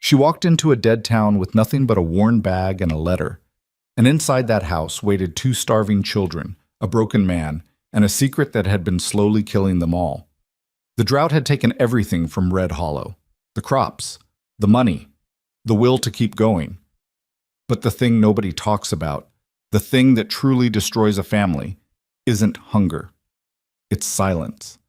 She walked into a dead town with nothing but a worn bag and a letter. And inside that house waited two starving children, a broken man, and a secret that had been slowly killing them all. The drought had taken everything from Red Hollow. The crops, the money, the will to keep going. But the thing nobody talks about, the thing that truly destroys a family, isn't hunger. It's silence.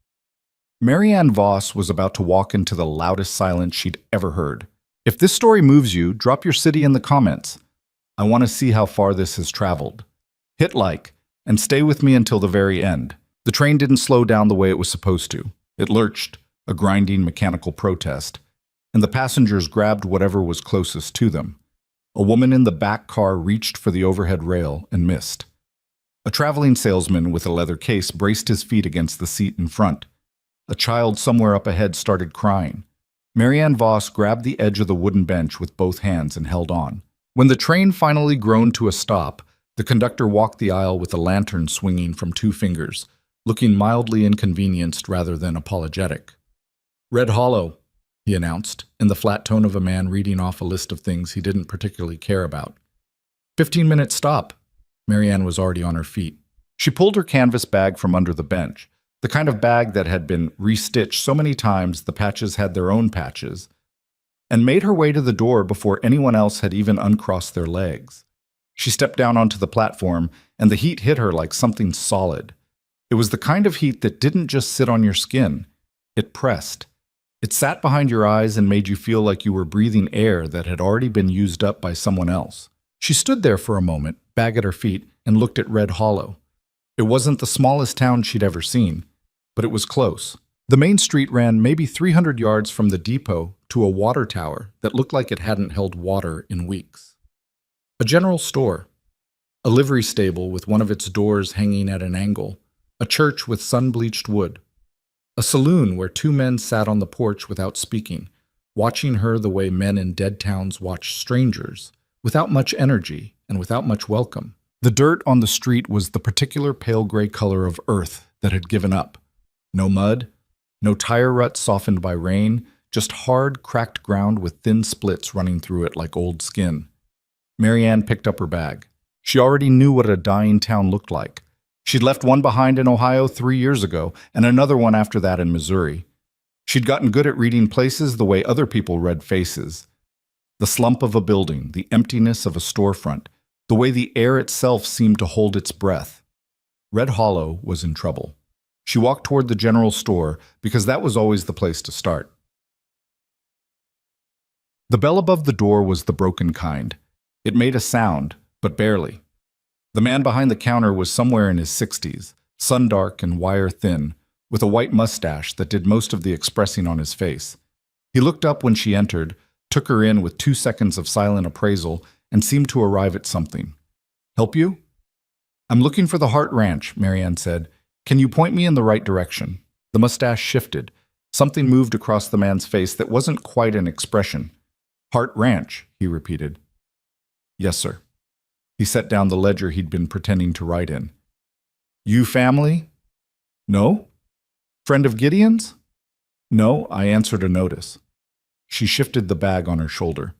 Marianne Voss was about to walk into the loudest silence she'd ever heard. If this story moves you, drop your city in the comments. I want to see how far this has traveled. Hit like, and stay with me until the very end. The train didn't slow down the way it was supposed to. It lurched, a grinding mechanical protest, and the passengers grabbed whatever was closest to them. A woman in the back car reached for the overhead rail and missed. A traveling salesman with a leather case braced his feet against the seat in front. A child somewhere up ahead started crying. Marianne Voss grabbed the edge of the wooden bench with both hands and held on. When the train finally groaned to a stop, the conductor walked the aisle with a lantern swinging from two fingers, looking mildly inconvenienced rather than apologetic. "Red Hollow," he announced, in the flat tone of a man reading off a list of things he didn't particularly care about. 15-minute stop. Marianne was already on her feet. She pulled her canvas bag from under the bench, the kind of bag that had been restitched so many times the patches had their own patches, and made her way to the door before anyone else had even uncrossed their legs. She stepped down onto the platform, and the heat hit her like something solid. It was the kind of heat that didn't just sit on your skin. It pressed. It sat behind your eyes and made you feel like you were breathing air that had already been used up by someone else. She stood there for a moment, bag at her feet, and looked at Red Hollow. It wasn't the smallest town she'd ever seen, but it was close. The main street ran maybe 300 yards from the depot to a water tower that looked like it hadn't held water in weeks. A general store, a livery stable with one of its doors hanging at an angle, a church with sun-bleached wood, a saloon where two men sat on the porch without speaking, watching her the way men in dead towns watch strangers, without much energy and without much welcome. The dirt on the street was the particular pale gray color of earth that had given up. No mud, no tire ruts softened by rain, just hard, cracked ground with thin splits running through it like old skin. Marianne picked up her bag. She already knew what a dying town looked like. She'd left one behind in Ohio 3 years ago, and another one after that in Missouri. She'd gotten good at reading places the way other people read faces. The slump of a building, the emptiness of a storefront, the way the air itself seemed to hold its breath. Red Hollow was in trouble. She walked toward the general store because that was always the place to start. The bell above the door was the broken kind. It made a sound, but barely. The man behind the counter was somewhere in his 60s, sun-dark and wire-thin, with a white mustache that did most of the expressing on his face. He looked up when she entered, took her in with 2 seconds of silent appraisal, and seemed to arrive at something. "Help you?" "I'm looking for the Hart Ranch," Marianne said. "Can you point me in the right direction?" The mustache shifted. Something moved across the man's face that wasn't quite an expression. "Hart Ranch," he repeated. "Yes, sir." He set down the ledger he'd been pretending to write in. "You family?" "No." "Friend of Gideon's?" "No, I answered a notice." She shifted the bag on her shoulder.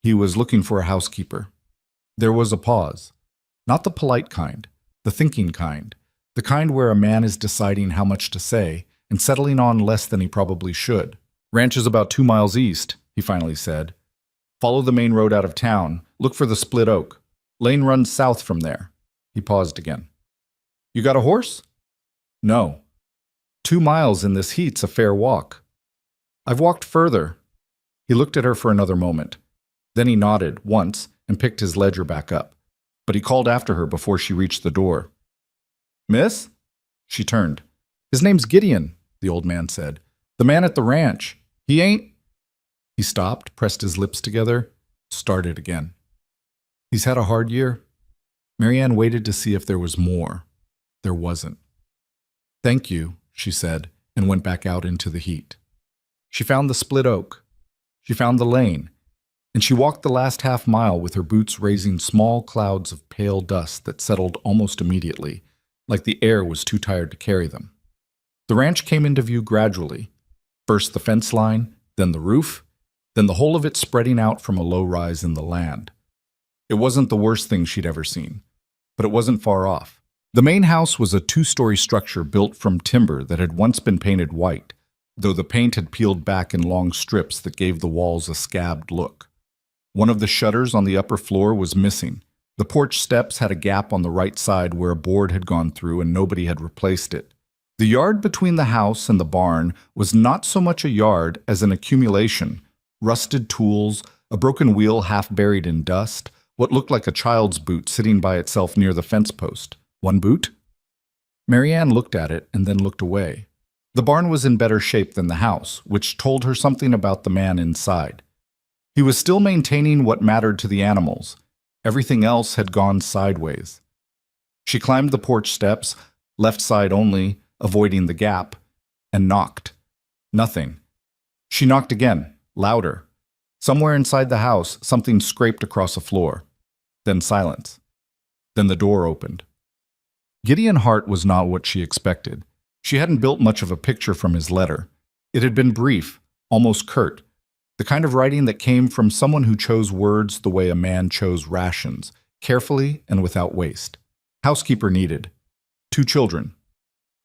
"He was looking for a housekeeper." There was a pause. Not the polite kind, the thinking kind, the kind where a man is deciding how much to say and settling on less than he probably should. "Ranch is about 2 miles east," he finally said. "Follow the main road out of town. Look for the split oak. Lane runs south from there." He paused again. "You got a horse?" "No." 2 miles in this heat's a fair walk." "I've walked further." He looked at her for another moment. Then he nodded once and picked his ledger back up. But he called after her before she reached the door. "Miss?" She turned. "His name's Gideon," the old man said. "The man at the ranch. He ain't—" He stopped, pressed his lips together, started again. "He's had a hard year." Marianne waited to see if there was more. There wasn't. "Thank you," she said, and went back out into the heat. She found the split oak. She found the lane, and she walked the last half-mile with her boots raising small clouds of pale dust that settled almost immediately, like the air was too tired to carry them. The ranch came into view gradually. First the fence line, then the roof, then the whole of it spreading out from a low rise in the land. It wasn't the worst thing she'd ever seen, but it wasn't far off. The main house was a two-story structure built from timber that had once been painted white, though the paint had peeled back in long strips that gave the walls a scabbed look. One of the shutters on the upper floor was missing. The porch steps had a gap on the right side where a board had gone through and nobody had replaced it. The yard between the house and the barn was not so much a yard as an accumulation. Rusted tools, a broken wheel half buried in dust, what looked like a child's boot sitting by itself near the fence post. One boot? Marianne looked at it and then looked away. The barn was in better shape than the house, which told her something about the man inside. He was still maintaining what mattered to the animals. Everything else had gone sideways. She climbed the porch steps, left side only, avoiding the gap, and knocked. Nothing. She knocked again, louder. Somewhere inside the house, something scraped across the floor. Then silence. Then the door opened. Gideon Hart was not what she expected. She hadn't built much of a picture from his letter. It had been brief, almost curt, the kind of writing that came from someone who chose words the way a man chose rations, carefully and without waste. Housekeeper needed. 2 children.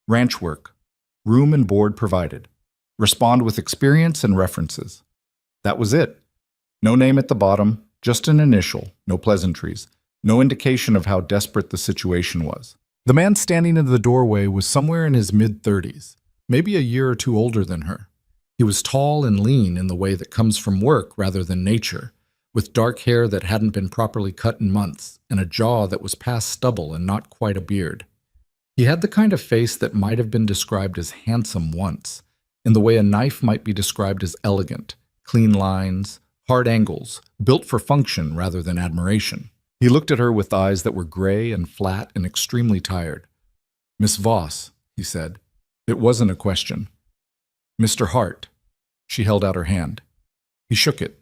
Ranch work. Room and board provided. Respond with experience and references. That was it. No name at the bottom, just an initial, no pleasantries, no indication of how desperate the situation was. The man standing in the doorway was somewhere in his mid-30s, maybe a year or two older than her. He was tall and lean in the way that comes from work rather than nature, with dark hair that hadn't been properly cut in months, and a jaw that was past stubble and not quite a beard. He had the kind of face that might have been described as handsome once, in the way a knife might be described as elegant, clean lines, hard angles, built for function rather than admiration. He looked at her with eyes that were gray and flat and extremely tired. "Miss Voss," he said. It wasn't a question. "Mr. Hart." She held out her hand. He shook it.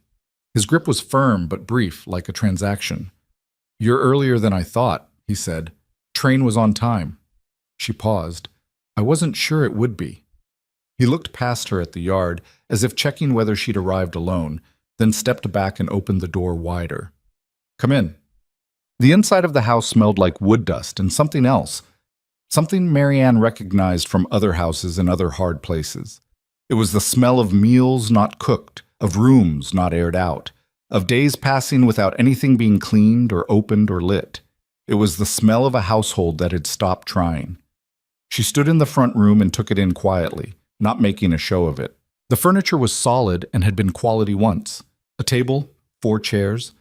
His grip was firm but brief, like a transaction. "You're earlier than I thought," he said. "Train was on time." She paused. "I wasn't sure it would be." He looked past her at the yard, as if checking whether she'd arrived alone, then stepped back and opened the door wider. "Come in." The inside of the house smelled like wood dust and something else, something Marianne recognized from other houses in other hard places. It was the smell of meals not cooked, of rooms not aired out, of days passing without anything being cleaned or opened or lit. It was the smell of a household that had stopped trying. She stood in the front room and took it in quietly, not making a show of it. The furniture was solid and had been quality once. A table, 4 chairs,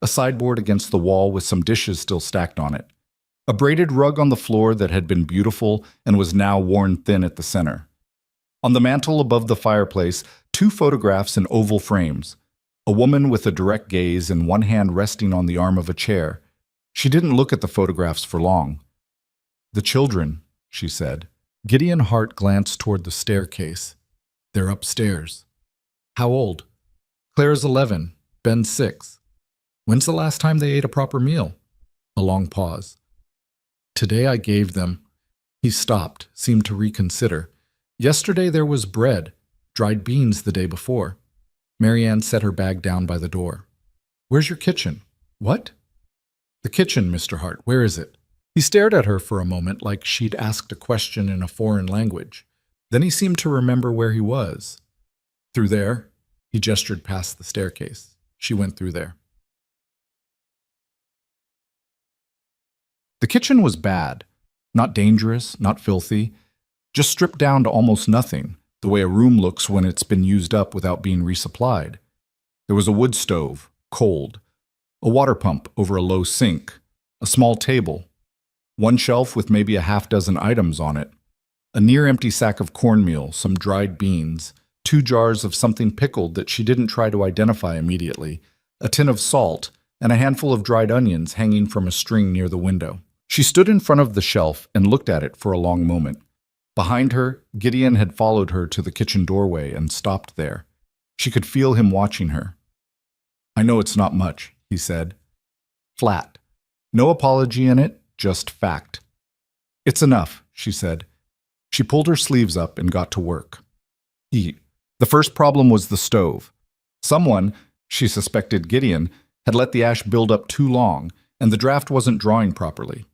a sideboard against the wall with some dishes still stacked on it. A braided rug on the floor that had been beautiful and was now worn thin at the center. On the mantel above the fireplace, 2 photographs in oval frames. A woman with a direct gaze and one hand resting on the arm of a chair. She didn't look at the photographs for long. "The children," she said. Gideon Hart glanced toward the staircase. "They're upstairs." "How old?" "Claire's 11, Ben's 6. "When's the last time they ate a proper meal?" A long pause. "Today I gave them." He stopped, seemed to reconsider. "Yesterday there was bread, dried beans the day before." Marianne set her bag down by the door. "Where's your kitchen?" "What?" "The kitchen, Mr. Hart. Where is it?" He stared at her for a moment like she'd asked a question in a foreign language. Then he seemed to remember where he was. "Through there." He gestured past the staircase. She went through there. The kitchen was bad. Not dangerous, not filthy. Just stripped down to almost nothing, the way a room looks when it's been used up without being resupplied. There was a wood stove, cold. A water pump over a low sink. A small table. One shelf with maybe a half-dozen items on it. A near-empty sack of cornmeal, some dried beans, 2 jars of something pickled that she didn't try to identify immediately, a tin of salt, and a handful of dried onions hanging from a string near the window. She stood in front of the shelf and looked at it for a long moment. Behind her, Gideon had followed her to the kitchen doorway and stopped there. She could feel him watching her. "I know it's not much," he said. Flat. No apology in it, just fact. "It's enough," she said. She pulled her sleeves up and got to work. Eat. The first problem was the stove. Someone, she suspected Gideon, had let the ash build up too long, and the draft wasn't drawing properly.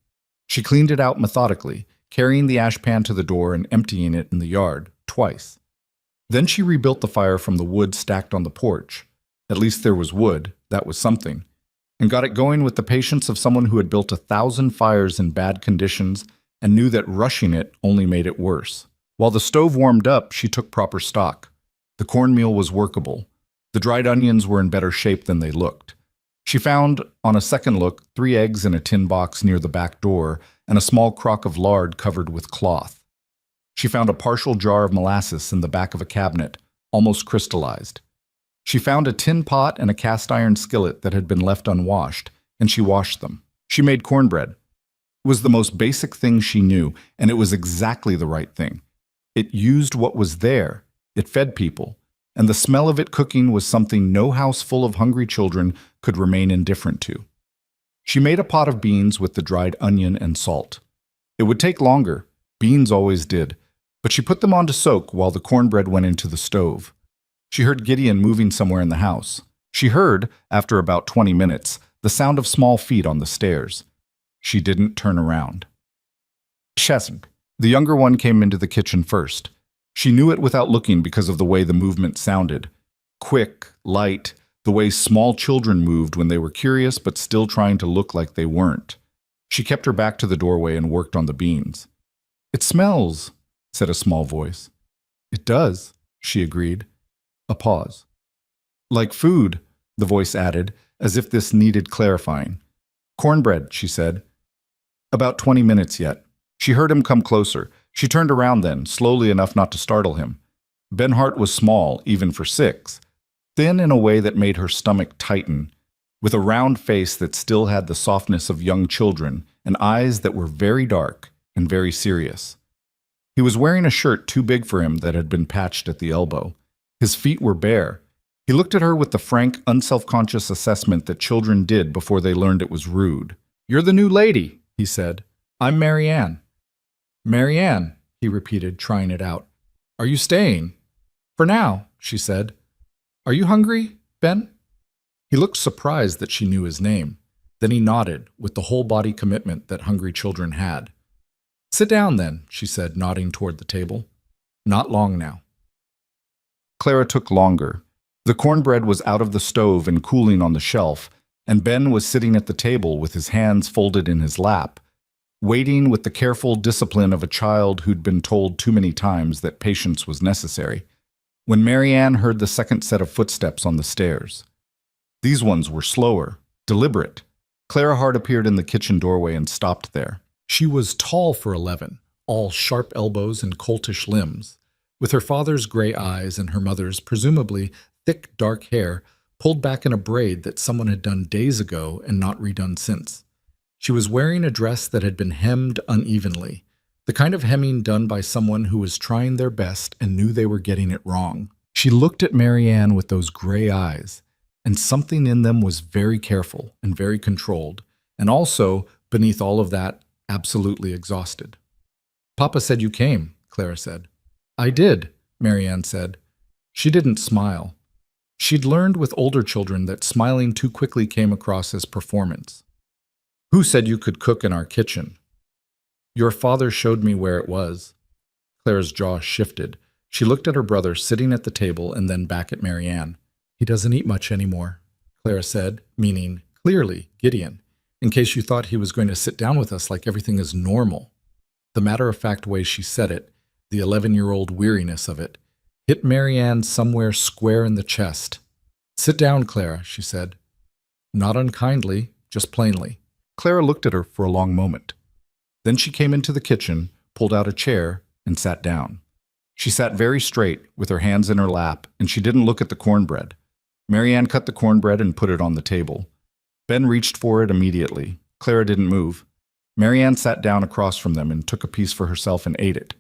She cleaned it out methodically, carrying the ash pan to the door and emptying it in the yard, twice. Then she rebuilt the fire from the wood stacked on the porch. At least there was wood, that was something, and got it going with the patience of someone who had built 1,000 fires in bad conditions and knew that rushing it only made it worse. While the stove warmed up, she took proper stock. The cornmeal was workable. The dried onions were in better shape than they looked. She found, on a second look, 3 eggs in a tin box near the back door and a small crock of lard covered with cloth. She found a partial jar of molasses in the back of a cabinet, almost crystallized. She found a tin pot and a cast-iron skillet that had been left unwashed, and she washed them. She made cornbread. It was the most basic thing she knew, and it was exactly the right thing. It used what was there. It fed people, and the smell of it cooking was something no house full of hungry children could remain indifferent to. She made a pot of beans with the dried onion and salt. It would take longer. Beans always did, but she put them on to soak while the cornbread went into the stove. She heard Gideon moving somewhere in the house. She heard, after about 20 minutes, the sound of small feet on the stairs. She didn't turn around. Chesn, the younger one, came into the kitchen first. She knew it without looking because of the way the movement sounded. Quick, light, the way small children moved when they were curious but still trying to look like they weren't. She kept her back to the doorway and worked on the beans. "It smells," said a small voice. "It does," she agreed. A pause. "Like food," the voice added, as if this needed clarifying. "Cornbread," she said. "About 20 minutes yet." She heard him come closer. She turned around then, slowly enough not to startle him. Ben Hart was small, even for 6, thin in a way that made her stomach tighten, with a round face that still had the softness of young children and eyes that were very dark and very serious. He was wearing a shirt too big for him that had been patched at the elbow. His feet were bare. He looked at her with the frank, unselfconscious assessment that children did before they learned it was rude. "You're the new lady," he said. "I'm Marianne." "Marianne," he repeated, trying it out. "Are you staying?" "For now," she said. "Are you hungry, Ben?" He looked surprised that she knew his name. Then he nodded, with the whole-body commitment that hungry children had. "Sit down, then," she said, nodding toward the table. "Not long now." Clara took longer. The cornbread was out of the stove and cooling on the shelf, and Ben was sitting at the table with his hands folded in his lap, waiting with the careful discipline of a child who'd been told too many times that patience was necessary, when Marianne heard the second set of footsteps on the stairs. These ones were slower, deliberate. Clara Hart appeared in the kitchen doorway and stopped there. She was tall for 11, all sharp elbows and coltish limbs, with her father's gray eyes and her mother's, presumably, thick dark hair pulled back in a braid that someone had done days ago and not redone since. She was wearing a dress that had been hemmed unevenly, the kind of hemming done by someone who was trying their best and knew they were getting it wrong. She looked at Marianne with those gray eyes, and something in them was very careful and very controlled, and also, beneath all of that, absolutely exhausted. "Papa said you came," Clara said. "I did," Marianne said. She didn't smile. She'd learned with older children that smiling too quickly came across as performance. "Who said you could cook in our kitchen?" "Your father showed me where it was." Clara's jaw shifted. She looked at her brother sitting at the table and then back at Marianne. "He doesn't eat much anymore," Clara said, meaning, clearly, Gideon, in case you thought he was going to sit down with us like everything is normal. The matter-of-fact way she said it, the 11-year-old weariness of it, hit Marianne somewhere square in the chest. "Sit down, Clara," she said. Not unkindly, just plainly. Clara looked at her for a long moment. Then she came into the kitchen, pulled out a chair, and sat down. She sat very straight, with her hands in her lap, and she didn't look at the cornbread. Marianne cut the cornbread and put it on the table. Ben reached for it immediately. Clara didn't move. Marianne sat down across from them and took a piece for herself and ate it.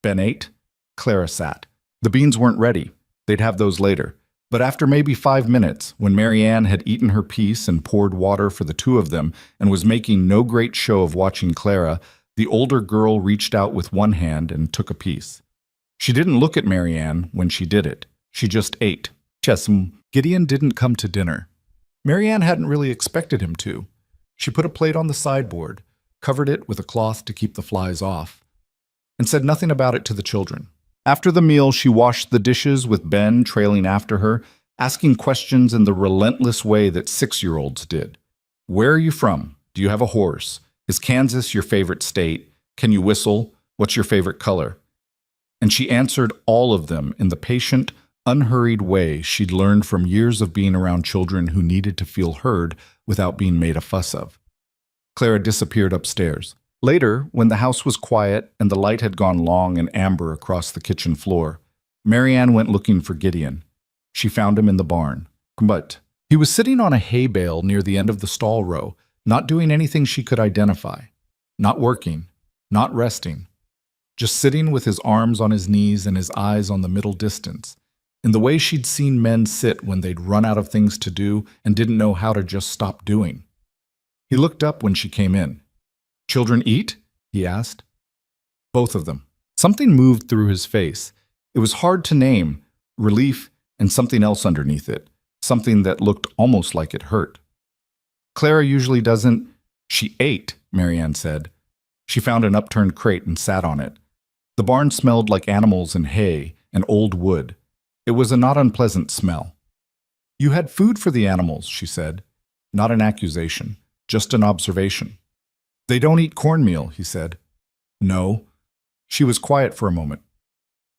Ben ate. Clara sat. The beans weren't ready. They'd have those later. But after maybe 5 minutes, when Marianne had eaten her piece and poured water for the 2 of them and was making no great show of watching Clara, the older girl reached out with one hand and took a piece. She didn't look at Marianne when she did it. She just ate. "Chesum," Gideon didn't come to dinner. Marianne hadn't really expected him to. She put a plate on the sideboard, covered it with a cloth to keep the flies off, and said nothing about it to the children. After the meal, she washed the dishes with Ben trailing after her, asking questions in the relentless way that 6-year-olds did. Where are you from? Do you have a horse? Is Kansas your favorite state? Can you whistle? What's your favorite color? And she answered all of them in the patient, unhurried way she'd learned from years of being around children who needed to feel heard without being made a fuss of. Clara disappeared upstairs. Later, when the house was quiet and the light had gone long and amber across the kitchen floor, Marianne went looking for Gideon. She found him in the barn. But he was sitting on a hay bale near the end of the stall row, not doing anything she could identify. Not working, not resting. Just sitting with his arms on his knees and his eyes on the middle distance, in the way she'd seen men sit when they'd run out of things to do and didn't know how to just stop doing. He looked up when she came in. "Children eat?" he asked. Both of them. Something moved through his face. It was hard to name, relief and something else underneath it, something that looked almost like it hurt. Clara usually doesn't. She ate, Marianne said. She found an upturned crate and sat on it. The barn smelled like animals and hay and old wood. It was a not unpleasant smell. "You had food for the animals," she said. Not an accusation, just an observation. "They don't eat cornmeal," he said. "No." She was quiet for a moment.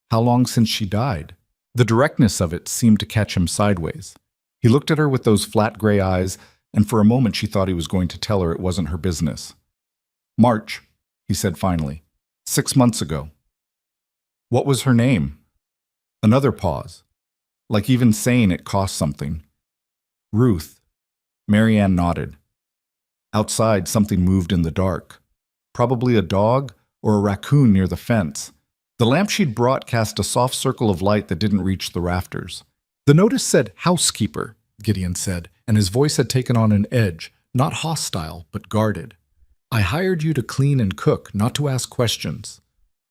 How long since she died? The directness of it seemed to catch him sideways. He looked at her with those flat gray eyes, and for a moment she thought he was going to tell her it wasn't her business. "March," he said finally. 6 months ago. "What was her name?" Another pause. Like even saying it cost something. "Ruth." Marianne nodded. Outside, something moved in the dark. Probably a dog or a raccoon near the fence. The lamp she'd brought cast a soft circle of light that didn't reach the rafters. The notice said housekeeper, Gideon said, and his voice had taken on an edge, not hostile, but guarded. "I hired you to clean and cook, not to ask questions."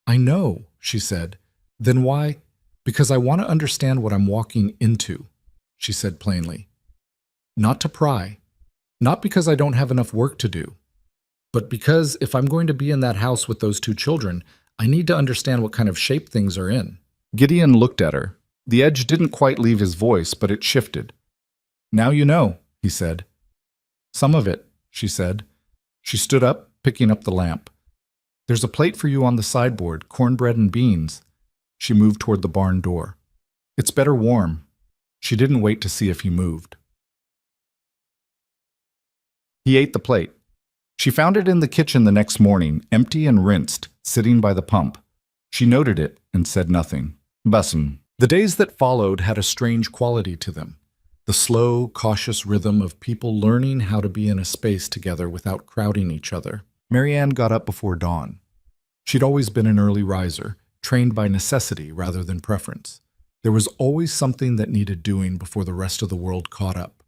"I know," she said. "Then why?" "Because I want to understand what I'm walking into," she said plainly. "Not to pry. Not because I don't have enough work to do, but because if I'm going to be in that house with those 2 children, I need to understand what kind of shape things are in." Gideon looked at her. The edge didn't quite leave his voice, but it shifted. "Now you know," he said. "Some of it," she said. She stood up, picking up the lamp. "There's a plate for you on the sideboard, cornbread and beans." She moved toward the barn door. "It's better warm." She didn't wait to see if he moved. He ate the plate. She found it in the kitchen the next morning, empty and rinsed, sitting by the pump. She noted it and said nothing. Bussum. The days that followed had a strange quality to them. The slow, cautious rhythm of people learning how to be in a space together without crowding each other. Marianne got up before dawn. She'd always been an early riser, trained by necessity rather than preference. There was always something that needed doing before the rest of the world caught up.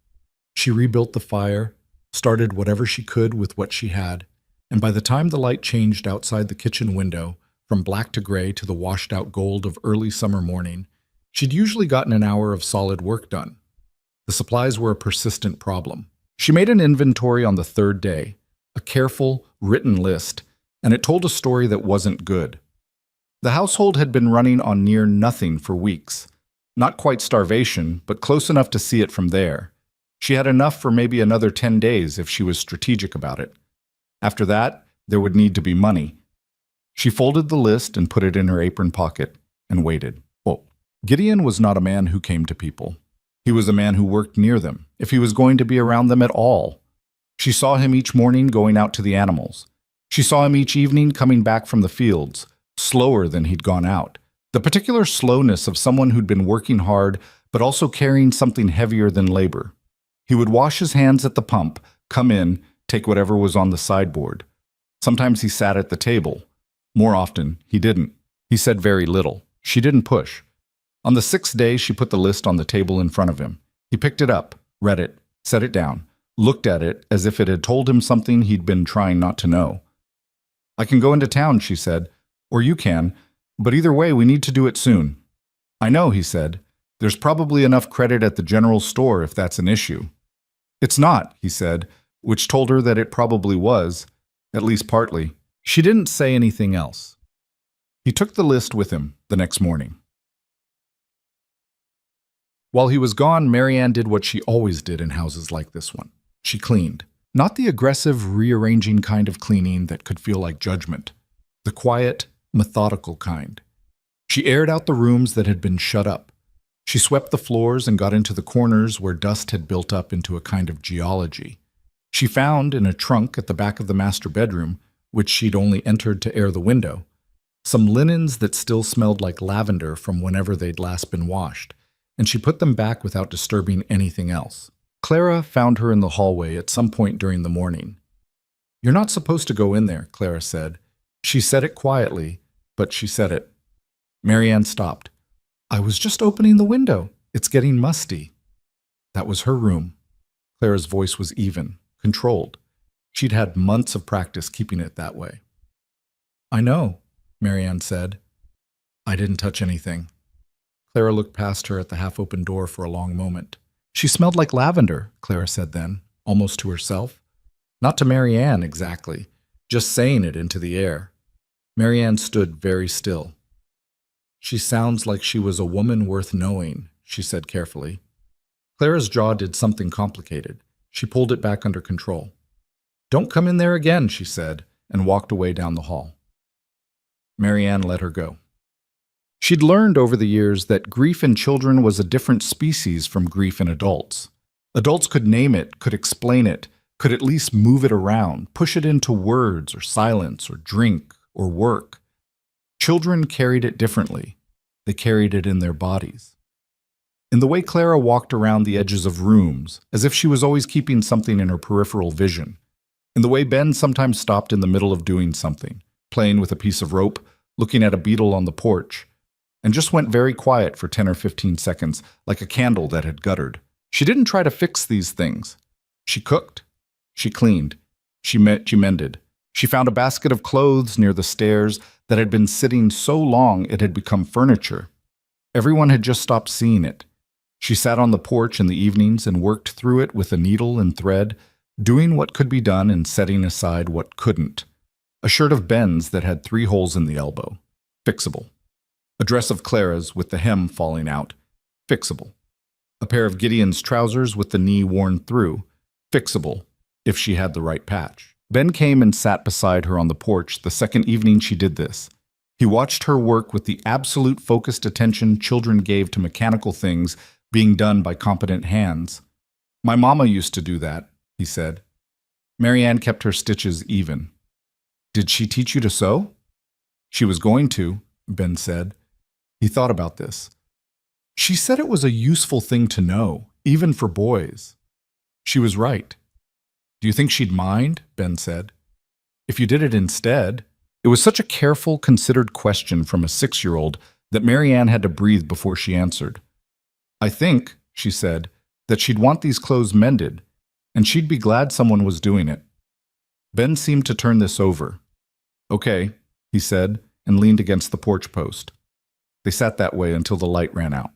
She rebuilt the fire, started whatever she could with what she had, and by the time the light changed outside the kitchen window, from black to gray to the washed-out gold of early summer morning, she'd usually gotten an hour of solid work done. The supplies were a persistent problem. She made an inventory on the 3rd day, a careful, written list, and it told a story that wasn't good. The household had been running on near nothing for weeks. Not quite starvation, but close enough to see it from there. She had enough for maybe another 10 days if she was strategic about it. After that, there would need to be money. She folded the list and put it in her apron pocket and waited. Well, Gideon was not a man who came to people. He was a man who worked near them, if he was going to be around them at all. She saw him each morning going out to the animals. She saw him each evening coming back from the fields, slower than he'd gone out. The particular slowness of someone who'd been working hard, but also carrying something heavier than labor. He would wash his hands at the pump, come in, take whatever was on the sideboard. Sometimes he sat at the table. More often, he didn't. He said very little. She didn't push. On the 6th day, she put the list on the table in front of him. He picked it up, read it, set it down, looked at it as if it had told him something he'd been trying not to know. "I can go into town," she said, "or you can, but either way, we need to do it soon." "I know," he said. There's probably enough credit at the general store if that's an issue. It's not, he said, which told her that it probably was, at least partly. She didn't say anything else. He took the list with him the next morning. While he was gone, Marianne did what she always did in houses like this one. She cleaned. Not the aggressive, rearranging kind of cleaning that could feel like judgment. The quiet, methodical kind. She aired out the rooms that had been shut up. She swept the floors and got into the corners where dust had built up into a kind of geology. She found, in a trunk at the back of the master bedroom, which she'd only entered to air the window, some linens that still smelled like lavender from whenever they'd last been washed, and she put them back without disturbing anything else. Clara found her in the hallway at some point during the morning. "You're not supposed to go in there," Clara said. She said it quietly, but she said it. Marianne stopped. "I was just opening the window. It's getting musty." That was her room. Clara's voice was even, controlled. She'd had months of practice keeping it that way. "I know," Marianne said. "I didn't touch anything." Clara looked past her at the half-open door for a long moment. "She smelled like lavender," Clara said then, almost to herself. Not to Marianne, exactly, just saying it into the air. Marianne stood very still. "She sounds like she was a woman worth knowing," she said carefully. Clara's jaw did something complicated. She pulled it back under control. "Don't come in there again," she said, and walked away down the hall. Marianne let her go. She'd learned over the years that grief in children was a different species from grief in adults. Adults could name it, could explain it, could at least move it around, push it into words or silence or drink or work. Children carried it differently. They carried it in their bodies. In the way Clara walked around the edges of rooms, as if she was always keeping something in her peripheral vision. In the way Ben sometimes stopped in the middle of doing something, playing with a piece of rope, looking at a beetle on the porch, and just went very quiet for 10 or 15 seconds, like a candle that had guttered. She didn't try to fix these things. She cooked. She cleaned. She mended. She found a basket of clothes near the stairs that had been sitting so long it had become furniture. Everyone had just stopped seeing it. She sat on the porch in the evenings and worked through it with a needle and thread, doing what could be done and setting aside what couldn't. A shirt of Ben's that had 3 holes in the elbow. Fixable. A dress of Clara's with the hem falling out. Fixable. A pair of Gideon's trousers with the knee worn through. Fixable, if she had the right patch. Ben came and sat beside her on the porch the second evening she did this. He watched her work with the absolute focused attention children gave to mechanical things being done by competent hands. "My mama used to do that," he said. Marianne kept her stitches even. "Did she teach you to sew?" "She was going to," Ben said. He thought about this. "She said it was a useful thing to know, even for boys." She was right. "Do you think she'd mind?" Ben said. "If you did it instead." It was such a careful, considered question from a 6-year-old that Marianne had to breathe before she answered. "I think," she said, "that she'd want these clothes mended, and she'd be glad someone was doing it." Ben seemed to turn this over. "Okay," he said, and leaned against the porch post. They sat that way until the light ran out.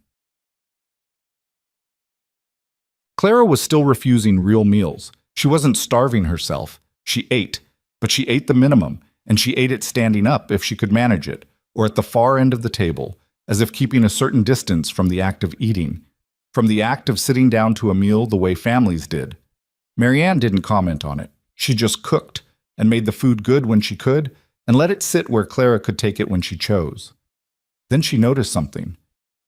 Clara was still refusing real meals. She wasn't starving herself. She ate, but she ate the minimum, and she ate it standing up if she could manage it, or at the far end of the table, as if keeping a certain distance from the act of eating, from the act of sitting down to a meal the way families did. Marianne didn't comment on it. She just cooked, and made the food good when she could, and let it sit where Clara could take it when she chose. Then she noticed something.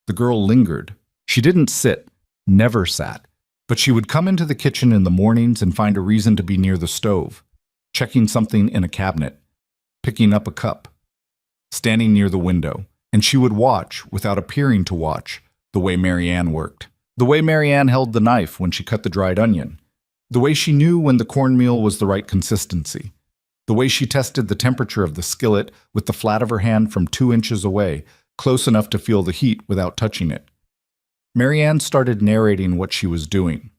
The girl lingered. She didn't sit, never sat, but she would come into the kitchen in the mornings and find a reason to be near the stove, checking something in a cabinet, picking up a cup, standing near the window, and she would watch, without appearing to watch, the way Marianne worked, the way Marianne held the knife when she cut the dried onion, the way she knew when the cornmeal was the right consistency, the way she tested the temperature of the skillet with the flat of her hand from 2 inches away, close enough to feel the heat without touching it. Marianne started narrating what she was doing.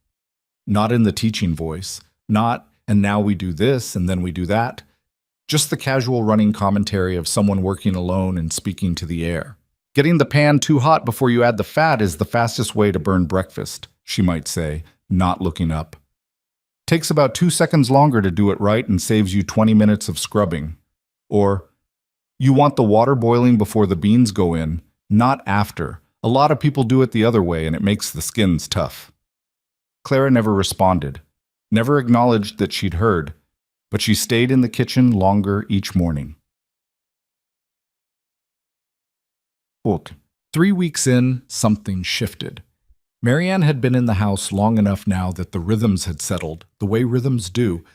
Not in the teaching voice, not, "and now we do this and then we do that," just the casual running commentary of someone working alone and speaking to the air. Getting the pan too hot before you add the fat is the fastest way to burn breakfast, she might say, not looking up. Takes about 2 seconds longer to do it right and saves you 20 minutes of scrubbing. Or, you want the water boiling before the beans go in, not after. A lot of people do it the other way and it makes the skins tough. Clara never responded, never acknowledged that she'd heard, but she stayed in the kitchen longer each morning. 3 weeks in, something shifted. Marianne had been in the house long enough now that the rhythms had settled, the way rhythms do.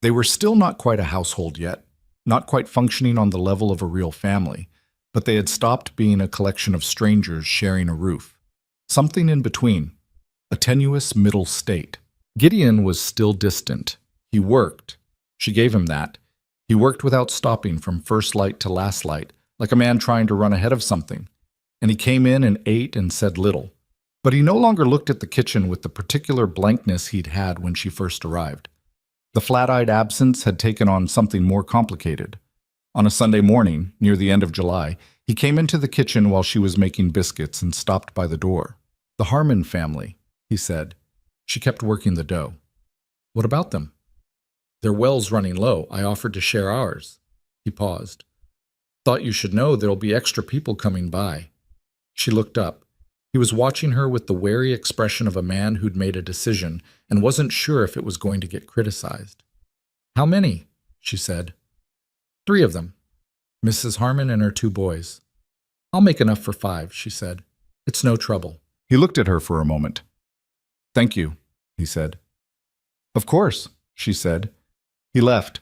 They were still not quite a household yet, not quite functioning on the level of a real family, but they had stopped being a collection of strangers sharing a roof. Something in between, a tenuous middle state. Gideon was still distant. He worked. She gave him that. He worked without stopping from first light to last light, like a man trying to run ahead of something. And he came in and ate and said little. But he no longer looked at the kitchen with the particular blankness he'd had when she first arrived. The flat-eyed absence had taken on something more complicated. On a Sunday morning, near the end of July, he came into the kitchen while she was making biscuits and stopped by the door. "The Harmon family," he said. She kept working the dough. "What about them?" "Their well's running low. I offered to share ours." He paused. "Thought you should know there'll be extra people coming by." She looked up. He was watching her with the wary expression of a man who'd made a decision and wasn't sure if it was going to get criticized. "How many?" she said. "3 of them. Mrs. Harmon and her 2 boys. I'll make enough for 5, she said. "It's no trouble." He looked at her for a moment. "Thank you," he said. "Of course," she said. He left.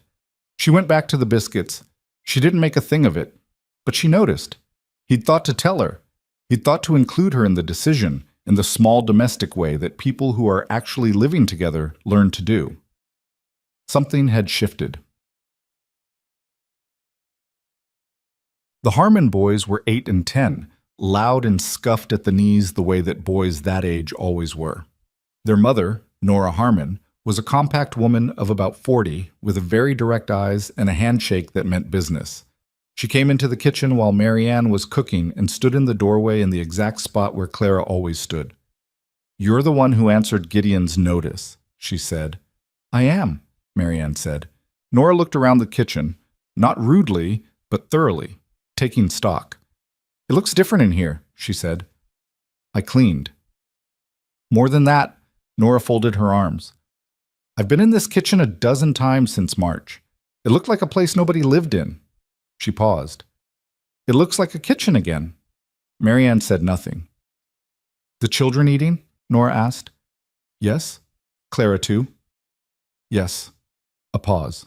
She went back to the biscuits. She didn't make a thing of it, but she noticed. He'd thought to tell her. He'd thought to include her in the decision, in the small domestic way that people who are actually living together learn to do. Something had shifted. The Harmon boys were 8 and 10, loud and scuffed at the knees the way that boys that age always were. Their mother, Nora Harmon, was a compact woman of about 40, with very direct eyes and a handshake that meant business. She came into the kitchen while Marianne was cooking and stood in the doorway in the exact spot where Clara always stood. "You're the one who answered Gideon's notice," she said. "I am," Marianne said. Nora looked around the kitchen, not rudely, but thoroughly, taking stock. "It looks different in here," she said. "I cleaned." "More than that," Nora folded her arms. "I've been in this kitchen a dozen times since March. It looked like a place nobody lived in." She paused. "It looks like a kitchen again." Marianne said nothing. "The children eating?" Nora asked. "Yes." "Clara too?" "Yes." A pause.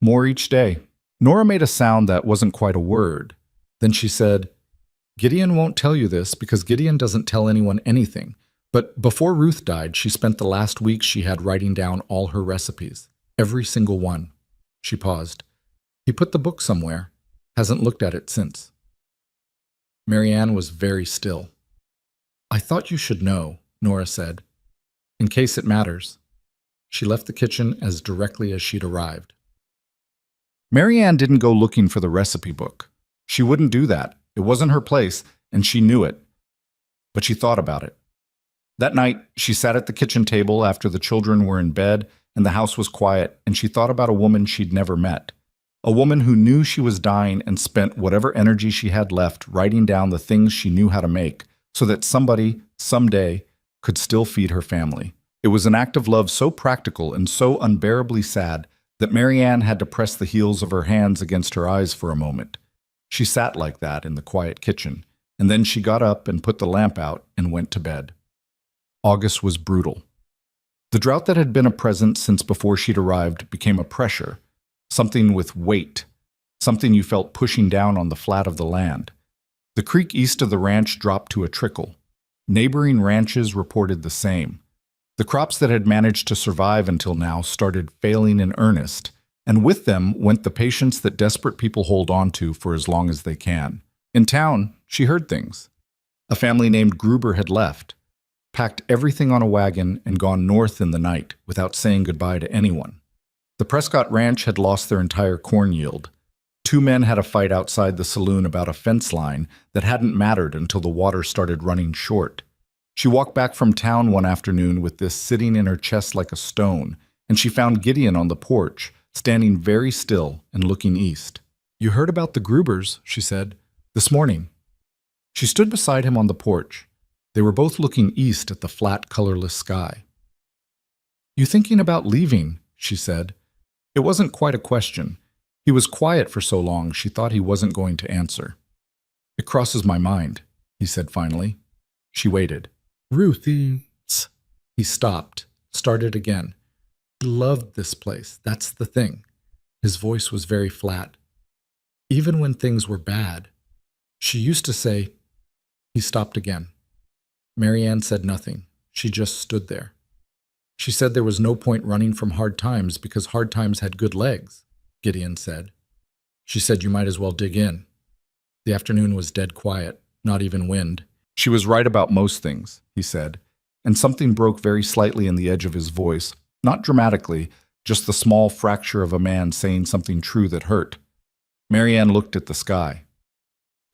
"More each day." Nora made a sound that wasn't quite a word. Then she said, "Gideon won't tell you this because Gideon doesn't tell anyone anything. But before Ruth died, she spent the last week she had writing down all her recipes. Every single one." She paused. "He put the book somewhere. Hasn't looked at it since." Marianne was very still. "I thought you should know," Nora said. "In case it matters." She left the kitchen as directly as she'd arrived. Marianne didn't go looking for the recipe book. She wouldn't do that. It wasn't her place, and she knew it. But she thought about it. That night, she sat at the kitchen table after the children were in bed and the house was quiet, and she thought about a woman she'd never met. A woman who knew she was dying and spent whatever energy she had left writing down the things she knew how to make so that somebody, someday, could still feed her family. It was an act of love so practical and so unbearably sad that Marianne had to press the heels of her hands against her eyes for a moment. She sat like that in the quiet kitchen, and then she got up and put the lamp out and went to bed. August was brutal. The drought that had been a present since before she'd arrived became a pressure, something with weight, something you felt pushing down on the flat of the land. The creek east of the ranch dropped to a trickle. Neighboring ranches reported the same. The crops that had managed to survive until now started failing in earnest, and with them went the patience that desperate people hold on to for as long as they can. In town, she heard things. A family named Gruber had left, packed everything on a wagon, and gone north in the night without saying goodbye to anyone. The Prescott Ranch had lost their entire corn yield. Two men had a fight outside the saloon about a fence line that hadn't mattered until the water started running short. She walked back from town one afternoon with this sitting in her chest like a stone, and she found Gideon on the porch, standing very still and looking east. "You heard about the Grubers," she said, "this morning." She stood beside him on the porch. They were both looking east at the flat, colorless sky. "You thinking about leaving?" she said. It wasn't quite a question. He was quiet for so long she thought he wasn't going to answer. "It crosses my mind," he said finally. She waited. "Ruthie." He stopped, started again. He loved this place, that's the thing. His voice was very flat. Even when things were bad. She used to say. He stopped again. Marianne said nothing. She just stood there. She said there was no point running from hard times because hard times had good legs, Gideon said. She said you might as well dig in. The afternoon was dead quiet, not even wind. She was right about most things, he said, and something broke very slightly in the edge of his voice, not dramatically, just the small fracture of a man saying something true that hurt. Marianne looked at the sky.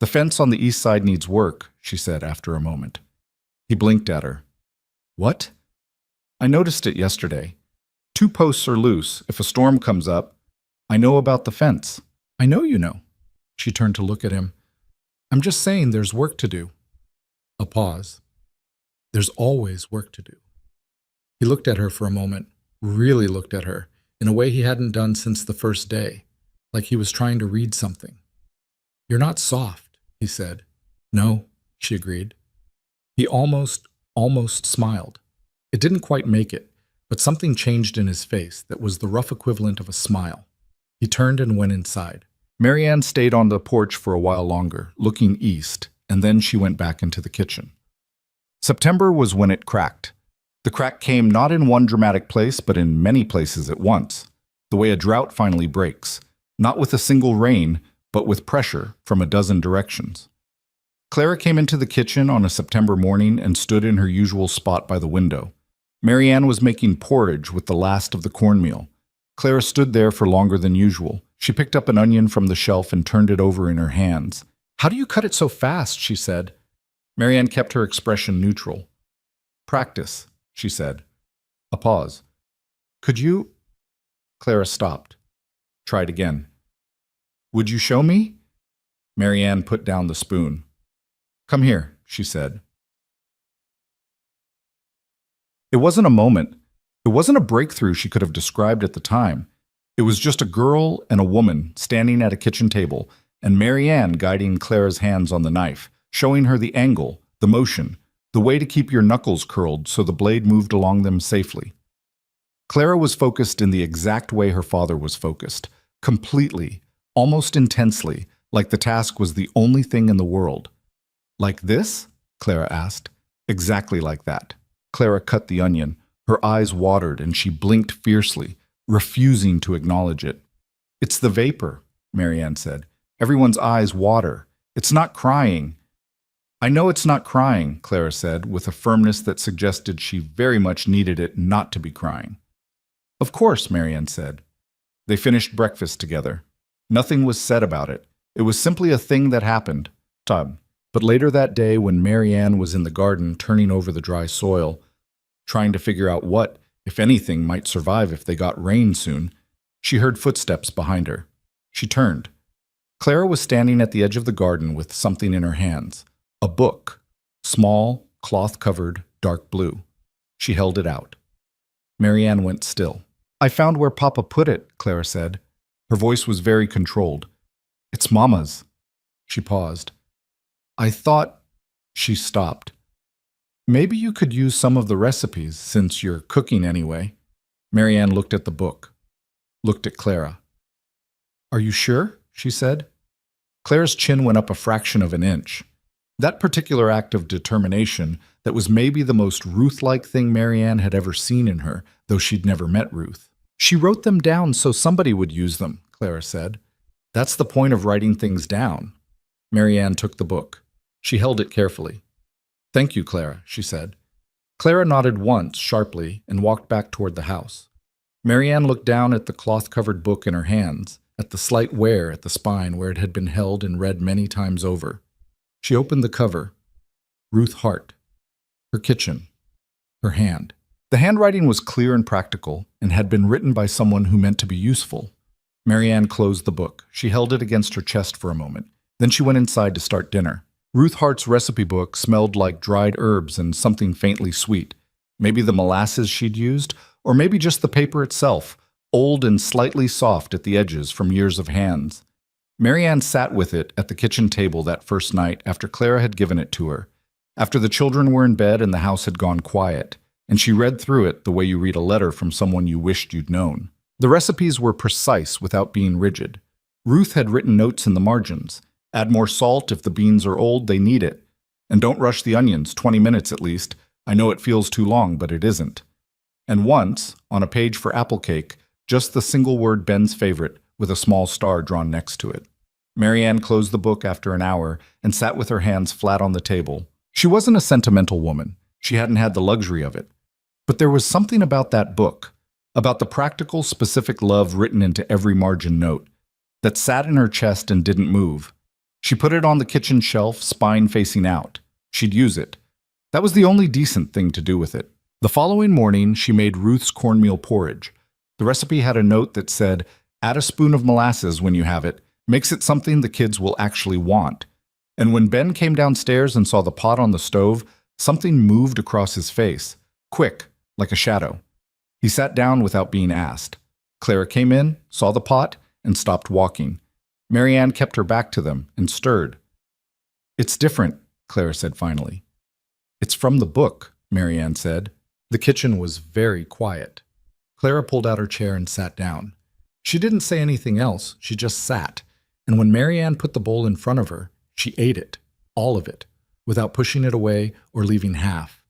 "The fence on the east side needs work," she said after a moment. He blinked at her. "What?" "I noticed it yesterday. 2 posts are loose. If a storm comes up, I know about the fence." "I know you know." She turned to look at him. "I'm just saying there's work to do." A pause. "There's always work to do." He looked at her for a moment, really looked at her, in a way he hadn't done since the first day, like he was trying to read something. "You're not soft," he said. "No," she agreed. He almost smiled. It didn't quite make it, but something changed in his face that was the rough equivalent of a smile. He turned and went inside. Marianne stayed on the porch for a while longer, looking east, and then she went back into the kitchen. September was when it cracked. The crack came not in one dramatic place, but in many places at once, the way a drought finally breaks, not with a single rain, but with pressure from a dozen directions. Clara came into the kitchen on a September morning and stood in her usual spot by the window. Marianne was making porridge with the last of the cornmeal. Clara stood there for longer than usual. She picked up an onion from the shelf and turned it over in her hands. "How do you cut it so fast?" she said. Marianne kept her expression neutral. "Practice," she said. A pause. "Could you—" Clara stopped. Tried again. "Would you show me?" Marianne put down the spoon. "Come here," she said. It wasn't a moment. It wasn't a breakthrough she could have described at the time. It was just a girl and a woman standing at a kitchen table, and Marianne guiding Clara's hands on the knife, showing her the angle, the motion, the way to keep your knuckles curled so the blade moved along them safely. Clara was focused in the exact way her father was focused, completely, almost intensely, like the task was the only thing in the world. "Like this?" Clara asked. "Exactly like that." Clara cut the onion. Her eyes watered and she blinked fiercely, refusing to acknowledge it. "It's the vapor," Marianne said. "Everyone's eyes water. It's not crying." "I know it's not crying," Clara said, with a firmness that suggested she very much needed it not to be crying. "Of course," Marianne said. They finished breakfast together. Nothing was said about it. It was simply a thing that happened. But later that day, when Marianne was in the garden turning over the dry soil, trying to figure out what, if anything, might survive if they got rain soon, she heard footsteps behind her. She turned. Clara was standing at the edge of the garden with something in her hands. A book. Small, cloth-covered, dark blue. She held it out. Marianne went still. "I found where Papa put it," Clara said. Her voice was very controlled. "It's Mama's." She paused. "I thought—" She stopped. "Maybe you could use some of the recipes, since you're cooking anyway." Marianne looked at the book. Looked at Clara. "Are you sure?" she said. Clara's chin went up a fraction of an inch. That particular act of determination, that was maybe the most Ruth-like thing Marianne had ever seen in her, though she'd never met Ruth. "She wrote them down so somebody would use them," Clara said. "That's the point of writing things down." Marianne took the book. She held it carefully. "Thank you, Clara," she said. Clara nodded once, sharply, and walked back toward the house. Marianne looked down at the cloth-covered book in her hands, at the slight wear at the spine where it had been held and read many times over. She opened the cover. Ruth Hart. Her kitchen. Her hand. The handwriting was clear and practical, and had been written by someone who meant to be useful. Marianne closed the book. She held it against her chest for a moment. Then she went inside to start dinner. Ruth Hart's recipe book smelled like dried herbs and something faintly sweet. Maybe the molasses she'd used, or maybe just the paper itself, old and slightly soft at the edges from years of hands. Marianne sat with it at the kitchen table that first night after Clara had given it to her, after the children were in bed and the house had gone quiet, and she read through it the way you read a letter from someone you wished you'd known. The recipes were precise without being rigid. Ruth had written notes in the margins. Add more salt if the beans are old, they need it. And don't rush the onions, 20 minutes at least. I know it feels too long, but it isn't. And once, on a page for apple cake, just the single word Ben's favorite, with a small star drawn next to it. Marianne closed the book after an hour and sat with her hands flat on the table. She wasn't a sentimental woman. She hadn't had the luxury of it. But there was something about that book, about the practical, specific love written into every margin note, that sat in her chest and didn't move. She put it on the kitchen shelf, spine facing out. She'd use it. That was the only decent thing to do with it. The following morning, she made Ruth's cornmeal porridge. The recipe had a note that said, add a spoon of molasses when you have it, makes it something the kids will actually want. And when Ben came downstairs and saw the pot on the stove, something moved across his face, quick, like a shadow. He sat down without being asked. Clara came in, saw the pot, and stopped walking. Marianne kept her back to them and stirred. It's different, Clara said finally. It's from the book, Marianne said. The kitchen was very quiet. Clara pulled out her chair and sat down. She didn't say anything else, she just sat. And when Marianne put the bowl in front of her, she ate it, all of it, without pushing it away or leaving half.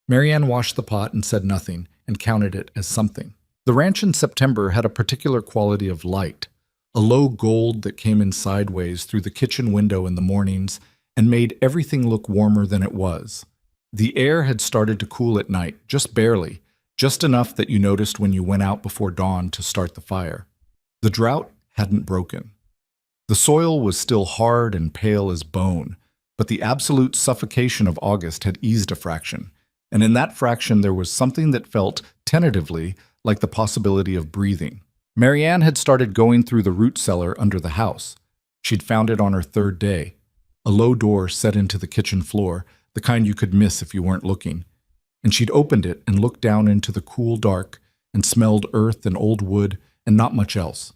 Marianne washed the pot and said nothing, and counted it as something. The ranch in September had a particular quality of light, a low gold that came in sideways through the kitchen window in the mornings and made everything look warmer than it was. The air had started to cool at night, just barely, just enough that you noticed when you went out before dawn to start the fire. The drought hadn't broken. The soil was still hard and pale as bone, but the absolute suffocation of August had eased a fraction, and in that fraction there was something that felt, tentatively, like the possibility of breathing. Marianne had started going through the root cellar under the house. She'd found it on her third day, a low door set into the kitchen floor, the kind you could miss if you weren't looking. And she'd opened it and looked down into the cool dark and smelled earth and old wood and not much else.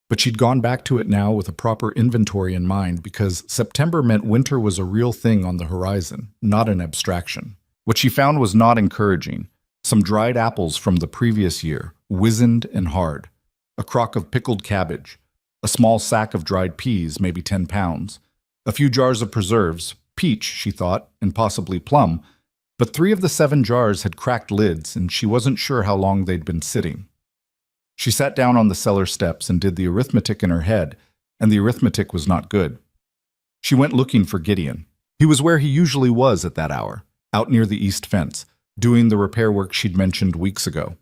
But she'd gone back to it now with a proper inventory in mind because September meant winter was a real thing on the horizon, not an abstraction. What she found was not encouraging. Some dried apples from the previous year, wizened and hard. A crock of pickled cabbage. A small sack of dried peas, maybe 10 pounds. A few jars of preserves, peach, she thought, and possibly plum, but 3 of the 7 jars had cracked lids, and she wasn't sure how long they'd been sitting. She sat down on the cellar steps and did the arithmetic in her head, and the arithmetic was not good. She went looking for Gideon. He was where he usually was at that hour, out near the east fence, doing the repair work she'd mentioned weeks ago.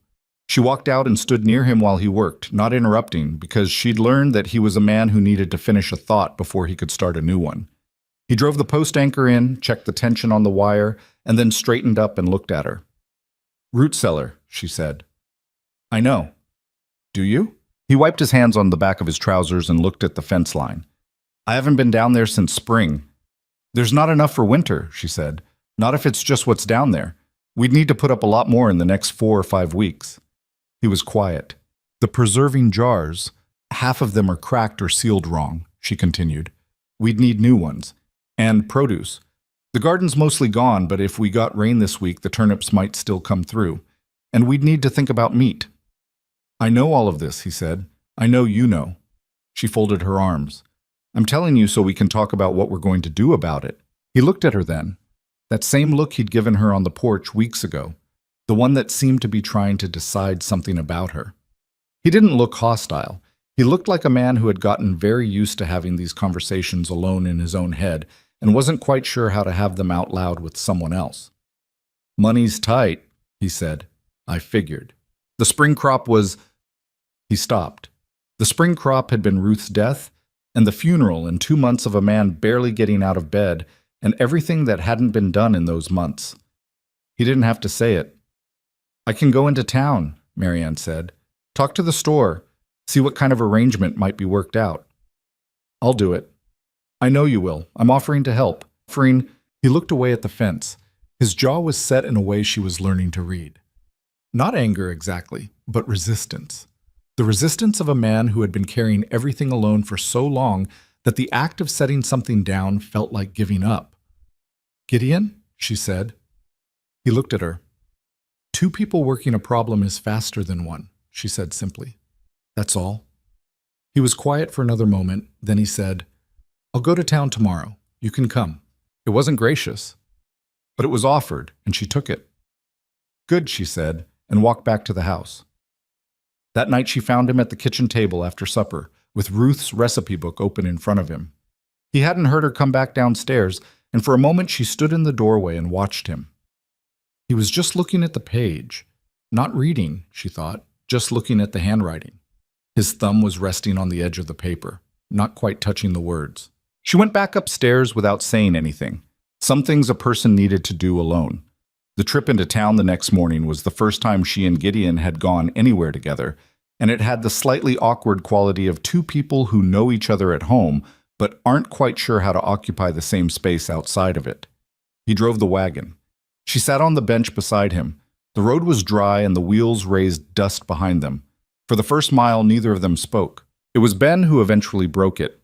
She walked out and stood near him while he worked, not interrupting, because she'd learned that he was a man who needed to finish a thought before he could start a new one. He drove the post anchor in, checked the tension on the wire, and then straightened up and looked at her. "Root cellar," she said. "I know. Do you?" He wiped his hands on the back of his trousers and looked at the fence line. "I haven't been down there since spring." "There's not enough for winter," she said. "Not if it's just what's down there. We'd need to put up a lot more in the next 4 or 5 weeks." He was quiet. "The preserving jars, half of them are cracked or sealed wrong," she continued. "We'd need new ones. And produce. The garden's mostly gone, but if we got rain this week, the turnips might still come through. And we'd need to think about meat." "I know all of this," he said. "I know you know." She folded her arms. "I'm telling you so we can talk about what we're going to do about it." He looked at her then. That same look he'd given her on the porch weeks ago. The one that seemed to be trying to decide something about her. He didn't look hostile. He looked like a man who had gotten very used to having these conversations alone in his own head and wasn't quite sure how to have them out loud with someone else. "Money's tight," he said. "I figured. The spring crop was—" He stopped. The spring crop had been Ruth's death, and the funeral and 2 months of a man barely getting out of bed, and everything that hadn't been done in those months. He didn't have to say it. "I can go into town," Marianne said. "Talk to the store, see what kind of arrangement might be worked out." "I'll do it." "I know you will. I'm offering to help." He looked away at the fence. His jaw was set in a way she was learning to read. Not anger exactly, but resistance. The resistance of a man who had been carrying everything alone for so long that the act of setting something down felt like giving up. "Gideon?" she said. He looked at her. "Two people working a problem is faster than one," she said simply. "That's all." He was quiet for another moment, then he said, "I'll go to town tomorrow. You can come." It wasn't gracious, but it was offered, and she took it. "Good," she said, and walked back to the house. That night she found him at the kitchen table after supper, with Ruth's recipe book open in front of him. He hadn't heard her come back downstairs, and for a moment she stood in the doorway and watched him. He was just looking at the page. Not reading, she thought, just looking at the handwriting. His thumb was resting on the edge of the paper, not quite touching the words. She went back upstairs without saying anything. Some things a person needed to do alone. The trip into town the next morning was the first time she and Gideon had gone anywhere together, and it had the slightly awkward quality of two people who know each other at home, but aren't quite sure how to occupy the same space outside of it. He drove the wagon. She sat on the bench beside him. The road was dry and the wheels raised dust behind them. For the first mile, neither of them spoke. It was Ben who eventually broke it.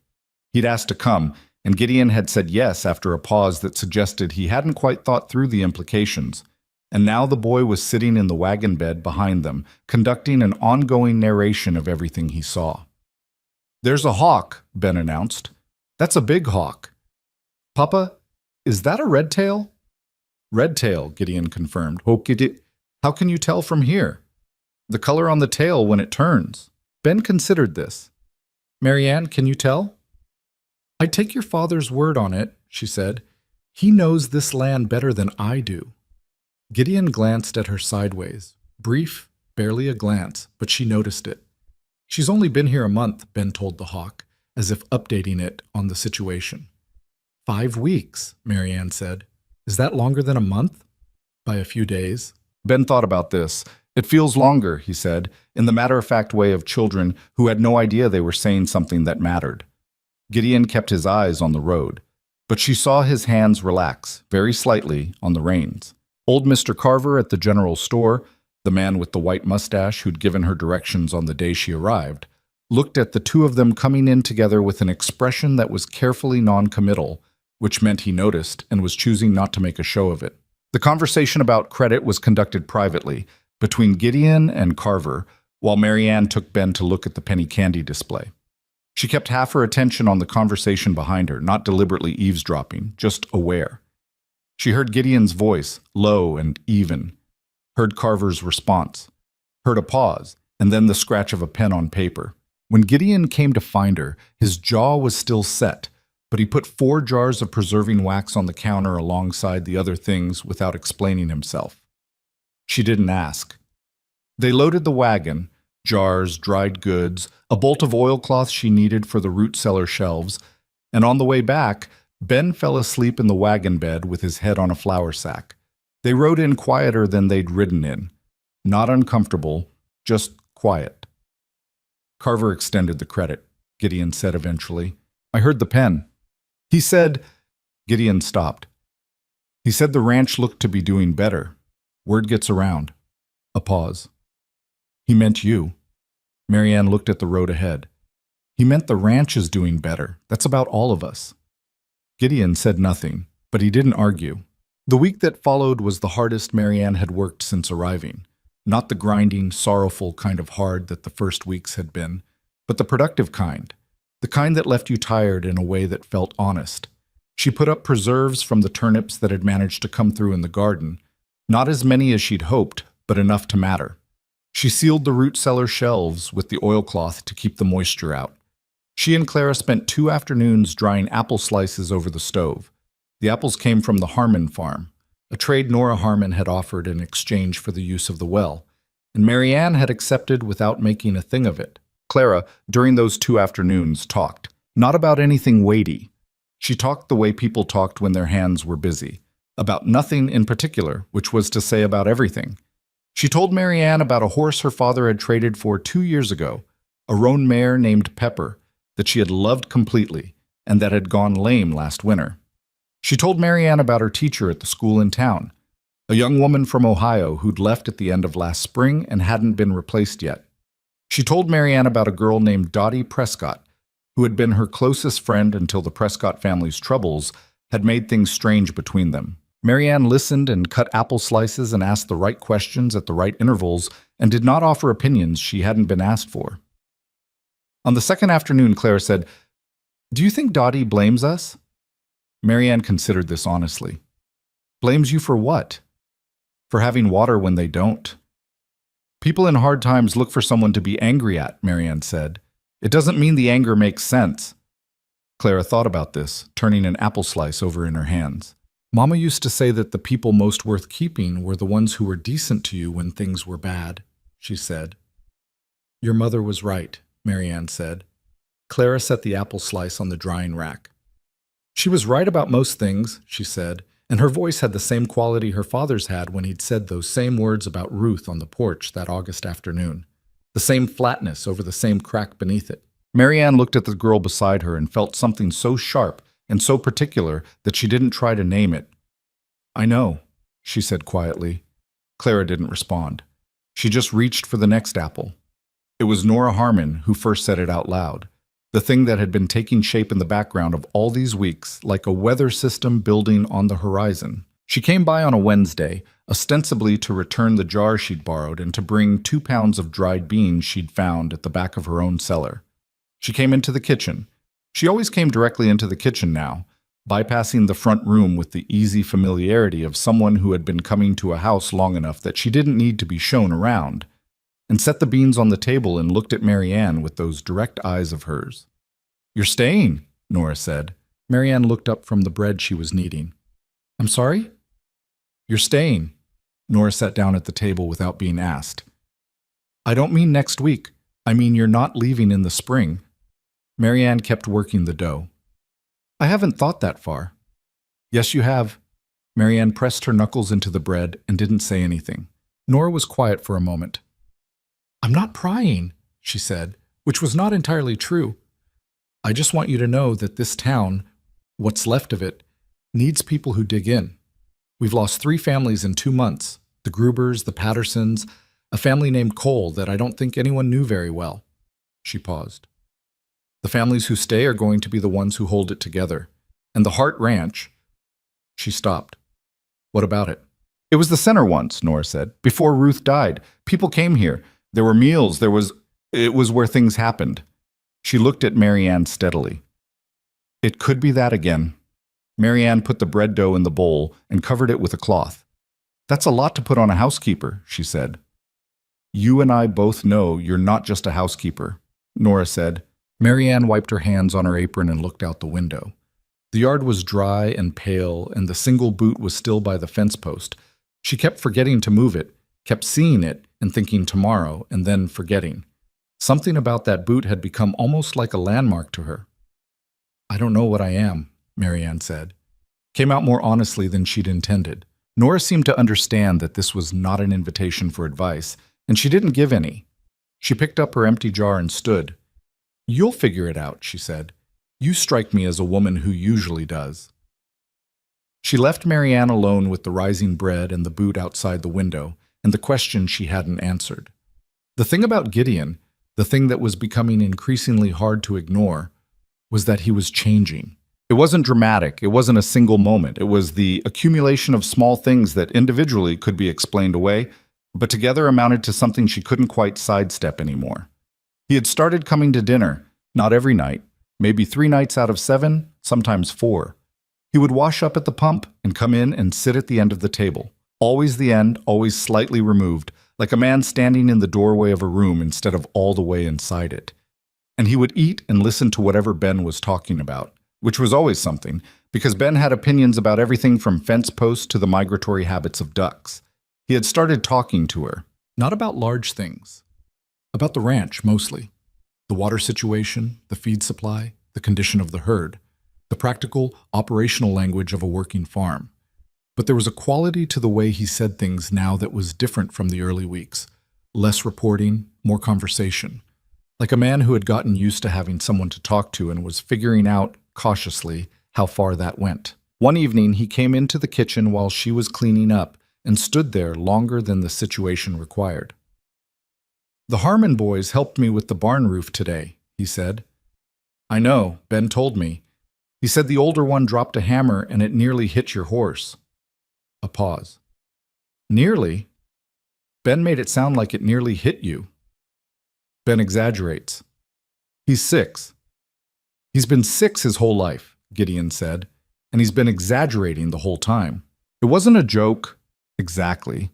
He'd asked to come, and Gideon had said yes after a pause that suggested he hadn't quite thought through the implications. And now the boy was sitting in the wagon bed behind them, conducting an ongoing narration of everything he saw. "There's a hawk," Ben announced. "That's a big hawk." "Papa, is that a red-tail?" "Red-tail," Gideon confirmed. "How can you tell from here?" "The color on the tail when it turns." Ben considered this. "Marianne, can you tell?" "I take your father's word on it," she said. "He knows this land better than I do." Gideon glanced at her sideways. Brief, barely a glance, but she noticed it. "She's only been here a month," Ben told the hawk, as if updating it on the situation. 5 weeks, Marianne said. "Is that longer than a month?" "By a few days." Ben thought about this. "It feels longer," he said, in the matter-of-fact way of children who had no idea they were saying something that mattered. Gideon kept his eyes on the road, but she saw his hands relax, very slightly, on the reins. Old Mr. Carver at the general store, the man with the white mustache who'd given her directions on the day she arrived, looked at the two of them coming in together with an expression that was carefully non-committal, which meant he noticed and was choosing not to make a show of it. The conversation about credit was conducted privately, between Gideon and Carver, while Marianne took Ben to look at the penny candy display. She kept half her attention on the conversation behind her, not deliberately eavesdropping, just aware. She heard Gideon's voice, low and even, heard Carver's response, heard a pause, and then the scratch of a pen on paper. When Gideon came to find her, his jaw was still set, but he put 4 jars of preserving wax on the counter alongside the other things without explaining himself. She didn't ask. They loaded the wagon, jars, dried goods, a bolt of oilcloth she needed for the root cellar shelves, and on the way back, Ben fell asleep in the wagon bed with his head on a flour sack. They rode in quieter than they'd ridden in. Not uncomfortable, just quiet. Carver extended the credit, Gideon said eventually. "I heard the pen." He said, Gideon stopped. "He said the ranch looked to be doing better. Word gets around." A pause. "He meant you." Marianne looked at the road ahead. "He meant the ranch is doing better. That's about all of us." Gideon said nothing, but he didn't argue. The week that followed was the hardest Marianne had worked since arriving. Not the grinding, sorrowful kind of hard that the first weeks had been, but the productive kind. The kind that left you tired in a way that felt honest. She put up preserves from the turnips that had managed to come through in the garden. Not as many as she'd hoped, but enough to matter. She sealed the root cellar shelves with the oilcloth to keep the moisture out. She and Clara spent 2 afternoons drying apple slices over the stove. The apples came from the Harmon farm, a trade Nora Harmon had offered in exchange for the use of the well, and Marianne had accepted without making a thing of it. Clara, during those 2 afternoons, talked. Not about anything weighty. She talked the way people talked when their hands were busy. About nothing in particular, which was to say about everything. She told Marianne about a horse her father had traded for 2 years ago, a roan mare named Pepper, that she had loved completely, and that had gone lame last winter. She told Marianne about her teacher at the school in town, a young woman from Ohio who'd left at the end of last spring and hadn't been replaced yet. She told Marianne about a girl named Dottie Prescott, who had been her closest friend until the Prescott family's troubles had made things strange between them. Marianne listened and cut apple slices and asked the right questions at the right intervals and did not offer opinions she hadn't been asked for. On the second afternoon, Clara said, "Do you think Dottie blames us?" Marianne considered this honestly. Blames you for what? For having water when they don't. People in hard times look for someone to be angry at, Marianne said. It doesn't mean the anger makes sense. Clara thought about this, turning an apple slice over in her hands. Mama used to say that the people most worth keeping were the ones who were decent to you when things were bad, she said. Your mother was right, Marianne said. Clara set the apple slice on the drying rack. She was right about most things, she said, and her voice had the same quality her father's had when he'd said those same words about Ruth on the porch that August afternoon. The same flatness over the same crack beneath it. Marianne looked at the girl beside her and felt something so sharp and so particular that she didn't try to name it. I know, she said quietly. Clara didn't respond. She just reached for the next apple. It was Nora Harmon who first said it out loud, the thing that had been taking shape in the background of all these weeks, like a weather system building on the horizon. She came by on a Wednesday, ostensibly to return the jar she'd borrowed and to bring 2 pounds of dried beans she'd found at the back of her own cellar. She came into the kitchen. She always came directly into the kitchen now, bypassing the front room with the easy familiarity of someone who had been coming to a house long enough that she didn't need to be shown around, and set the beans on the table and looked at Marianne with those direct eyes of hers. You're staying, Nora said. Marianne looked up from the bread she was kneading. I'm sorry? You're staying. Nora sat down at the table without being asked. I don't mean next week. I mean you're not leaving in the spring. Marianne kept working the dough. I haven't thought that far. Yes, you have. Marianne pressed her knuckles into the bread and didn't say anything. Nora was quiet for a moment. I'm not prying, she said, which was not entirely true. I just want you to know that this town, what's left of it, needs people who dig in. We've lost 3 families in 2 months, the Grubers, the Pattersons, a family named Cole that I don't think anyone knew very well. She paused. The families who stay are going to be the ones who hold it together. And the Hart Ranch... She stopped. What about it? It was the center once, Nora said. Before Ruth died, people came here. There were meals, it was where things happened. She looked at Marianne steadily. It could be that again. Marianne put the bread dough in the bowl and covered it with a cloth. That's a lot to put on a housekeeper, she said. You and I both know you're not just a housekeeper, Nora said. Marianne wiped her hands on her apron and looked out the window. The yard was dry and pale, and the single boot was still by the fence post. She kept forgetting to move it, kept seeing it and thinking tomorrow, and then forgetting. Something about that boot had become almost like a landmark to her. I don't know what I am, Marianne said. Came out more honestly than she'd intended. Nora seemed to understand that this was not an invitation for advice, and she didn't give any. She picked up her empty jar and stood. You'll figure it out, she said. You strike me as a woman who usually does. She left Marianne alone with the rising bread and the boot outside the window, and the question she hadn't answered. The thing about Gideon, the thing that was becoming increasingly hard to ignore, was that he was changing. It wasn't dramatic, it wasn't a single moment, it was the accumulation of small things that individually could be explained away, but together amounted to something she couldn't quite sidestep anymore. He had started coming to dinner, not every night, maybe 3 nights out of 7, sometimes 4. He would wash up at the pump and come in and sit at the end of the table. Always the end, always slightly removed, like a man standing in the doorway of a room instead of all the way inside it. And he would eat and listen to whatever Ben was talking about, which was always something, because Ben had opinions about everything from fence posts to the migratory habits of ducks. He had started talking to her, not about large things, about the ranch mostly. The water situation, the feed supply, the condition of the herd, the practical, operational language of a working farm. But there was a quality to the way he said things now that was different from the early weeks. Less reporting, more conversation. Like a man who had gotten used to having someone to talk to and was figuring out, cautiously, how far that went. One evening, he came into the kitchen while she was cleaning up and stood there longer than the situation required. "The Harmon boys helped me with the barn roof today," he said. "I know, Ben told me. He said the older one dropped a hammer and it nearly hit your horse." A pause. "Nearly? Ben made it sound like it nearly hit you." Ben exaggerates. "He's 6. He's been 6 his whole life," Gideon said, "and he's been exaggerating the whole time. It wasn't a joke, exactly.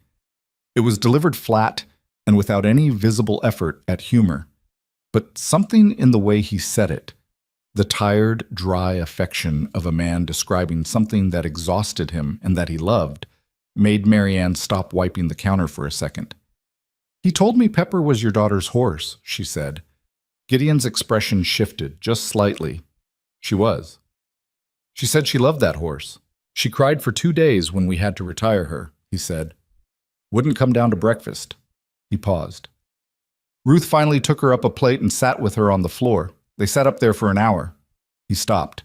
It was delivered flat and without any visible effort at humor. But something in the way he said it, the tired, dry affection of a man describing something that exhausted him and that he loved, made Marianne stop wiping the counter for a second. "He told me Pepper was your daughter's horse," she said. Gideon's expression shifted, just slightly. "She was. She said she loved that horse. She cried for 2 days when we had to retire her," he said. "Wouldn't come down to breakfast." He paused. "Ruth finally took her up a plate and sat with her on the floor. They sat up there for an hour." He stopped.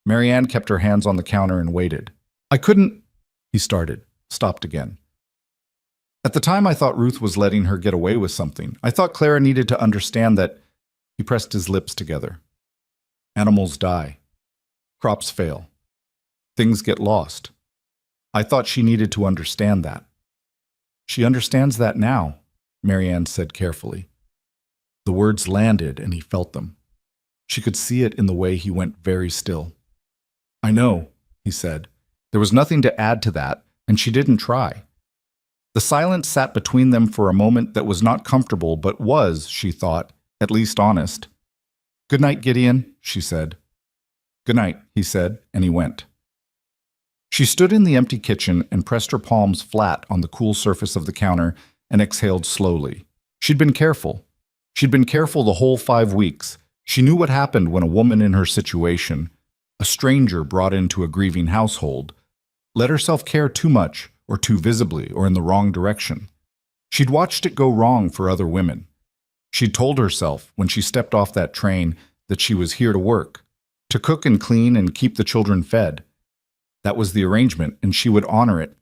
Marianne kept her hands on the counter and waited. "I couldn't," he started, stopped again. "At the time I thought Ruth was letting her get away with something. I thought Clara needed to understand that—" He pressed his lips together. "Animals die. Crops fail. Things get lost. I thought she needed to understand that." "She understands that now," Marianne said carefully. The words landed and he felt them. She could see it in the way he went very still. "I know," he said. There was nothing to add to that, and she didn't try. The silence sat between them for a moment that was not comfortable, but was, she thought, at least honest. "Good night, Gideon," she said. "Good night," he said, and he went. She stood in the empty kitchen and pressed her palms flat on the cool surface of the counter and exhaled slowly. She'd been careful. She'd been careful the whole 5 weeks. She knew what happened when a woman in her situation, a stranger brought into a grieving household, let herself care too much or too visibly or in the wrong direction. She'd watched it go wrong for other women. She'd told herself when she stepped off that train that she was here to work, to cook and clean and keep the children fed. That was the arrangement, and she would honor it.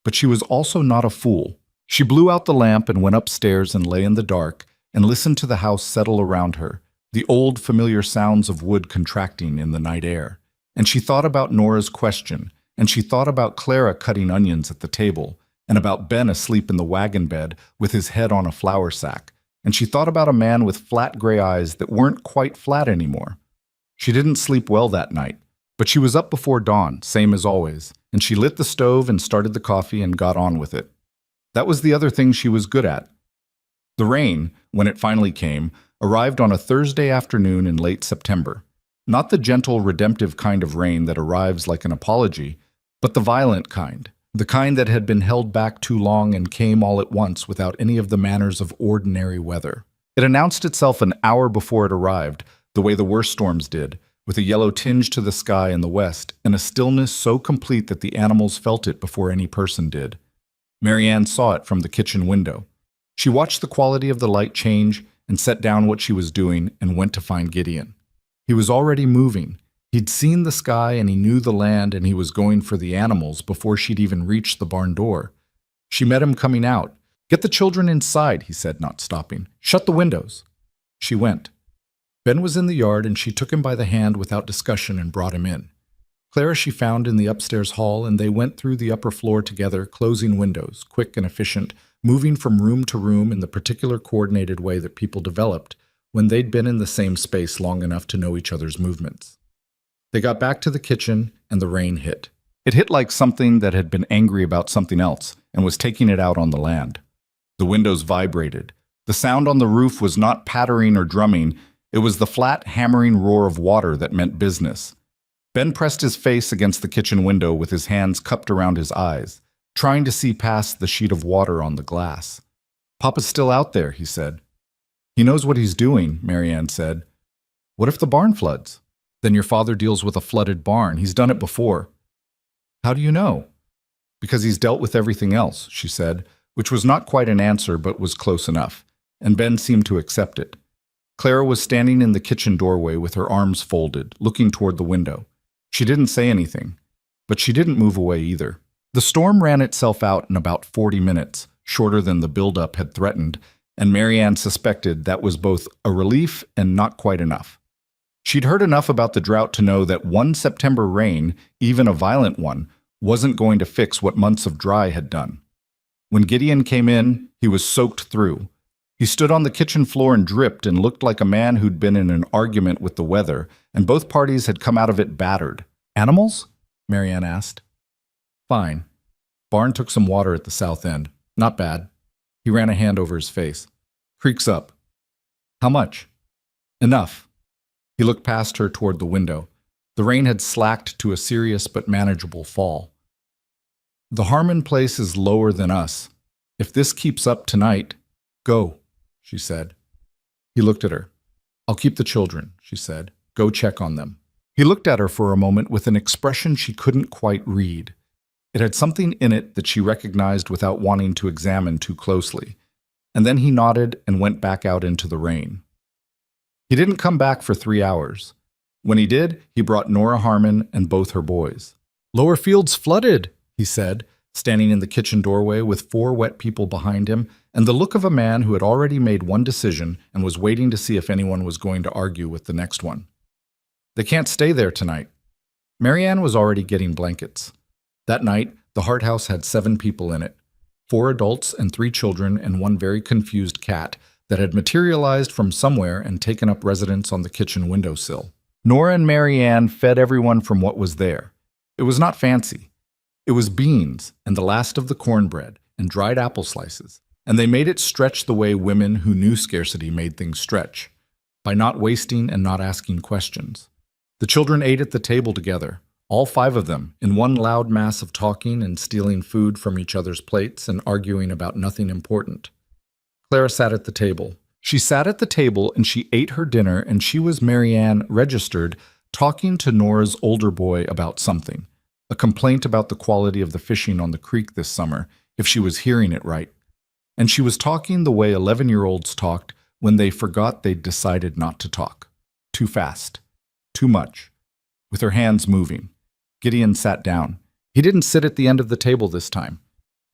But she was also not a fool. She blew out the lamp and went upstairs and lay in the dark and listened to the house settle around her, the old familiar sounds of wood contracting in the night air. And she thought about Nora's question, and she thought about Clara cutting onions at the table, and about Ben asleep in the wagon bed with his head on a flour sack, and she thought about a man with flat gray eyes that weren't quite flat anymore. She didn't sleep well that night, but she was up before dawn, same as always, and she lit the stove and started the coffee and got on with it. That was the other thing she was good at. The rain, when it finally came, arrived on a Thursday afternoon in late September. Not the gentle, redemptive kind of rain that arrives like an apology, but the violent kind, the kind that had been held back too long and came all at once without any of the manners of ordinary weather. It announced itself an hour before it arrived, the way the worst storms did, with a yellow tinge to the sky in the west, and a stillness so complete that the animals felt it before any person did. Marianne saw it from the kitchen window. She watched the quality of the light change and set down what she was doing and went to find Gideon. He was already moving. He'd seen the sky and he knew the land, and he was going for the animals before she'd even reached the barn door. She met him coming out. "Get the children inside," he said, not stopping. "Shut the windows." She went. Ben was in the yard, and she took him by the hand without discussion and brought him in. Clara she found in the upstairs hall, and they went through the upper floor together, closing windows, quick and efficient, moving from room to room in the particular coordinated way that people developed when they'd been in the same space long enough to know each other's movements. They got back to the kitchen, and the rain hit. It hit like something that had been angry about something else and was taking it out on the land. The windows vibrated. The sound on the roof was not pattering or drumming. It was the flat, hammering roar of water that meant business. Ben pressed his face against the kitchen window with his hands cupped around his eyes, trying to see past the sheet of water on the glass. "Papa's still out there," he said. He knows what he's doing, Marianne said. What if the barn floods? Then your father deals with a flooded barn. He's done it before. How do you know? Because he's dealt with everything else, she said, which was not quite an answer but was close enough, and Ben seemed to accept it. Clara was standing in the kitchen doorway with her arms folded, looking toward the window. She didn't say anything, but she didn't move away either. The storm ran itself out in about 40 minutes, shorter than the buildup had threatened, and Marianne suspected that was both a relief and not quite enough. She'd heard enough about the drought to know that one September rain, even a violent one, wasn't going to fix what months of dry had done. When Gideon came in, he was soaked through. He stood on the kitchen floor and dripped and looked like a man who'd been in an argument with the weather, and both parties had come out of it battered. Animals? Marianne asked. Fine. Barn took some water at the south end. Not bad. He ran a hand over his face. Creek's up. How much? Enough. He looked past her toward the window. The rain had slacked to a serious but manageable fall. The Harmon place is lower than us. If this keeps up tonight, go, she said. He looked at her. I'll keep the children, she said. Go check on them. He looked at her for a moment with an expression she couldn't quite read. It had something in it that she recognized without wanting to examine too closely. And then he nodded and went back out into the rain. He didn't come back for 3 hours. When he did, he brought Nora Harmon and both her boys. Lower Field's flooded, he said, standing in the kitchen doorway with 4 wet people behind him and the look of a man who had already made one decision and was waiting to see if anyone was going to argue with the next one. They can't stay there tonight. Marianne was already getting blankets. That night, the Hart house had 7 people in it, 4 adults and 3 children and 1 very confused cat that had materialized from somewhere and taken up residence on the kitchen windowsill. Nora and Marianne fed everyone from what was there. It was not fancy. It was beans and the last of the cornbread and dried apple slices, and they made it stretch the way women who knew scarcity made things stretch, by not wasting and not asking questions. The children ate at the table together, all 5 of them, in one loud mass of talking and stealing food from each other's plates and arguing about nothing important. Clara sat at the table. She sat at the table and she ate her dinner, and she was Marianne registered, talking to Nora's older boy about something, a complaint about the quality of the fishing on the creek this summer, if she was hearing it right. And she was talking the way 11-year-olds talked when they forgot they'd decided not to talk. Too fast. Too much. With her hands moving. Gideon sat down. He didn't sit at the end of the table this time.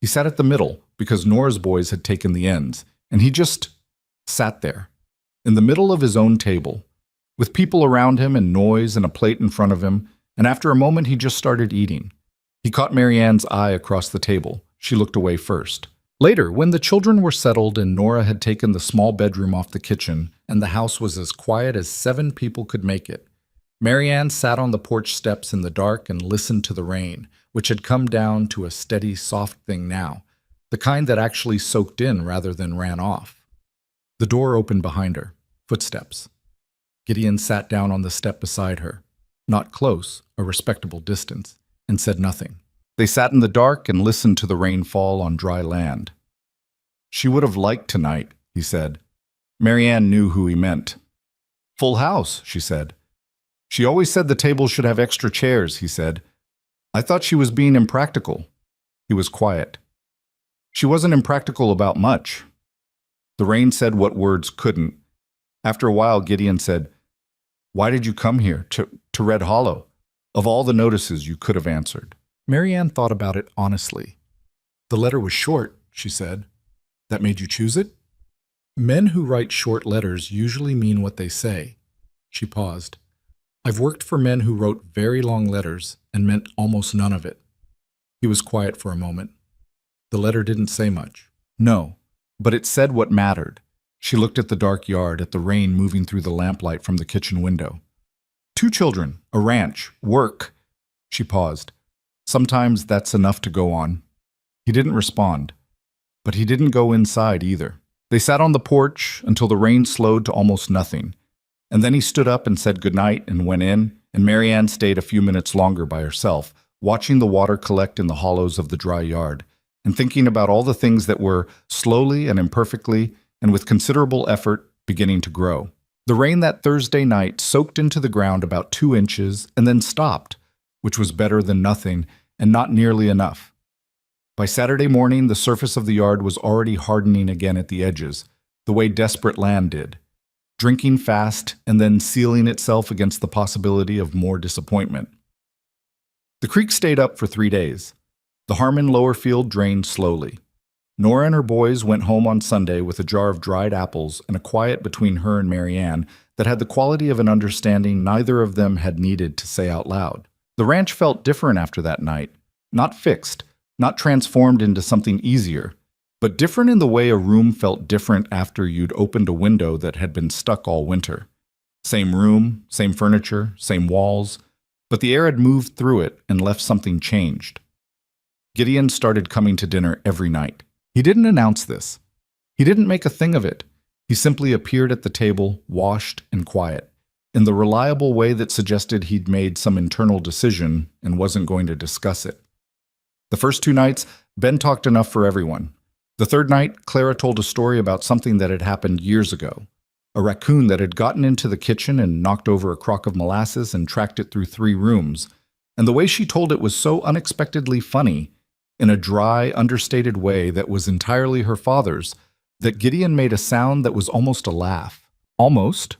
He sat at the middle because Nora's boys had taken the ends, and he just sat there, in the middle of his own table, with people around him and noise and a plate in front of him, and after a moment he just started eating. He caught Marianne's eye across the table. She looked away first. Later, when the children were settled and Nora had taken the small bedroom off the kitchen and the house was as quiet as 7 people could make it, Marianne sat on the porch steps in the dark and listened to the rain, which had come down to a steady, soft thing now, the kind that actually soaked in rather than ran off. The door opened behind her. Footsteps. Gideon sat down on the step beside her, not close, a respectable distance, and said nothing. They sat in the dark and listened to the rain fall on dry land. She would have liked tonight, he said. Marianne knew who he meant. Full house, she said. She always said the table should have extra chairs, he said. I thought she was being impractical. He was quiet. She wasn't impractical about much. The rain said what words couldn't. After a while, Gideon said, Why did you come here, to Red Hollow? Of all the notices you could have answered. Marianne thought about it honestly. The letter was short, she said. That made you choose it? Men who write short letters usually mean what they say. She paused. I've worked for men who wrote very long letters and meant almost none of it. He was quiet for a moment. The letter didn't say much. No, but it said what mattered. She looked at the dark yard, at the rain moving through the lamplight from the kitchen window. 2 children, a ranch, work. She paused. Sometimes that's enough to go on. He didn't respond, but he didn't go inside either. They sat on the porch until the rain slowed to almost nothing, and then he stood up and said goodnight and went in, and Marianne stayed a few minutes longer by herself, watching the water collect in the hollows of the dry yard, and thinking about all the things that were, slowly and imperfectly, and with considerable effort, beginning to grow. The rain that Thursday night soaked into the ground about 2 inches and then stopped, which was better than nothing and not nearly enough. By Saturday morning, the surface of the yard was already hardening again at the edges, the way desperate land did, drinking fast and then sealing itself against the possibility of more disappointment. The creek stayed up for 3 days. The Harmon lower field drained slowly. Nora and her boys went home on Sunday with a jar of dried apples and a quiet between her and Marianne that had the quality of an understanding neither of them had needed to say out loud. The ranch felt different after that night, not fixed, not transformed into something easier, but different in the way a room felt different after you'd opened a window that had been stuck all winter. Same room, same furniture, same walls, but the air had moved through it and left something changed. Gideon started coming to dinner every night. He didn't announce this. He didn't make a thing of it. He simply appeared at the table, washed and quiet, in the reliable way that suggested he'd made some internal decision and wasn't going to discuss it. The first 2 nights, Ben talked enough for everyone. The third night, Clara told a story about something that had happened years ago. A raccoon that had gotten into the kitchen and knocked over a crock of molasses and tracked it through 3 rooms. And the way she told it was so unexpectedly funny, in a dry, understated way that was entirely her father's, that Gideon made a sound that was almost a laugh. Almost.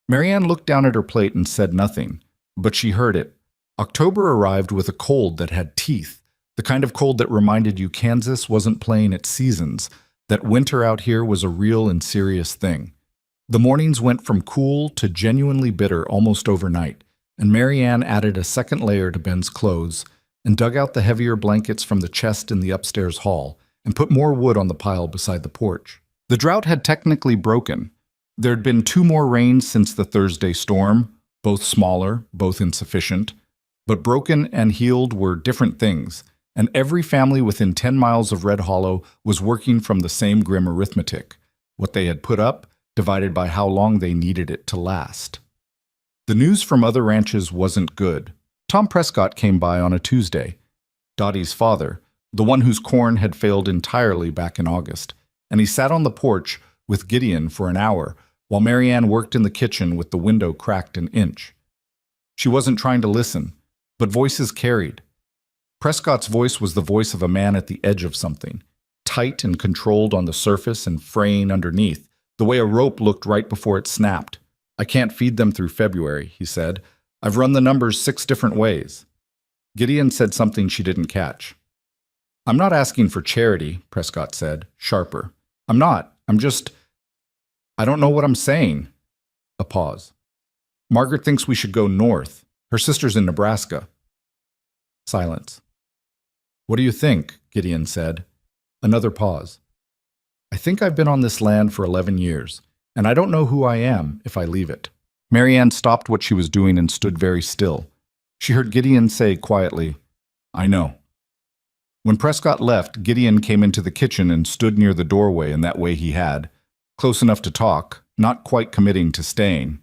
Marianne looked down at her plate and said nothing, but she heard it. October arrived with a cold that had teeth, the kind of cold that reminded you Kansas wasn't playing its seasons, that winter out here was a real and serious thing. The mornings went from cool to genuinely bitter almost overnight, and Marianne added a second layer to Ben's clothes and dug out the heavier blankets from the chest in the upstairs hall and put more wood on the pile beside the porch. The drought had technically broken. There'd been 2 more rains since the Thursday storm, both smaller, both insufficient. But broken and healed were different things, and every family within 10 miles of Red Hollow was working from the same grim arithmetic, what they had put up divided by how long they needed it to last. The news from other ranches wasn't good. Tom Prescott came by on a Tuesday, Dottie's father, the one whose corn had failed entirely back in August, and he sat on the porch with Gideon for an hour while Marianne worked in the kitchen with the window cracked an inch. She wasn't trying to listen, but voices carried. Prescott's voice was the voice of a man at the edge of something, tight and controlled on the surface and fraying underneath, the way a rope looked right before it snapped. "I can't feed them through February," he said. "I've run the numbers 6 different ways." Gideon said something she didn't catch. "I'm not asking for charity," Prescott said, sharper. I'm not. I don't know what I'm saying." A pause. "Margaret thinks we should go north. Her sister's in Nebraska." Silence. "What do you think?" Gideon said. Another pause. "I think I've been on this land for 11 years, and I don't know who I am if I leave it." Marianne stopped what she was doing and stood very still. She heard Gideon say quietly, "I know." When Prescott left, Gideon came into the kitchen and stood near the doorway in that way he had, close enough to talk, not quite committing to staying.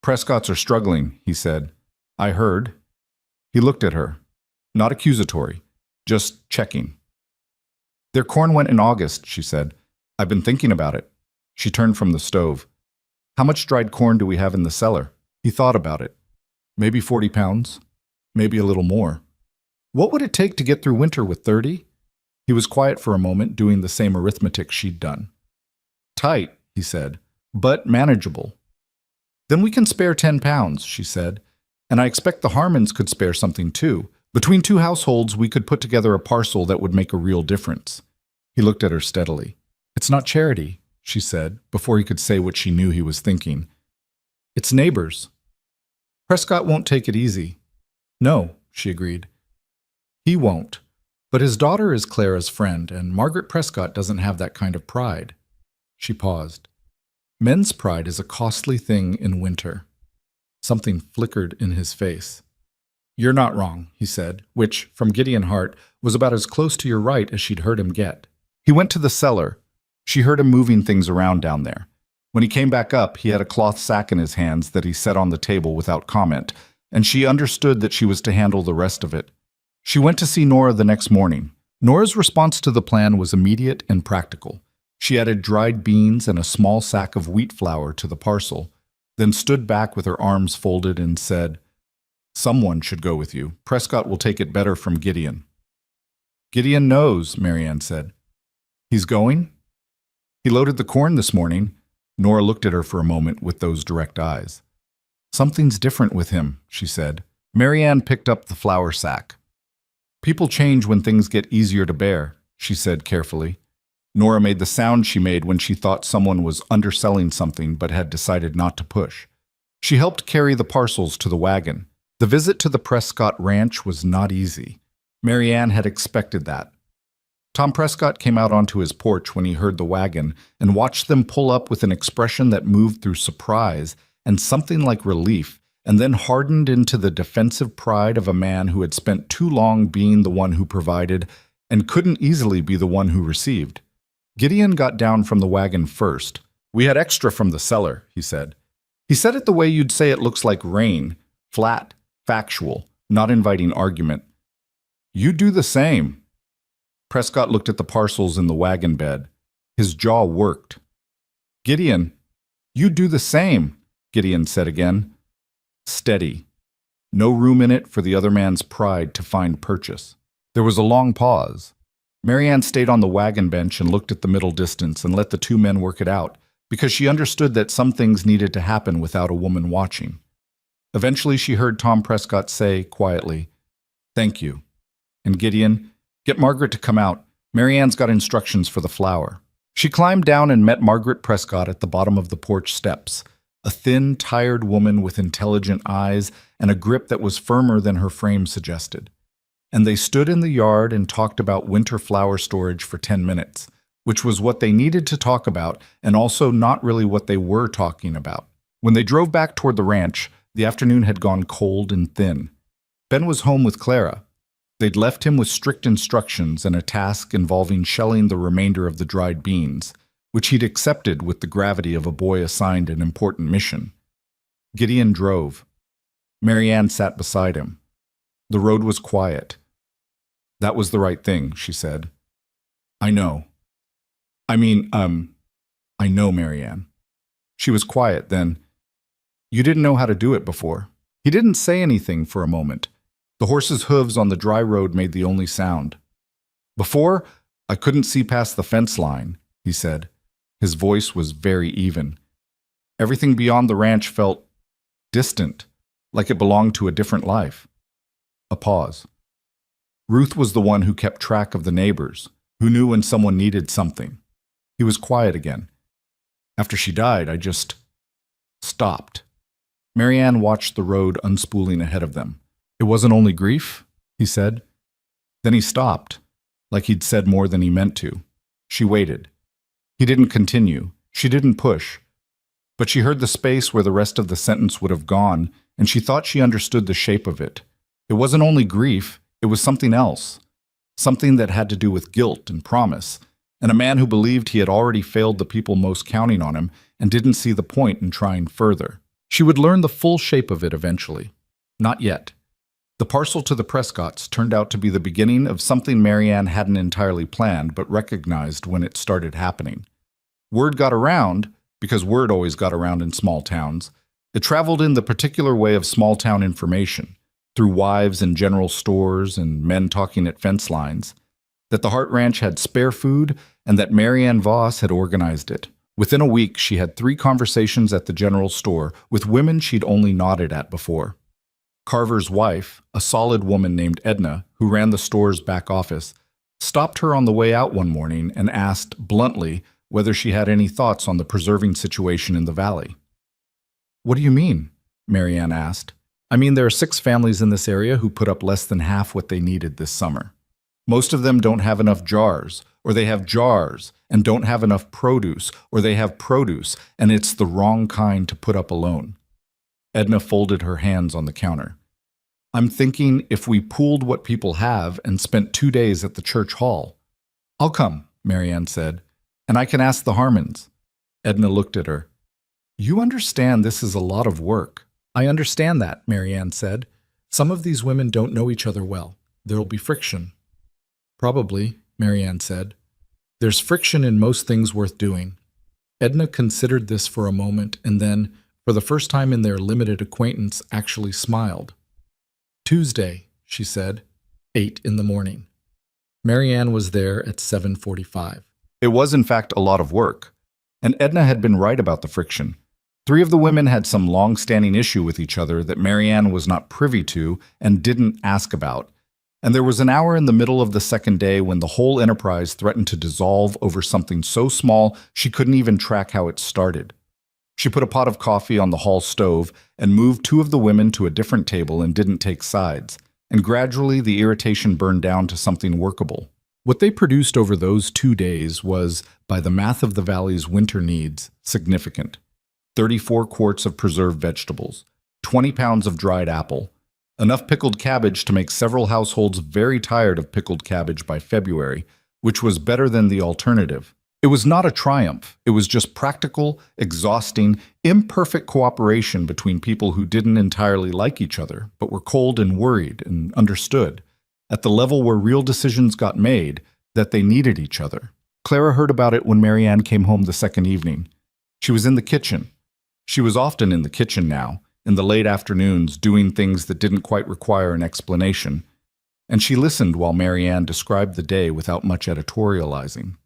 "Prescotts are struggling," he said. "I heard." He looked at her. Not accusatory, just checking. "Their corn went in August," she said. "I've been thinking about it." She turned from the stove. "How much dried corn do we have in the cellar?" He thought about it. "Maybe 40 pounds. Maybe a little more." "What would it take to get through winter with 30? He was quiet for a moment, doing the same arithmetic she'd done. "Tight," he said, "but manageable." "Then we can spare 10 pounds, she said. "And I expect the Harmons could spare something too. Between 2 households, we could put together a parcel that would make a real difference." He looked at her steadily. "It's not charity," she said, before he could say what she knew he was thinking. "It's neighbors." "Prescott won't take it easy." "No," she agreed. "He won't. But his daughter is Clara's friend, and Margaret Prescott doesn't have that kind of pride." She paused. "Men's pride is a costly thing in winter." Something flickered in his face. "You're not wrong," he said, which, from Gideon Hart, was about as close to "you're right" as she'd heard him get. He went to the cellar. She heard him moving things around down there. When he came back up, he had a cloth sack in his hands that he set on the table without comment, and she understood that she was to handle the rest of it. She went to see Nora the next morning. Nora's response to the plan was immediate and practical. She added dried beans and a small sack of wheat flour to the parcel, then stood back with her arms folded and said, "Someone should go with you. Prescott will take it better from Gideon." "Gideon knows," Marianne said. "He's going?" "He loaded the corn this morning." Nora looked at her for a moment with those direct eyes. "Something's different with him," she said. Marianne picked up the flour sack. "People change when things get easier to bear," she said carefully. Nora made the sound she made when she thought someone was underselling something but had decided not to push. She helped carry the parcels to the wagon. The visit to the Prescott ranch was not easy. Marianne had expected that. Tom Prescott came out onto his porch when he heard the wagon and watched them pull up with an expression that moved through surprise and something like relief, and then hardened into the defensive pride of a man who had spent too long being the one who provided and couldn't easily be the one who received. Gideon got down from the wagon first. "We had extra from the cellar," he said. He said it the way you'd say it looks like rain, flat, factual, not inviting argument. "You do the same." Prescott looked at the parcels in the wagon bed. His jaw worked. "Gideon, you do the same," Gideon said again. Steady. No room in it for the other man's pride to find purchase. There was a long pause. Marianne stayed on the wagon bench and looked at the middle distance and let the two men work it out, because she understood that some things needed to happen without a woman watching. Eventually she heard Tom Prescott say, quietly, "Thank you." And Gideon, "Get Margaret to come out. Marianne's got instructions for the flour." She climbed down and met Margaret Prescott at the bottom of the porch steps, a thin, tired woman with intelligent eyes and a grip that was firmer than her frame suggested. And they stood in the yard and talked about winter flour storage for 10 minutes, which was what they needed to talk about and also not really what they were talking about. When they drove back toward the ranch, the afternoon had gone cold and thin. Ben was home with Clara. They'd left him with strict instructions and a task involving shelling the remainder of the dried beans, which he'd accepted with the gravity of a boy assigned an important mission. Gideon drove. Marianne sat beside him. The road was quiet. "That was the right thing," she said. "I know. I know, Marianne." She was quiet then. "You didn't know how to do it before." He didn't say anything for a moment. The horse's hooves on the dry road made the only sound. "Before, I couldn't see past the fence line," he said. His voice was very even. "Everything beyond the ranch felt distant, like it belonged to a different life." A pause. "Ruth was the one who kept track of the neighbors, who knew when someone needed something." He was quiet again. "After she died, I just stopped." Marianne watched the road unspooling ahead of them. "It wasn't only grief?" he said. Then he stopped, like he'd said more than he meant to. She waited. He didn't continue. She didn't push. But she heard the space where the rest of the sentence would have gone, and she thought she understood the shape of it. It wasn't only grief, it was something else. Something that had to do with guilt and promise, and a man who believed he had already failed the people most counting on him and didn't see the point in trying further. She would learn the full shape of it eventually. Not yet. The parcel to the Prescotts turned out to be the beginning of something Marianne hadn't entirely planned but recognized when it started happening. Word got around, because word always got around in small towns. It traveled in the particular way of small town information, through wives in general stores and men talking at fence lines, that the Hart Ranch had spare food and that Marianne Voss had organized it. Within a week, she had 3 conversations at the general store with women she'd only nodded at before. Carver's wife, a solid woman named Edna, who ran the store's back office, stopped her on the way out one morning and asked, bluntly, whether she had any thoughts on the preserving situation in the valley. "What do you mean?" Marianne asked. "I mean, there are 6 families in this area who put up less than half what they needed this summer. Most of them don't have enough jars, or they have jars and don't have enough produce, or they have produce, and it's the wrong kind to put up alone." Edna folded her hands on the counter. "I'm thinking if we pooled what people have and spent 2 days at the church hall." "I'll come," Marianne said, "and I can ask the Harmons." Edna looked at her. "You understand this is a lot of work." "I understand that," Marianne said. "Some of these women don't know each other well. There'll be friction." "Probably," Marianne said. There's friction in most things worth doing. Edna considered this for a moment and then, for the first time in their limited acquaintance, actually smiled. Tuesday, she said, 8 in the morning. Marianne was there at 7:45. It was, in fact, a lot of work, and Edna had been right about the friction. 3 of the women had some long-standing issue with each other that Marianne was not privy to and didn't ask about, and there was an hour in the middle of the second day when the whole enterprise threatened to dissolve over something so small she couldn't even track how it started. She put a pot of coffee on the hall stove and moved 2 of the women to a different table and didn't take sides, and gradually the irritation burned down to something workable. What they produced over those 2 days was, by the math of the valley's winter needs, significant. 34 quarts of preserved vegetables, 20 pounds of dried apple, enough pickled cabbage to make several households very tired of pickled cabbage by February, which was better than the alternative. It was not a triumph. It was just practical, exhausting, imperfect cooperation between people who didn't entirely like each other, but were cold and worried and understood, at the level where real decisions got made, that they needed each other. Clara heard about it when Marianne came home the second evening. She was in the kitchen. She was often in the kitchen now, in the late afternoons, doing things that didn't quite require an explanation, and she listened while Marianne described the day without much editorializing.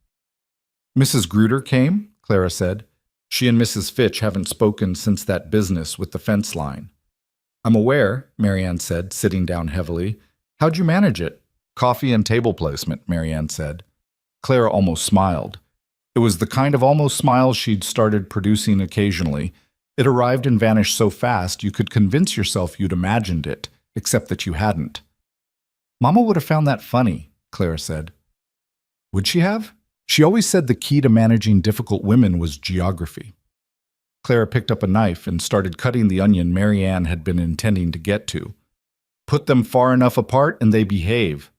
Mrs. Gruder came, Clara said. She and Mrs. Fitch haven't spoken since that business with the fence line. I'm aware, Marianne said, sitting down heavily. How'd you manage it? Coffee and table placement, Marianne said. Clara almost smiled. It was the kind of almost smile she'd started producing occasionally. It arrived and vanished so fast you could convince yourself you'd imagined it, except that you hadn't. Mama would have found that funny, Clara said. Would she have? She always said the key to managing difficult women was geography. Clara picked up a knife and started cutting the onion Marianne had been intending to get to. Put them far enough apart and they behave.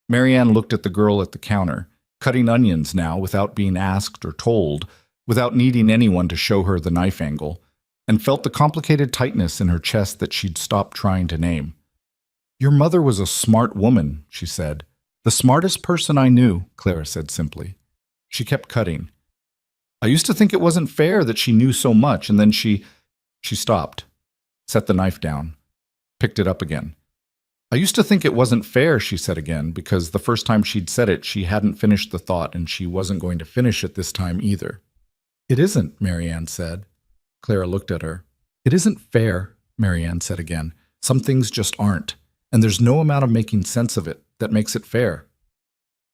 Marianne looked at the girl at the counter, cutting onions now without being asked or told, without needing anyone to show her the knife angle, and felt the complicated tightness in her chest that she'd stopped trying to name. Your mother was a smart woman, she said. The smartest person I knew, Clara said simply. She kept cutting. I used to think it wasn't fair that she knew so much, and then she stopped, set the knife down, picked it up again. I used to think it wasn't fair, she said again, because the first time she'd said it, she hadn't finished the thought, and she wasn't going to finish it this time either. It isn't, Marianne said. Clara looked at her. It isn't fair, Marianne said again. Some things just aren't, and there's no amount of making sense of it that makes it fair.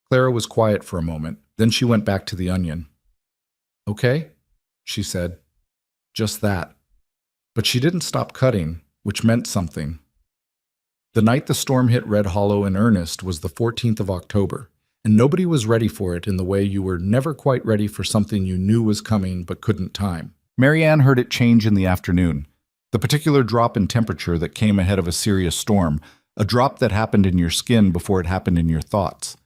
Clara was quiet for a moment, then she went back to the onion. Okay, she said. Just that. But she didn't stop cutting, which meant something. The night the storm hit Red Hollow in earnest was the 14th of October, and nobody was ready for it in the way you were never quite ready for something you knew was coming but couldn't time. Marianne heard it change in the afternoon, the particular drop in temperature that came ahead of a serious storm, a drop that happened in your skin before it happened in your thoughts.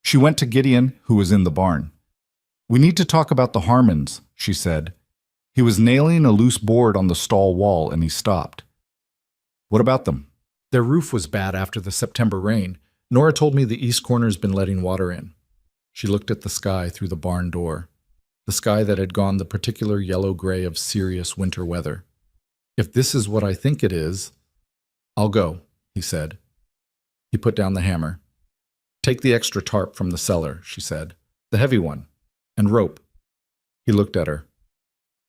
She went to Gideon, who was in the barn. We need to talk about the Harmons, she said. He was nailing a loose board on the stall wall and he stopped. What about them? Their roof was bad after the September rain. Nora told me the east corner's been letting water in. She looked at the sky through the barn door, the sky that had gone the particular yellow-gray of serious winter weather. If this is what I think it is, I'll go, he said. He put down the hammer. Take the extra tarp from the cellar, she said. The heavy one. And rope. He looked at her.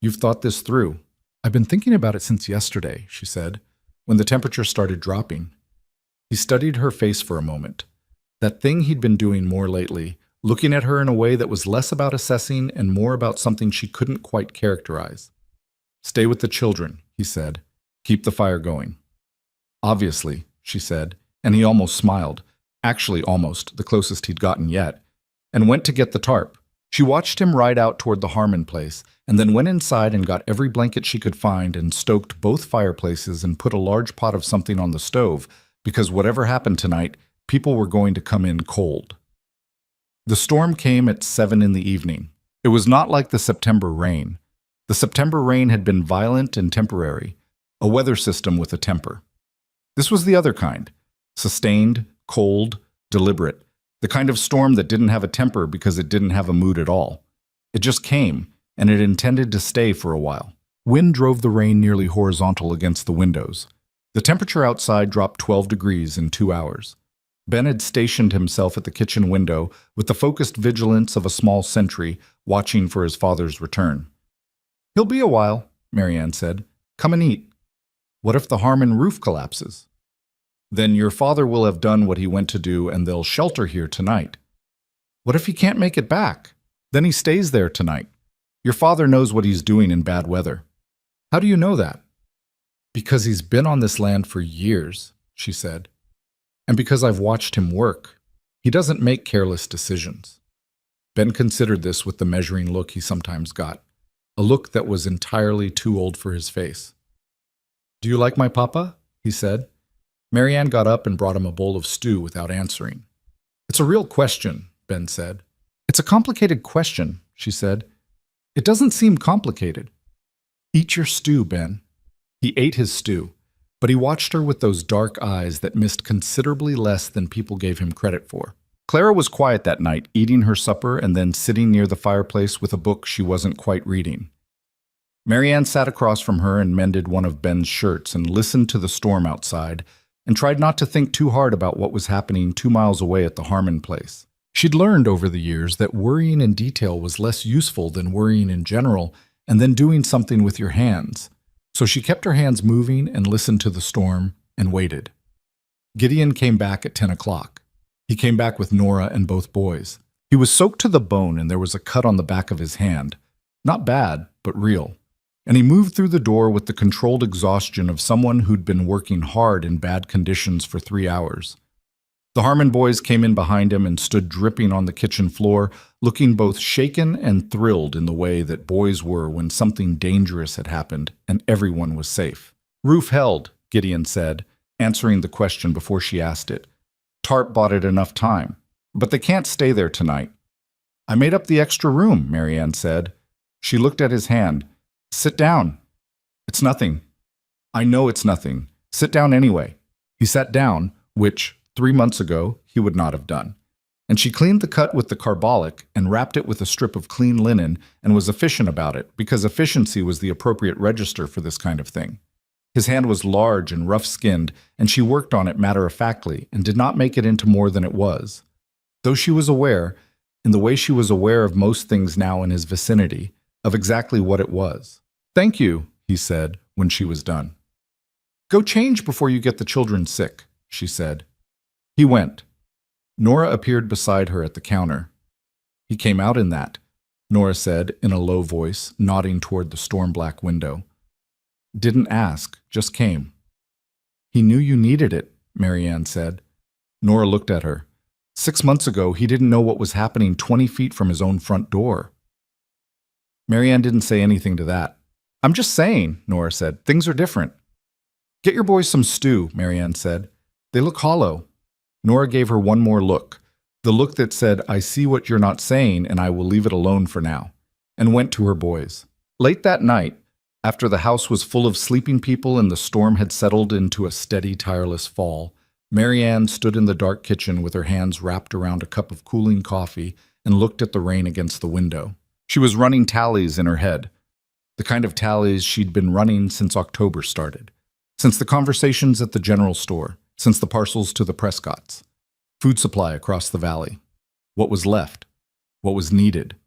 You've thought this through. I've been thinking about it since yesterday, she said, when the temperature started dropping. He studied her face for a moment. That thing he'd been doing more lately, looking at her in a way that was less about assessing and more about something she couldn't quite characterize. Stay with the children, he said. Keep the fire going. Obviously, she said, and he almost smiled, actually almost, the closest he'd gotten yet, and went to get the tarp. She watched him ride out toward the Harmon place, and then went inside and got every blanket she could find and stoked both fireplaces and put a large pot of something on the stove, because whatever happened tonight, people were going to come in cold. The storm came at 7 in the evening. It was not like the September rain. The September rain had been violent and temporary, a weather system with a temper. This was the other kind, sustained, cold, deliberate, The kind of storm that didn't have a temper because it didn't have a mood at all. It just came, and it intended to stay for a while. Wind drove the rain nearly horizontal against the windows. The temperature outside dropped 12 degrees in 2 hours. Ben had stationed himself at the kitchen window with the focused vigilance of a small sentry watching for his father's return. "He'll be a while," Marianne said. "Come and eat." "What if the Harmon roof collapses?" "Then your father will have done what he went to do and they'll shelter here tonight." "What if he can't make it back? Then he stays there tonight. Your father knows what he's doing in bad weather." "How do you know that?" "Because he's been on this land for years," she said. "And because I've watched him work. He doesn't make careless decisions." Ben considered this with the measuring look he sometimes got, a look that was entirely too old for his face. "Do you like my papa?" he said. Marianne got up and brought him a bowl of stew without answering. "It's a real question," Ben said. "It's a complicated question," she said. "It doesn't seem complicated." "Eat your stew, Ben." He ate his stew, but he watched her with those dark eyes that missed considerably less than people gave him credit for. Clara was quiet that night, eating her supper and then sitting near the fireplace with a book she wasn't quite reading. Marianne sat across from her and mended one of Ben's shirts and listened to the storm outside and tried not to think too hard about what was happening 2 miles away at the Harmon place. She'd learned over the years that worrying in detail was less useful than worrying in general and then doing something with your hands. So she kept her hands moving and listened to the storm and waited. Gideon came back at 10 o'clock. He came back with Nora and both boys. He was soaked to the bone and there was a cut on the back of his hand. Not bad, but real. And he moved through the door with the controlled exhaustion of someone who'd been working hard in bad conditions for 3 hours. The Harmon boys came in behind him and stood dripping on the kitchen floor, looking both shaken and thrilled in the way that boys were when something dangerous had happened and everyone was safe. "Roof held," Gideon said, answering the question before she asked it. "Tarp bought it enough time. But they can't stay there tonight." "I made up the extra room," Marianne said. She looked at his hand. "Sit down." "It's nothing." "I know it's nothing. Sit down anyway." He sat down, which 3 months ago he would not have done. And she cleaned the cut with the carbolic and wrapped it with a strip of clean linen and was efficient about it because efficiency was the appropriate register for this kind of thing. His hand was large and rough-skinned, and she worked on it matter-of-factly and did not make it into more than it was. Though she was aware, in the way she was aware of most things now in his vicinity, of exactly what it was. "Thank you," he said when she was done. "Go change before you get the children sick," she said. He went. Nora appeared beside her at the counter. "He came out in that," Nora said in a low voice, nodding toward the storm-black window. "Didn't ask, just came." "He knew you needed it," Marianne said. Nora looked at her. 6 months ago, he didn't know what was happening 20 feet from his own front door. Marianne didn't say anything to that. "I'm just saying," Nora said. "Things are different." "Get your boys some stew," Marianne said. "They look hollow." Nora gave her one more look, the look that said, "I see what you're not saying and I will leave it alone for now," and went to her boys. Late that night, after the house was full of sleeping people and the storm had settled into a steady, tireless fall, Marianne stood in the dark kitchen with her hands wrapped around a cup of cooling coffee and looked at the rain against the window. She was running tallies in her head, the kind of tallies she'd been running since October started, since the conversations at the general store, since the parcels to the Prescotts, food supply across the valley, what was left, what was needed,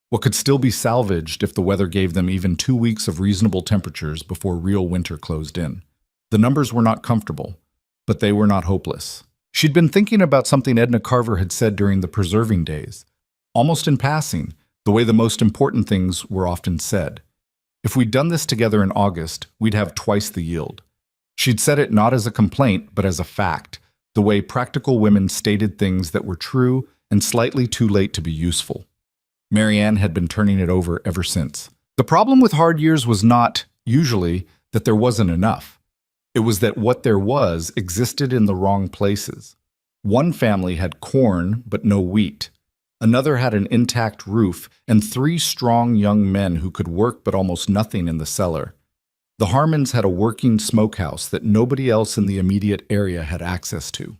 what could still be salvaged if the weather gave them even 2 weeks of reasonable temperatures before real winter closed in. The numbers were not comfortable, but they were not hopeless. She'd been thinking about something Edna Carver had said during the preserving days, almost in passing, the way the most important things were often said. If we'd done this together in August, we'd have twice the yield. She'd said it not as a complaint, but as a fact, the way practical women stated things that were true and slightly too late to be useful. Marianne had been turning it over ever since. The problem with hard years was not, usually, that there wasn't enough. It was that what there was existed in the wrong places. One family had corn, but no wheat. Another had an intact roof and 3 strong young men who could work but almost nothing in the cellar. The Harmons had a working smokehouse that nobody else in the immediate area had access to.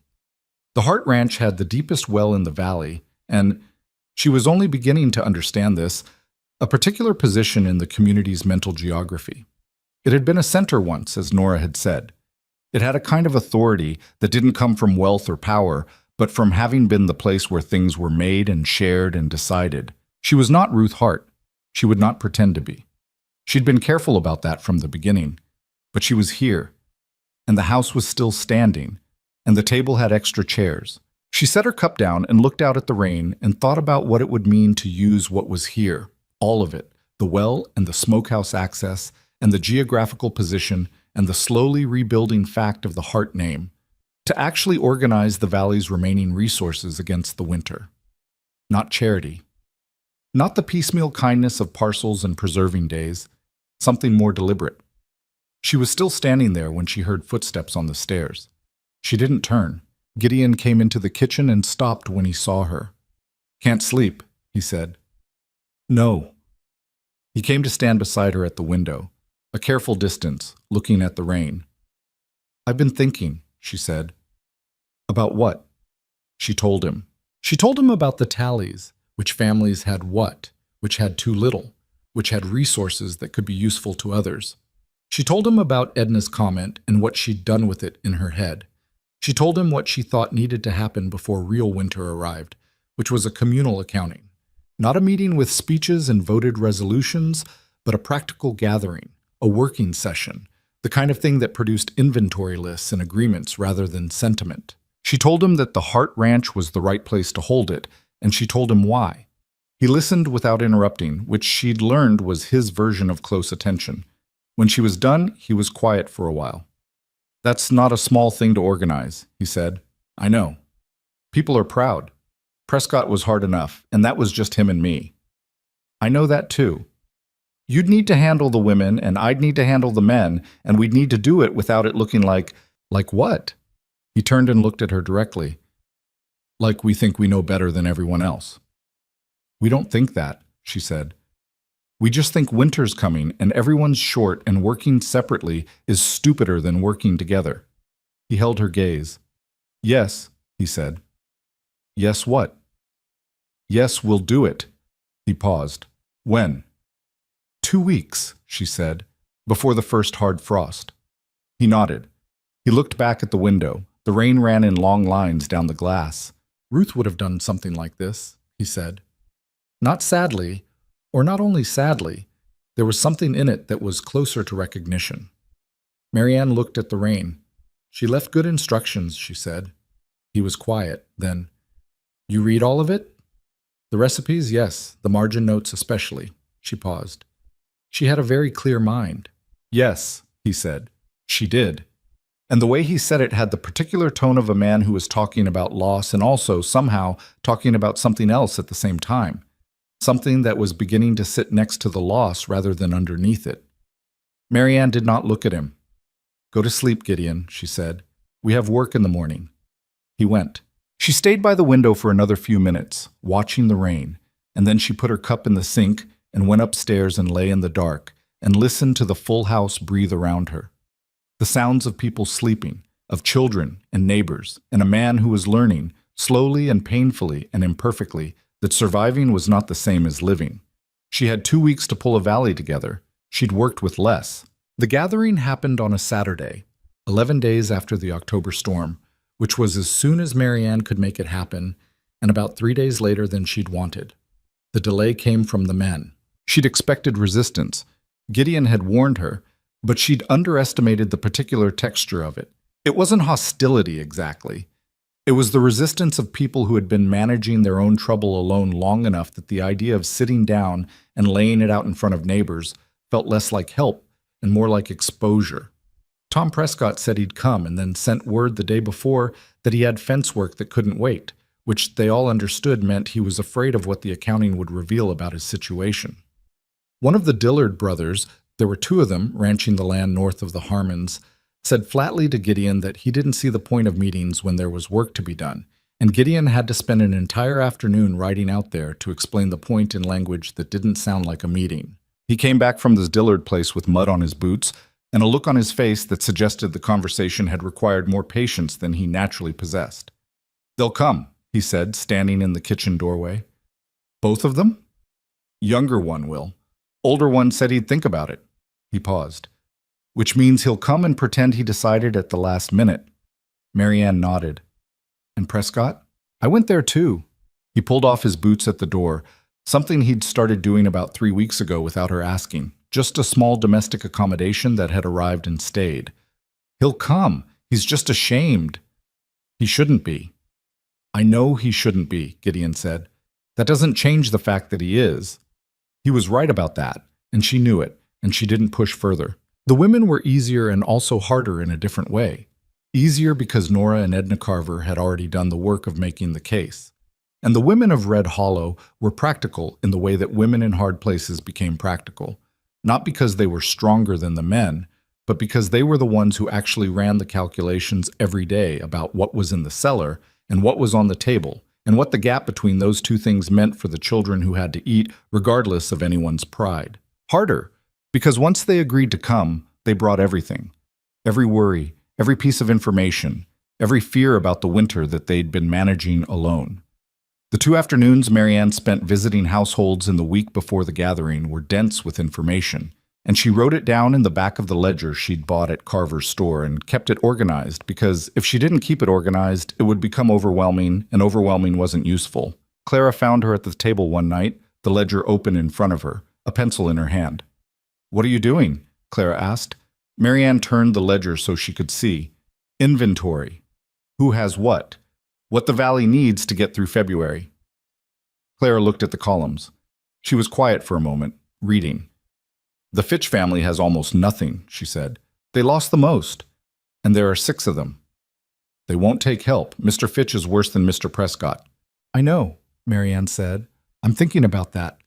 The Hart Ranch had the deepest well in the valley, and she was only beginning to understand this, a particular position in the community's mental geography. It had been a center once, as Nora had said. It had a kind of authority that didn't come from wealth or power, but from having been the place where things were made and shared and decided. She was not Ruth Hart. She would not pretend to be. She'd been careful about that from the beginning. But she was here, and the house was still standing, and the table had extra chairs. She set her cup down and looked out at the rain and thought about what it would mean to use what was here, all of it, the well and the smokehouse access and the geographical position and the slowly rebuilding fact of the Hart name, to actually organize the valley's remaining resources against the winter. Not charity. Not the piecemeal kindness of parcels and preserving days, something more deliberate. She was still standing there when she heard footsteps on the stairs. She didn't turn. Gideon came into the kitchen and stopped when he saw her. "Can't sleep," he said. "No." He came to stand beside her at the window, a careful distance, looking at the rain. "I've been thinking," she said. "About what?" She told him. She told him about the tallies, which families had what, which had too little, which had resources that could be useful to others. She told him about Edna's comment and what she'd done with it in her head. She told him what she thought needed to happen before real winter arrived, which was a communal accounting. Not a meeting with speeches and voted resolutions, but a practical gathering, a working session, the kind of thing that produced inventory lists and agreements rather than sentiment. She told him that the Hart Ranch was the right place to hold it, and she told him why. He listened without interrupting, which she'd learned was his version of close attention. When she was done, he was quiet for a while. "That's not a small thing to organize," he said. "I know. People are proud. Prescott was hard enough, and that was just him and me. I know that too. You'd need to handle the women, and I'd need to handle the men, and we'd need to do it without it looking like what?" He turned and looked at her directly. "Like we think we know better than everyone else." "We don't think that," she said. "We just think winter's coming and everyone's short and working separately is stupider than working together." He held her gaze. "Yes," he said. "Yes, what?" "Yes, we'll do it." He paused. "When?" 2 weeks, she said, before the first hard frost. He nodded. He looked back at the window. The rain ran in long lines down the glass. "Ruth would have done something like this," he said. Not sadly, or not only sadly, there was something in it that was closer to recognition. Marianne looked at the rain. "She left good instructions," she said. He was quiet. Then, "You read all of it?" "The recipes, yes. The margin notes especially." She paused. She had a very clear mind. "Yes," he said. "She did." And the way he said it had the particular tone of a man who was talking about loss and also, somehow, talking about something else at the same time. Something that was beginning to sit next to the loss rather than underneath it. Marianne did not look at him. "Go to sleep, Gideon," she said. "We have work in the morning." He went. She stayed by the window for another few minutes, watching the rain, and then she put her cup in the sink and went upstairs and lay in the dark and listened to the full house breathe around her. The sounds of people sleeping, of children and neighbors, and a man who was learning, slowly and painfully and imperfectly, that surviving was not the same as living. She had 2 weeks to pull a valley together. She'd worked with less. The gathering happened on a Saturday, 11 days after the October storm, which was as soon as Marianne could make it happen, and about 3 days later than she'd wanted. The delay came from the men. She'd expected resistance. Gideon had warned her, but she'd underestimated the particular texture of it. It wasn't hostility exactly. It was the resistance of people who had been managing their own trouble alone long enough that the idea of sitting down and laying it out in front of neighbors felt less like help and more like exposure. Tom Prescott said he'd come and then sent word the day before that he had fence work that couldn't wait, which they all understood meant he was afraid of what the accounting would reveal about his situation. One of the Dillard brothers, there were 2 of them ranching the land north of the Harmons, said flatly to Gideon that he didn't see the point of meetings when there was work to be done, and Gideon had to spend an entire afternoon riding out there to explain the point in language that didn't sound like a meeting. He came back from the Dillard place with mud on his boots and a look on his face that suggested the conversation had required more patience than he naturally possessed. They'll come, he said, standing in the kitchen doorway. Both of them? Younger one will. Older one said he'd think about it. He paused. Which means he'll come and pretend he decided at the last minute. Marianne nodded. And Prescott? I went there too. He pulled off his boots at the door, something he'd started doing about 3 weeks ago without her asking. Just a small domestic accommodation that had arrived and stayed. He'll come. He's just ashamed. He shouldn't be. I know he shouldn't be, Gideon said. That doesn't change the fact that he is. He was right about that, and she knew it, and she didn't push further. The women were easier and also harder in a different way. Easier because Nora and Edna Carver had already done the work of making the case. And the women of Red Hollow were practical in the way that women in hard places became practical. Not because they were stronger than the men, but because they were the ones who actually ran the calculations every day about what was in the cellar and what was on the table, and what the gap between those two things meant for the children who had to eat, regardless of anyone's pride. Harder, because once they agreed to come, they brought everything. Every worry, every piece of information, every fear about the winter that they'd been managing alone. The 2 afternoons Marianne spent visiting households in the week before the gathering were dense with information, and she wrote it down in the back of the ledger she'd bought at Carver's store and kept it organized because if she didn't keep it organized, it would become overwhelming, and overwhelming wasn't useful. Clara found her at the table one night, the ledger open in front of her, a pencil in her hand. "What are you doing?" Clara asked. Marianne turned the ledger so she could see. Inventory. Who has what? What the valley needs to get through February. Clara looked at the columns. She was quiet for a moment, reading. The Fitch family has almost nothing, she said. They lost the most, and there are 6 of them. They won't take help. Mr. Fitch is worse than Mr. Prescott. I know, Marianne said. I'm thinking about that.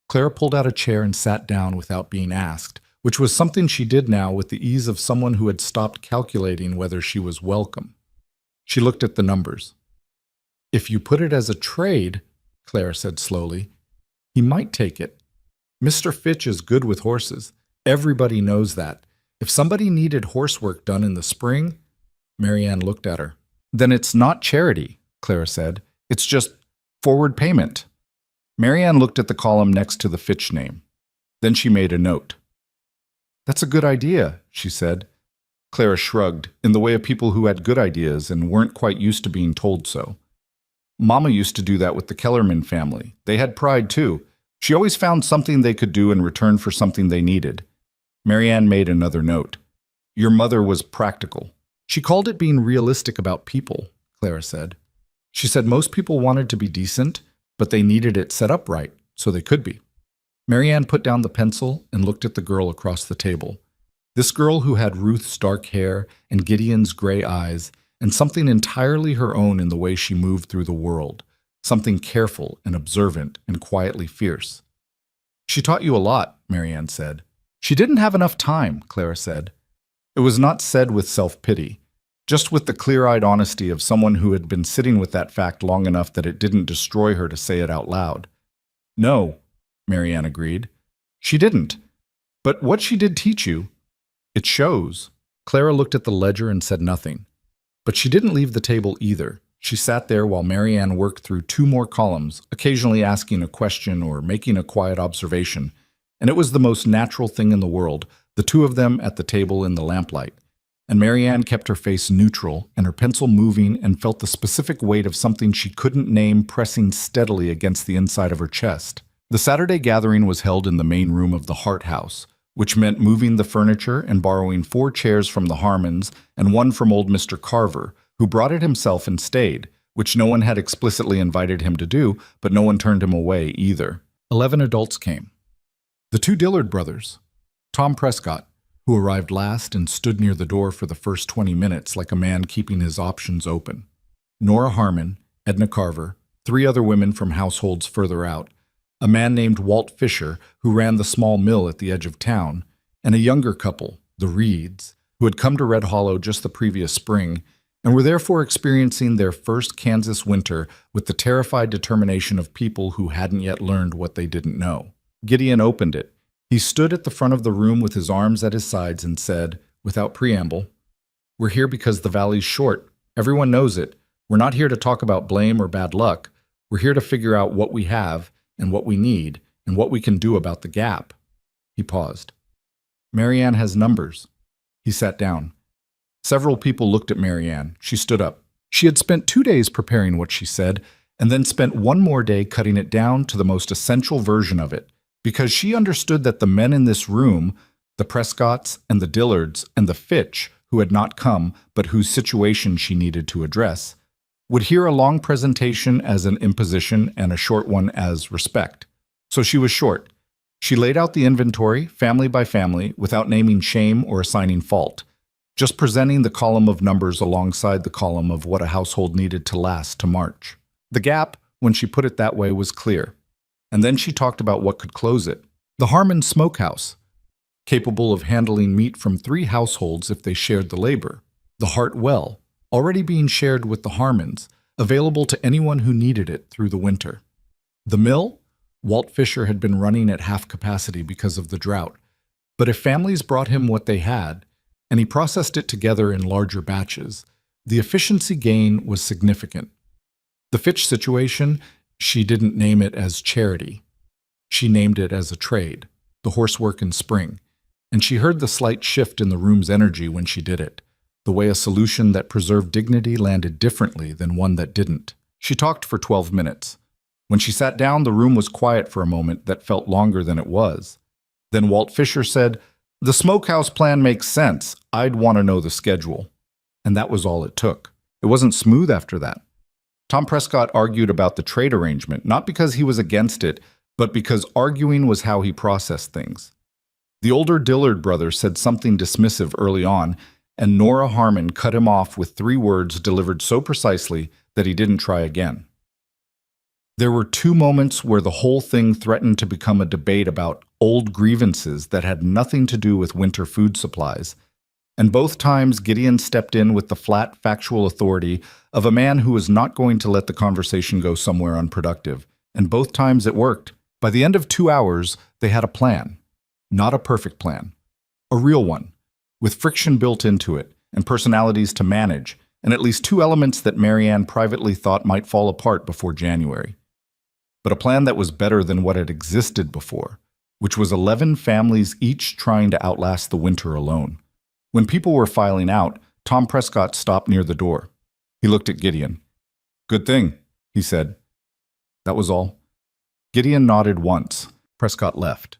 Clara pulled out a chair and sat down without being asked, which was something she did now with the ease of someone who had stopped calculating whether she was welcome. She looked at the numbers. If you put it as a trade, Clara said slowly, he might take it. Mr. Fitch is good with horses. Everybody knows that. If somebody needed horsework done in the spring, Marianne looked at her. Then it's not charity, Clara said. It's just forward payment. Marianne looked at the column next to the Fitch name. Then she made a note. That's a good idea, she said. Clara shrugged, in the way of people who had good ideas and weren't quite used to being told so. Mama used to do that with the Kellerman family. They had pride, too. She always found something they could do in return for something they needed. Marianne made another note. Your mother was practical. She called it being realistic about people, Clara said. She said most people wanted to be decent, but they needed it set up right, so they could be. Marianne put down the pencil and looked at the girl across the table. This girl who had Ruth's dark hair and Gideon's gray eyes, and something entirely her own in the way she moved through the world, something careful and observant and quietly fierce. She taught you a lot, Marianne said. She didn't have enough time, Clara said. It was not said with self-pity, just with the clear-eyed honesty of someone who had been sitting with that fact long enough that it didn't destroy her to say it out loud. No, Marianne agreed. She didn't. But what she did teach you, it shows. Clara looked at the ledger and said nothing. But she didn't leave the table either. She sat there while Marianne worked through 2 more columns, occasionally asking a question or making a quiet observation. And it was the most natural thing in the world, the 2 of them at the table in the lamplight. And Marianne kept her face neutral and her pencil moving and felt the specific weight of something she couldn't name pressing steadily against the inside of her chest. The Saturday gathering was held in the main room of the Hart House, which meant moving the furniture and borrowing 4 chairs from the Harmons and 1 from old Mr. Carver, who brought it himself and stayed, which no one had explicitly invited him to do, but no one turned him away either. 11 adults came. The 2 Dillard brothers, Tom Prescott, who arrived last and stood near the door for the first 20 minutes like a man keeping his options open, Nora Harmon, Edna Carver, 3 other women from households further out, a man named Walt Fisher, who ran the small mill at the edge of town, and a younger couple, the Reeds, who had come to Red Hollow just the previous spring and were therefore experiencing their first Kansas winter with the terrified determination of people who hadn't yet learned what they didn't know. Gideon opened it. He stood at the front of the room with his arms at his sides and said, without preamble, "We're here because the valley's short. Everyone knows it. We're not here to talk about blame or bad luck. We're here to figure out what we have and what we need and what we can do about the gap. He paused. Marianne has numbers. He sat down. Several people looked at Marianne. She stood up. She had spent 2 days preparing what she said, and then spent one more day cutting it down to the most essential version of it, because she understood that the men in this room, the Prescotts and the Dillards and the Fitch, who had not come but whose situation she needed to address, would hear a long presentation as an imposition and a short one as respect. So she was short. She laid out the inventory, family by family, without naming shame or assigning fault, just presenting the column of numbers alongside the column of what a household needed to last to March. The gap, when she put it that way, was clear. And then she talked about what could close it. The Harmon Smokehouse, capable of handling meat from 3 households if they shared the labor. The Hart Well, already being shared with the Harmons, available to anyone who needed it through the winter. The mill, Walt Fisher had been running at half capacity because of the drought. But if families brought him what they had, and he processed it together in larger batches, the efficiency gain was significant. The Fitch situation, she didn't name it as charity. She named it as a trade, the horsework in spring, and she heard the slight shift in the room's energy when she did it, the way a solution that preserved dignity landed differently than one that didn't. She talked for 12 minutes. When she sat down, the room was quiet for a moment that felt longer than it was. Then Walt Fisher said, "The smokehouse plan makes sense. I'd want to know the schedule." And that was all it took. It wasn't smooth after that. Tom Prescott argued about the trade arrangement, not because he was against it, but because arguing was how he processed things. The older Dillard brother said something dismissive early on, and Nora Harmon cut him off with 3 words delivered so precisely that he didn't try again. There were 2 moments where the whole thing threatened to become a debate about old grievances that had nothing to do with winter food supplies. And both times Gideon stepped in with the flat, factual authority of a man who was not going to let the conversation go somewhere unproductive. And both times it worked. By the end of 2 hours, they had a plan. Not a perfect plan. A real one, with friction built into it, and personalities to manage, and at least 2 elements that Marianne privately thought might fall apart before January. But a plan that was better than what had existed before, which was 11 families each trying to outlast the winter alone. When people were filing out, Tom Prescott stopped near the door. He looked at Gideon. "Good thing," he said. That was all. Gideon nodded once. Prescott left.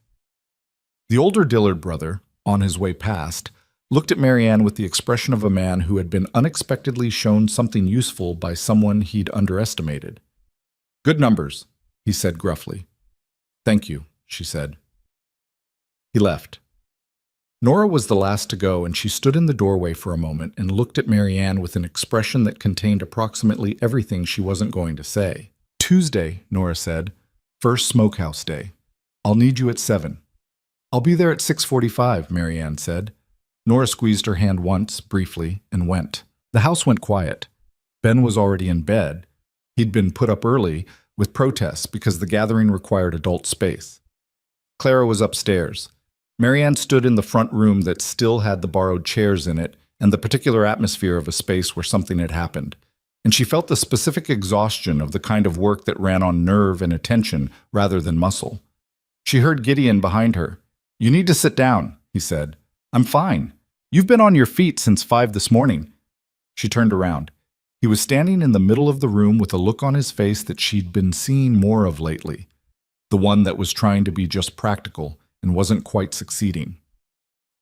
The older Dillard brother, on his way past, looked at Marianne with the expression of a man who had been unexpectedly shown something useful by someone he'd underestimated. "Good numbers," he said gruffly. "Thank you," she said. He left. Nora was the last to go, and she stood in the doorway for a moment and looked at Marianne with an expression that contained approximately everything she wasn't going to say. "Tuesday," Nora said. "First smokehouse day. I'll need you at 7. "I'll be there at 6:45, Marianne said. Nora squeezed her hand once, briefly, and went. The house went quiet. Ben was already in bed. He'd been put up early, with protests because the gathering required adult space. Clara was upstairs. Marianne stood in the front room that still had the borrowed chairs in it and the particular atmosphere of a space where something had happened. And she felt the specific exhaustion of the kind of work that ran on nerve and attention rather than muscle. She heard Gideon behind her. "You need to sit down," he said. "I'm fine. You've been on your feet since 5 this morning." She turned around. He was standing in the middle of the room with a look on his face that she'd been seeing more of lately. The one that was trying to be just practical and wasn't quite succeeding.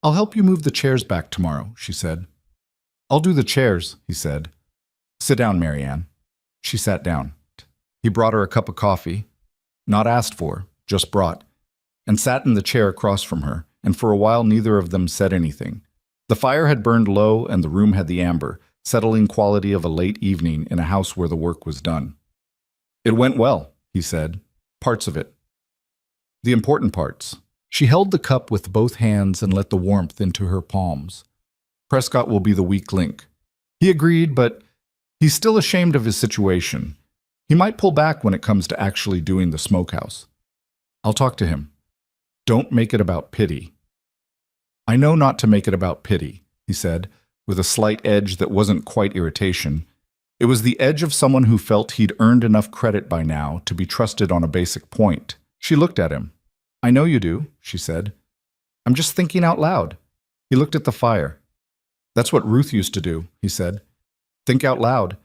"I'll help you move the chairs back tomorrow," she said. "I'll do the chairs," he said. "Sit down, Marianne." She sat down. He brought her a cup of coffee, not asked for, just brought, and sat in the chair across from her, and for a while neither of them said anything. The fire had burned low and the room had the amber, settling quality of a late evening in a house where the work was done. "It went well," he said. "Parts of it. The important parts." She held the cup with both hands and let the warmth into her palms. "Prescott will be the weak link." He agreed, but he's still ashamed of his situation. He might pull back when it comes to actually doing the smokehouse. "I'll talk to him." "Don't make it about pity." "I know not to make it about pity," he said, with a slight edge that wasn't quite irritation. It was the edge of someone who felt he'd earned enough credit by now to be trusted on a basic point. She looked at him. "I know you do," she said. "I'm just thinking out loud." He looked at the fire. "That's what Ruth used to do," he said. "Think out loud.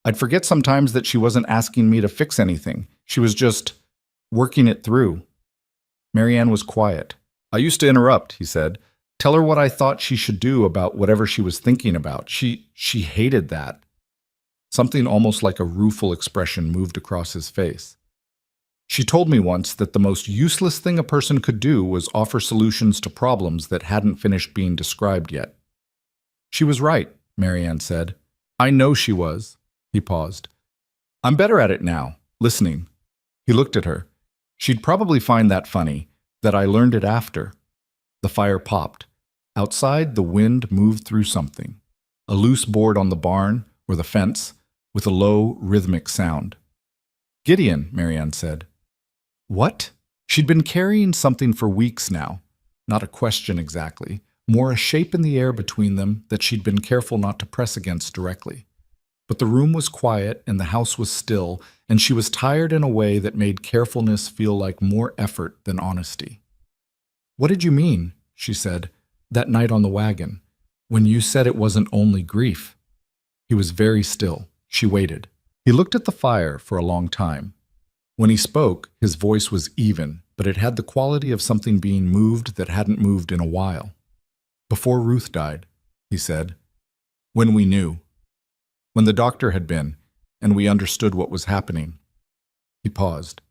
I'd forget sometimes that she wasn't asking me to fix anything. She was just working it through." Marianne was quiet. "I used to interrupt," he said. "Tell her what I thought she should do about whatever she was thinking about. She hated that." Something almost like a rueful expression moved across his face. "She told me once that the most useless thing a person could do was offer solutions to problems that hadn't finished being described yet." "She was right," Marianne said. "I know she was." He paused. "I'm better at it now, listening." He looked at her. She'd probably find that funny, that I learned it after. The fire popped. Outside, the wind moved through something. A loose board on the barn, or the fence, with a low, rhythmic sound. "Gideon," Marianne said. "What?" She'd been carrying something for weeks now. Not a question exactly, more a shape in the air between them that she'd been careful not to press against directly. But the room was quiet and the house was still, and she was tired in a way that made carefulness feel like more effort than honesty. "What did you mean," she said, "that night on the wagon, when you said it wasn't only grief?" He was very still. She waited. He looked at the fire for a long time. When he spoke, his voice was even, but it had the quality of something being moved that hadn't moved in a while. "Before Ruth died," he said. "When we knew. When the doctor had been, and we understood what was happening." He paused.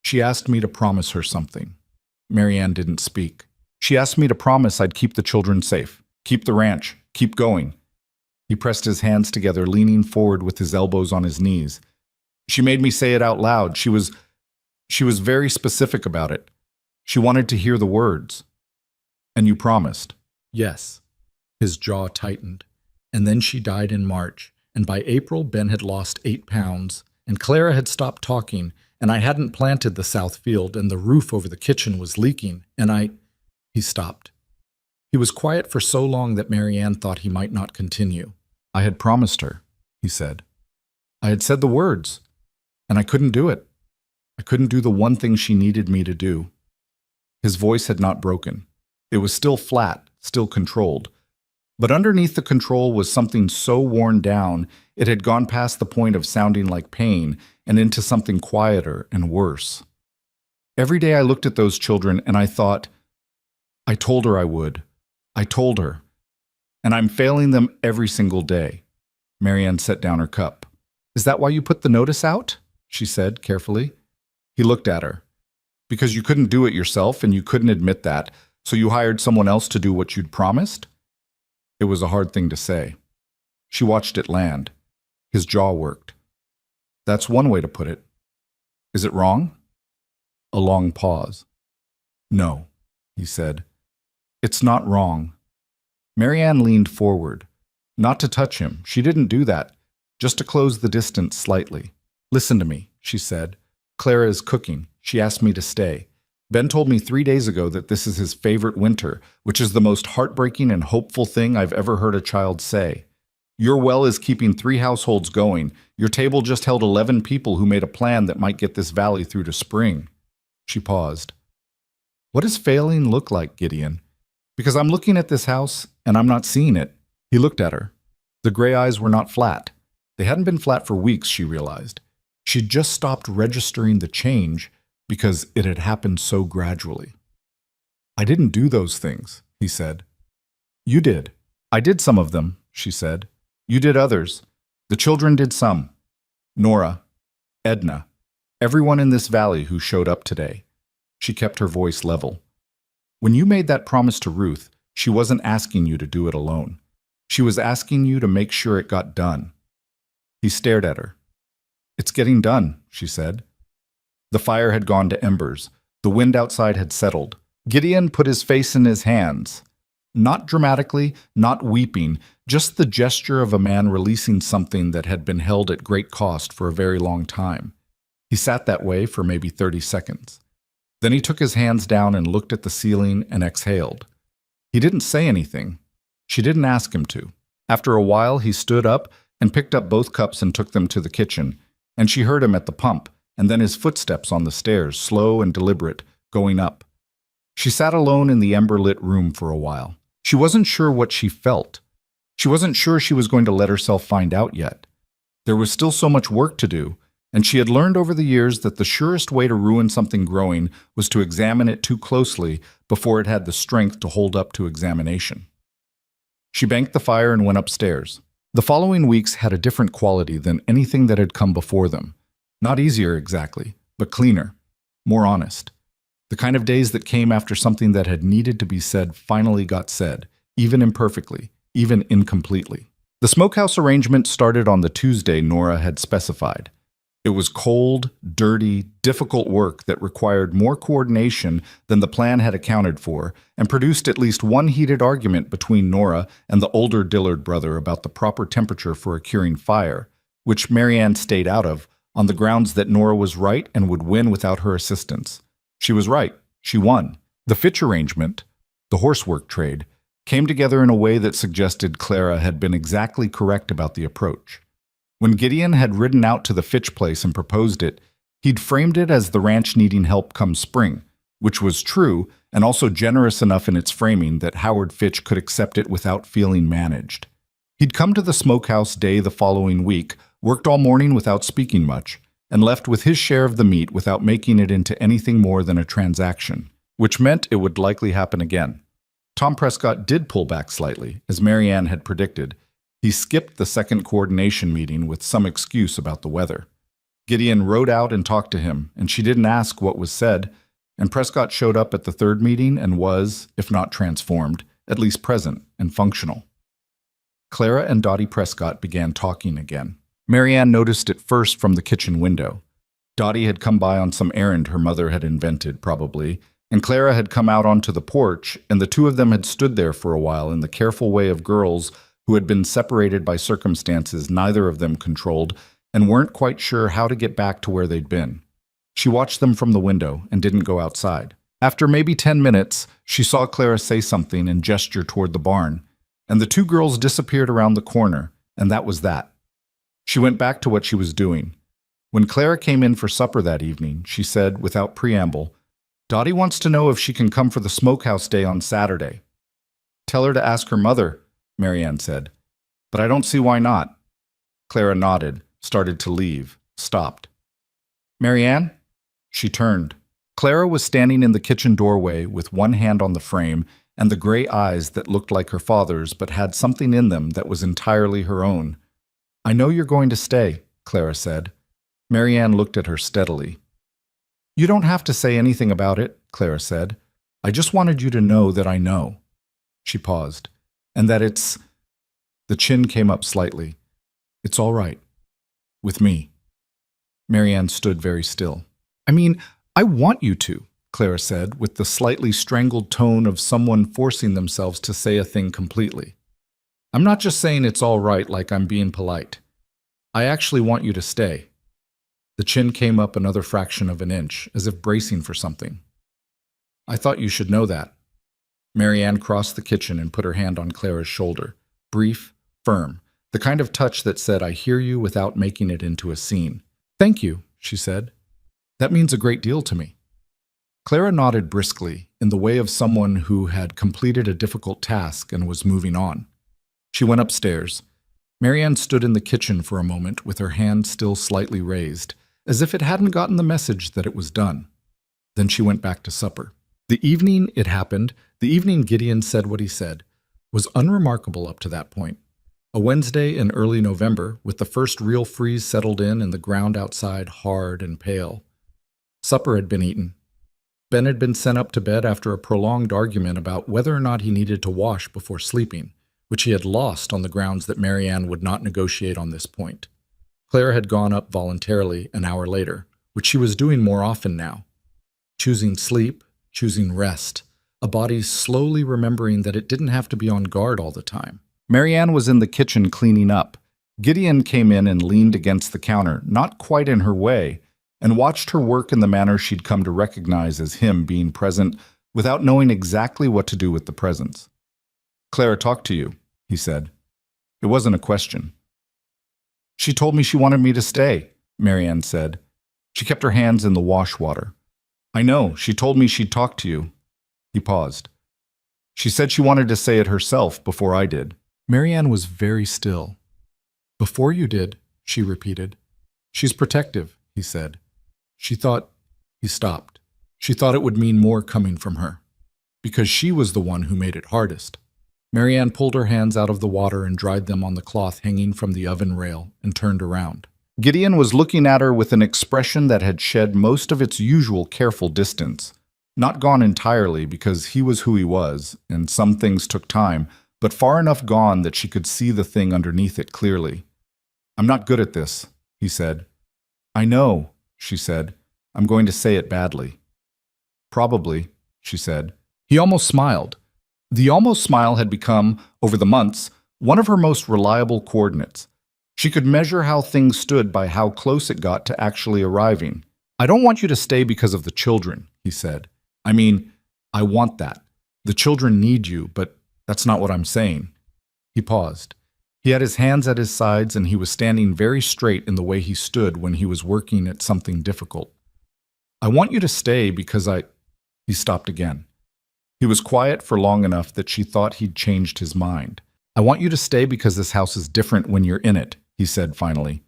"She asked me to promise her something." Marianne didn't speak. "She asked me to promise I'd keep the children safe, keep the ranch, keep going." He pressed his hands together, leaning forward with his elbows on his knees. "She made me say it out loud. She was very specific about it. She wanted to hear the words." "And you promised?" "Yes." His jaw tightened. "And then she died in March, and by April Ben had lost 8 pounds, and Clara had stopped talking, and I hadn't planted the south field, and the roof over the kitchen was leaking, and I—" He stopped. He was quiet for so long that Marianne thought he might not continue. "I had promised her," he said. "I had said the words, and I couldn't do it. I couldn't do the one thing she needed me to do." His voice had not broken. It was still flat, still controlled. But underneath the control was something so worn down, it had gone past the point of sounding like pain and into something quieter and worse. "Every day I looked at those children and I thought, I told her I would. I told her. And I'm failing them every single day." Marianne set down her cup. "Is that why you put the notice out?" she said carefully. He looked at her. "Because you couldn't do it yourself and you couldn't admit that, so you hired someone else to do what you'd promised?" It was a hard thing to say. She watched it land. His jaw worked. "That's one way to put it. Is it wrong?" A long pause. "No," he said. "It's not wrong." Marianne leaned forward. Not to touch him, she didn't do that, just to close the distance slightly. "Listen to me," she said. "Clara is cooking. She asked me to stay. Ben told me 3 days ago that this is his favorite winter, which is the most heartbreaking and hopeful thing I've ever heard a child say. Your well is keeping 3 households going. Your table just held 11 people who made a plan that might get this valley through to spring." She paused. "What does failing look like, Gideon? Because I'm looking at this house and I'm not seeing it." He looked at her. The gray eyes were not flat. They hadn't been flat for weeks, she realized. She'd just stopped registering the change because it had happened so gradually. "I didn't do those things," he said. "You did." "I did some of them," she said. "You did others. The children did some. Nora, Edna, everyone in this valley who showed up today." She kept her voice level. "When you made that promise to Ruth, she wasn't asking you to do it alone. She was asking you to make sure it got done." He stared at her. "It's getting done," she said. The fire had gone to embers. The wind outside had settled. Gideon put his face in his hands. Not dramatically, not weeping, just the gesture of a man releasing something that had been held at great cost for a very long time. He sat that way for maybe 30 seconds. Then he took his hands down and looked at the ceiling and exhaled. He didn't say anything. She didn't ask him to. After a while, he stood up, and picked up both cups and took them to the kitchen, and she heard him at the pump, and then his footsteps on the stairs, slow and deliberate, going up. She sat alone in the ember-lit room for a while. She wasn't sure what she felt. She wasn't sure she was going to let herself find out yet. There was still so much work to do, and she had learned over the years that the surest way to ruin something growing was to examine it too closely before it had the strength to hold up to examination. She banked the fire and went upstairs. The following weeks had a different quality than anything that had come before them. Not easier exactly, but cleaner, more honest. The kind of days that came after something that had needed to be said finally got said, even imperfectly, even incompletely. The smokehouse arrangement started on the Tuesday Nora had specified. It was cold, dirty, difficult work that required more coordination than the plan had accounted for, and produced at least one heated argument between Nora and the older Dillard brother about the proper temperature for a curing fire, which Marianne stayed out of, on the grounds that Nora was right and would win without her assistance. She was right. She won. The Fitch arrangement, the horsework trade, came together in a way that suggested Clara had been exactly correct about the approach. When Gideon had ridden out to the Fitch place and proposed it, he'd framed it as the ranch needing help come spring, which was true and also generous enough in its framing that Howard Fitch could accept it without feeling managed. He'd come to the smokehouse day the following week, worked all morning without speaking much, and left with his share of the meat without making it into anything more than a transaction, which meant it would likely happen again. Tom Prescott did pull back slightly, as Marianne had predicted. He skipped the second coordination meeting with some excuse about the weather. Gideon rode out and talked to him, and she didn't ask what was said, and Prescott showed up at the third meeting and was, if not transformed, at least present and functional. Clara and Dottie Prescott began talking again. Marianne noticed it first from the kitchen window. Dottie had come by on some errand her mother had invented, probably, and Clara had come out onto the porch, and the two of them had stood there for a while in the careful way of girls who had been separated by circumstances neither of them controlled and weren't quite sure how to get back to where they'd been. She watched them from the window and didn't go outside. After maybe 10 minutes, she saw Clara say something and gesture toward the barn, and the two girls disappeared around the corner, and that was that. She went back to what she was doing. When Clara came in for supper that evening, she said, without preamble, "Dottie wants to know if she can come for the smokehouse day on Saturday." "Tell her to ask her mother," Marianne said. "But I don't see why not." Clara nodded, started to leave, stopped. "Marianne?" She turned. Clara was standing in the kitchen doorway with one hand on the frame and the gray eyes that looked like her father's but had something in them that was entirely her own. "I know you're going to stay," Clara said. Marianne looked at her steadily. "You don't have to say anything about it," Clara said. "I just wanted you to know that I know." She paused. "And that it's—" The chin came up slightly. "It's all right. With me." Marianne stood very still. "I mean, I want you to," Clara said, with the slightly strangled tone of someone forcing themselves to say a thing completely. "I'm not just saying it's all right like I'm being polite. I actually want you to stay." The chin came up another fraction of an inch, as if bracing for something. "I thought you should know that." Marianne crossed the kitchen and put her hand on Clara's shoulder. Brief, firm, the kind of touch that said, "I hear you," without making it into a scene. "Thank you," she said. "That means a great deal to me." Clara nodded briskly, in the way of someone who had completed a difficult task and was moving on. She went upstairs. Marianne stood in the kitchen for a moment with her hand still slightly raised, as if it hadn't gotten the message that it was done. Then she went back to supper. The evening it happened, the evening Gideon said what he said, was unremarkable up to that point. A Wednesday in early November, with the first real freeze settled in and the ground outside hard and pale. Supper had been eaten. Ben had been sent up to bed after a prolonged argument about whether or not he needed to wash before sleeping, which he had lost on the grounds that Marianne would not negotiate on this point. Clara had gone up voluntarily an hour later, which she was doing more often now. Choosing sleep, choosing rest, a body slowly remembering that it didn't have to be on guard all the time. Marianne was in the kitchen cleaning up. Gideon came in and leaned against the counter, not quite in her way, and watched her work in the manner she'd come to recognize as him being present without knowing exactly what to do with the presence. "Clara talked to you," he said. It wasn't a question. She told me she wanted me to stay, Marianne said. She kept her hands in the wash water. I know, she told me she'd talk to you. He paused. She said she wanted to say it herself before I did. Marianne was very still. Before you did, she repeated. She's protective, he said. She thought... He stopped. She thought it would mean more coming from her, because she was the one who made it hardest. Marianne pulled her hands out of the water and dried them on the cloth hanging from the oven rail and turned around. Gideon was looking at her with an expression that had shed most of its usual careful distance. Not gone entirely, because he was who he was, and some things took time, but far enough gone that she could see the thing underneath it clearly. I'm not good at this, he said. I know, she said. I'm going to say it badly. Probably, she said. He almost smiled. The almost smile had become, over the months, one of her most reliable coordinates. She could measure how things stood by how close it got to actually arriving. I don't want you to stay because of the children, he said. I mean, I want that. The children need you, but that's not what I'm saying. He paused. He had his hands at his sides and he was standing very straight in the way he stood when he was working at something difficult. I want you to stay because He stopped again. He was quiet for long enough that she thought he'd changed his mind. I want you to stay because this house is different when you're in it, he said finally.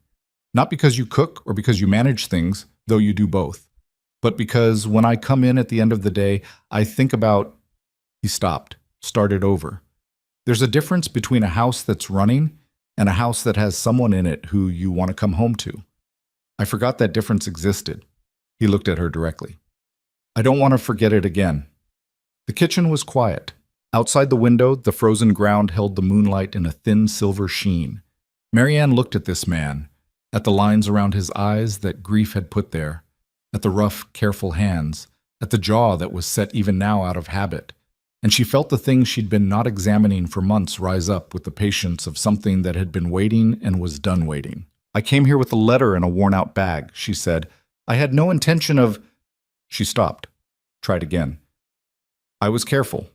Not because you cook or because you manage things, though you do both, but because when I come in at the end of the day, I think about... He stopped, started over. There's a difference between a house that's running and a house that has someone in it who you want to come home to. I forgot that difference existed. He looked at her directly. I don't want to forget it again. The kitchen was quiet. Outside the window, the frozen ground held the moonlight in a thin silver sheen. Marianne looked at this man, at the lines around his eyes that grief had put there, at the rough, careful hands, at the jaw that was set even now out of habit, and she felt the things she'd been not examining for months rise up with the patience of something that had been waiting and was done waiting. I came here with a letter in a worn-out bag, she said. I had no intention of... She stopped. Tried again. I was careful.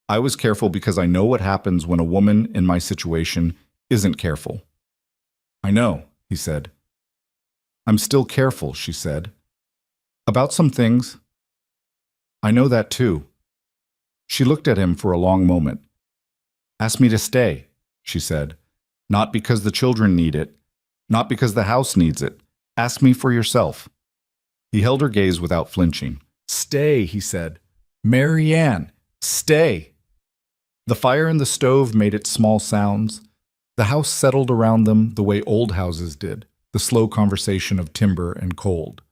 I was careful because I know what happens when a woman in my situation isn't careful. I know, he said. I'm still careful, she said. About some things. I know that too. She looked at him for a long moment. Ask me to stay, she said. Not because the children need it. Not because the house needs it. Ask me for yourself. He held her gaze without flinching. Stay, he said. Marianne, stay. The fire in the stove made its small sounds. The house settled around them the way old houses did, the slow conversation of timber and cold.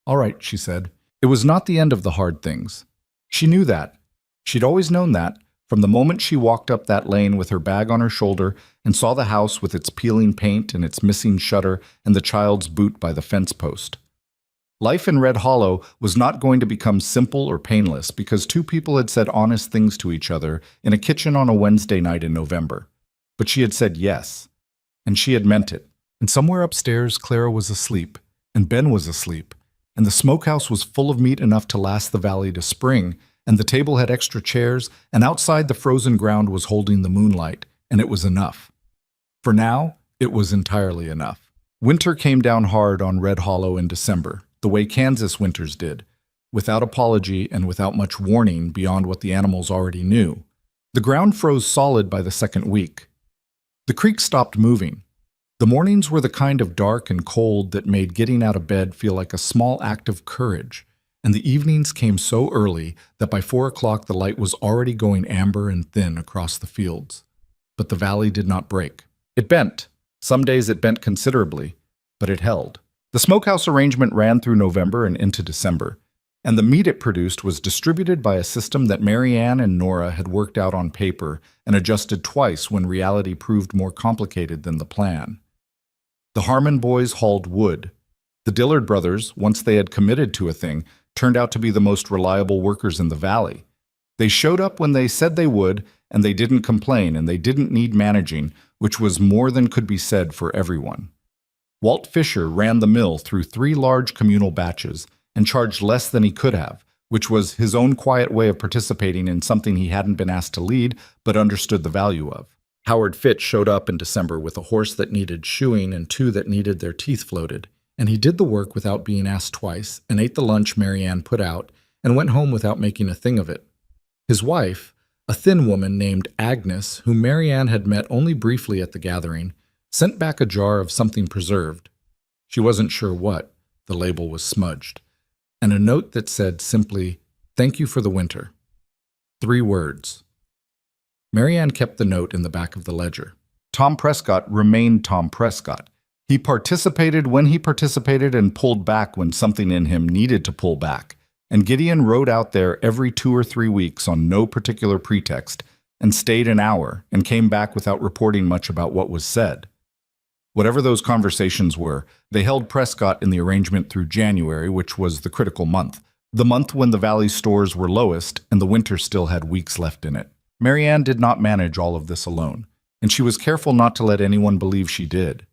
All right, she said. It was not the end of the hard things. She knew that. She'd always known that, from the moment she walked up that lane with her bag on her shoulder and saw the house with its peeling paint and its missing shutter and the child's boot by the fence post. Life in Red Hollow was not going to become simple or painless because two people had said honest things to each other in a kitchen on a Wednesday night in November. But she had said yes, and she had meant it. And somewhere upstairs, Clara was asleep, and Ben was asleep, and the smokehouse was full of meat enough to last the valley to spring, and the table had extra chairs, and outside the frozen ground was holding the moonlight, and it was enough. For now, it was entirely enough. Winter came down hard on Red Hollow in December, the way Kansas winters did, without apology and without much warning beyond what the animals already knew. The ground froze solid by the second week. The creek stopped moving. The mornings were the kind of dark and cold that made getting out of bed feel like a small act of courage, and the evenings came so early that by 4 o'clock the light was already going amber and thin across the fields. But the valley did not break. It bent. Some days it bent considerably, but it held. The smokehouse arrangement ran through November and into December, and the meat it produced was distributed by a system that Marianne and Nora had worked out on paper and adjusted twice when reality proved more complicated than the plan. The Harmon boys hauled wood. The Dillard brothers, once they had committed to a thing, turned out to be the most reliable workers in the valley. They showed up when they said they would, and they didn't complain, and they didn't need managing, which was more than could be said for everyone. Walt Fisher ran the mill through 3 large communal batches and charged less than he could have, which was his own quiet way of participating in something he hadn't been asked to lead but understood the value of. Howard Fitch showed up in December with a horse that needed shoeing and two that needed their teeth floated, and he did the work without being asked twice and ate the lunch Marianne put out and went home without making a thing of it. His wife, a thin woman named Agnes, whom Marianne had met only briefly at the gathering, sent back a jar of something preserved. She wasn't sure what. The label was smudged. And a note that said simply, "Thank you for the winter." 3 words. Marianne kept the note in the back of the ledger. Tom Prescott remained Tom Prescott. He participated when he participated and pulled back when something in him needed to pull back. And Gideon rode out there every 2 or 3 weeks on no particular pretext and stayed an hour and came back without reporting much about what was said. Whatever those conversations were, they held Prescott in the arrangement through January, which was the critical month, the month when the Valley's stores were lowest and the winter still had weeks left in it. Marianne did not manage all of this alone, and she was careful not to let anyone believe she did.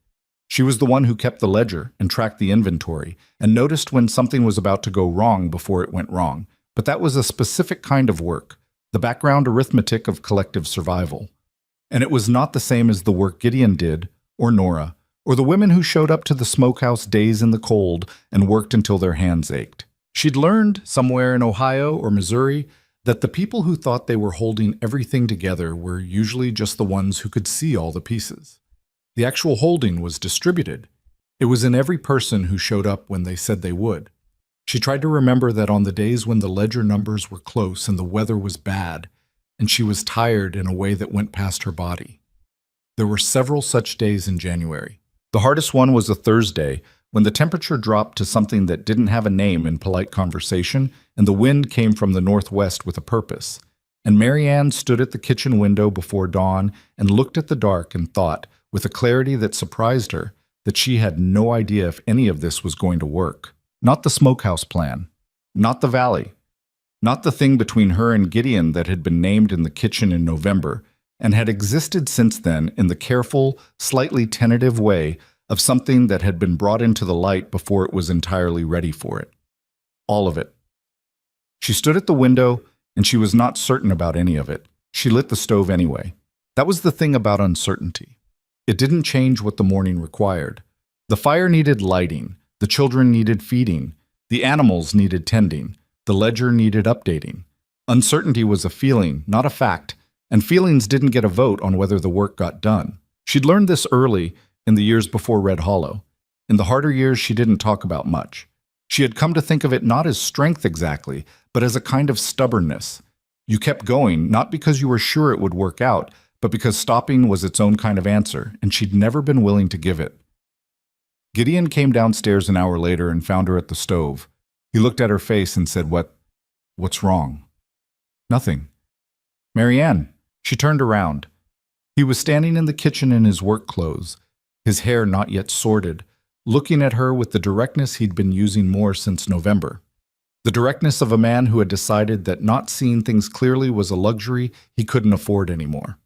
She was the one who kept the ledger and tracked the inventory and noticed when something was about to go wrong before it went wrong, but that was a specific kind of work, the background arithmetic of collective survival. And it was not the same as the work Gideon did, or Nora, or the women who showed up to the smokehouse days in the cold and worked until their hands ached. She'd learned, somewhere in Ohio or Missouri, that the people who thought they were holding everything together were usually just the ones who could see all the pieces. The actual holding was distributed. It was in every person who showed up when they said they would. She tried to remember that on the days when the ledger numbers were close and the weather was bad, and she was tired in a way that went past her body. There were several such days in January. The hardest one was a Thursday, when the temperature dropped to something that didn't have a name in polite conversation, and the wind came from the northwest with a purpose. And Marianne stood at the kitchen window before dawn and looked at the dark and thought, with a clarity that surprised her, that she had no idea if any of this was going to work. Not the smokehouse plan. Not the valley. Not the thing between her and Gideon that had been named in the kitchen in November, and had existed since then in the careful, slightly tentative way of something that had been brought into the light before it was entirely ready for it. All of it. She stood at the window, and she was not certain about any of it. She lit the stove anyway. That was the thing about uncertainty. It didn't change what the morning required. The fire needed lighting, the children needed feeding, the animals needed tending, the ledger needed updating. Uncertainty was a feeling, not a fact, and feelings didn't get a vote on whether the work got done. She'd learned this early, in the years before Red Hollow. In the harder years, she didn't talk about much. She had come to think of it not as strength exactly, but as a kind of stubbornness. You kept going, not because you were sure it would work out, but because stopping was its own kind of answer, and she'd never been willing to give it. Gideon came downstairs an hour later and found her at the stove. He looked at her face and said, What's wrong?" "Nothing." "Marianne." She turned around. He was standing in the kitchen in his work clothes, his hair not yet sorted, looking at her with the directness he'd been using more since November. The directness of a man who had decided that not seeing things clearly was a luxury he couldn't afford anymore.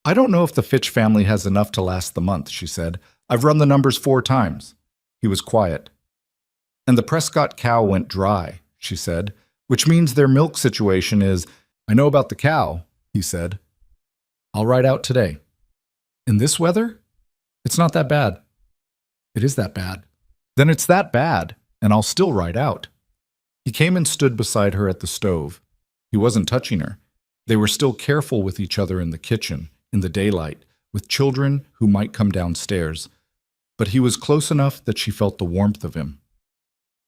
"I don't know if the Fitch family has enough to last the month," she said. "I've run the numbers 4 times. He was quiet. "And the Prescott cow went dry," she said, "which means their milk situation is—" "I know about the cow," he said. "I'll ride out today." "In this weather? It's not that bad." "It is that bad." "Then it's that bad, and I'll still ride out." He came and stood beside her at the stove. He wasn't touching her. They were still careful with each other in the kitchen, in the daylight, with children who might come downstairs. But he was close enough that she felt the warmth of him.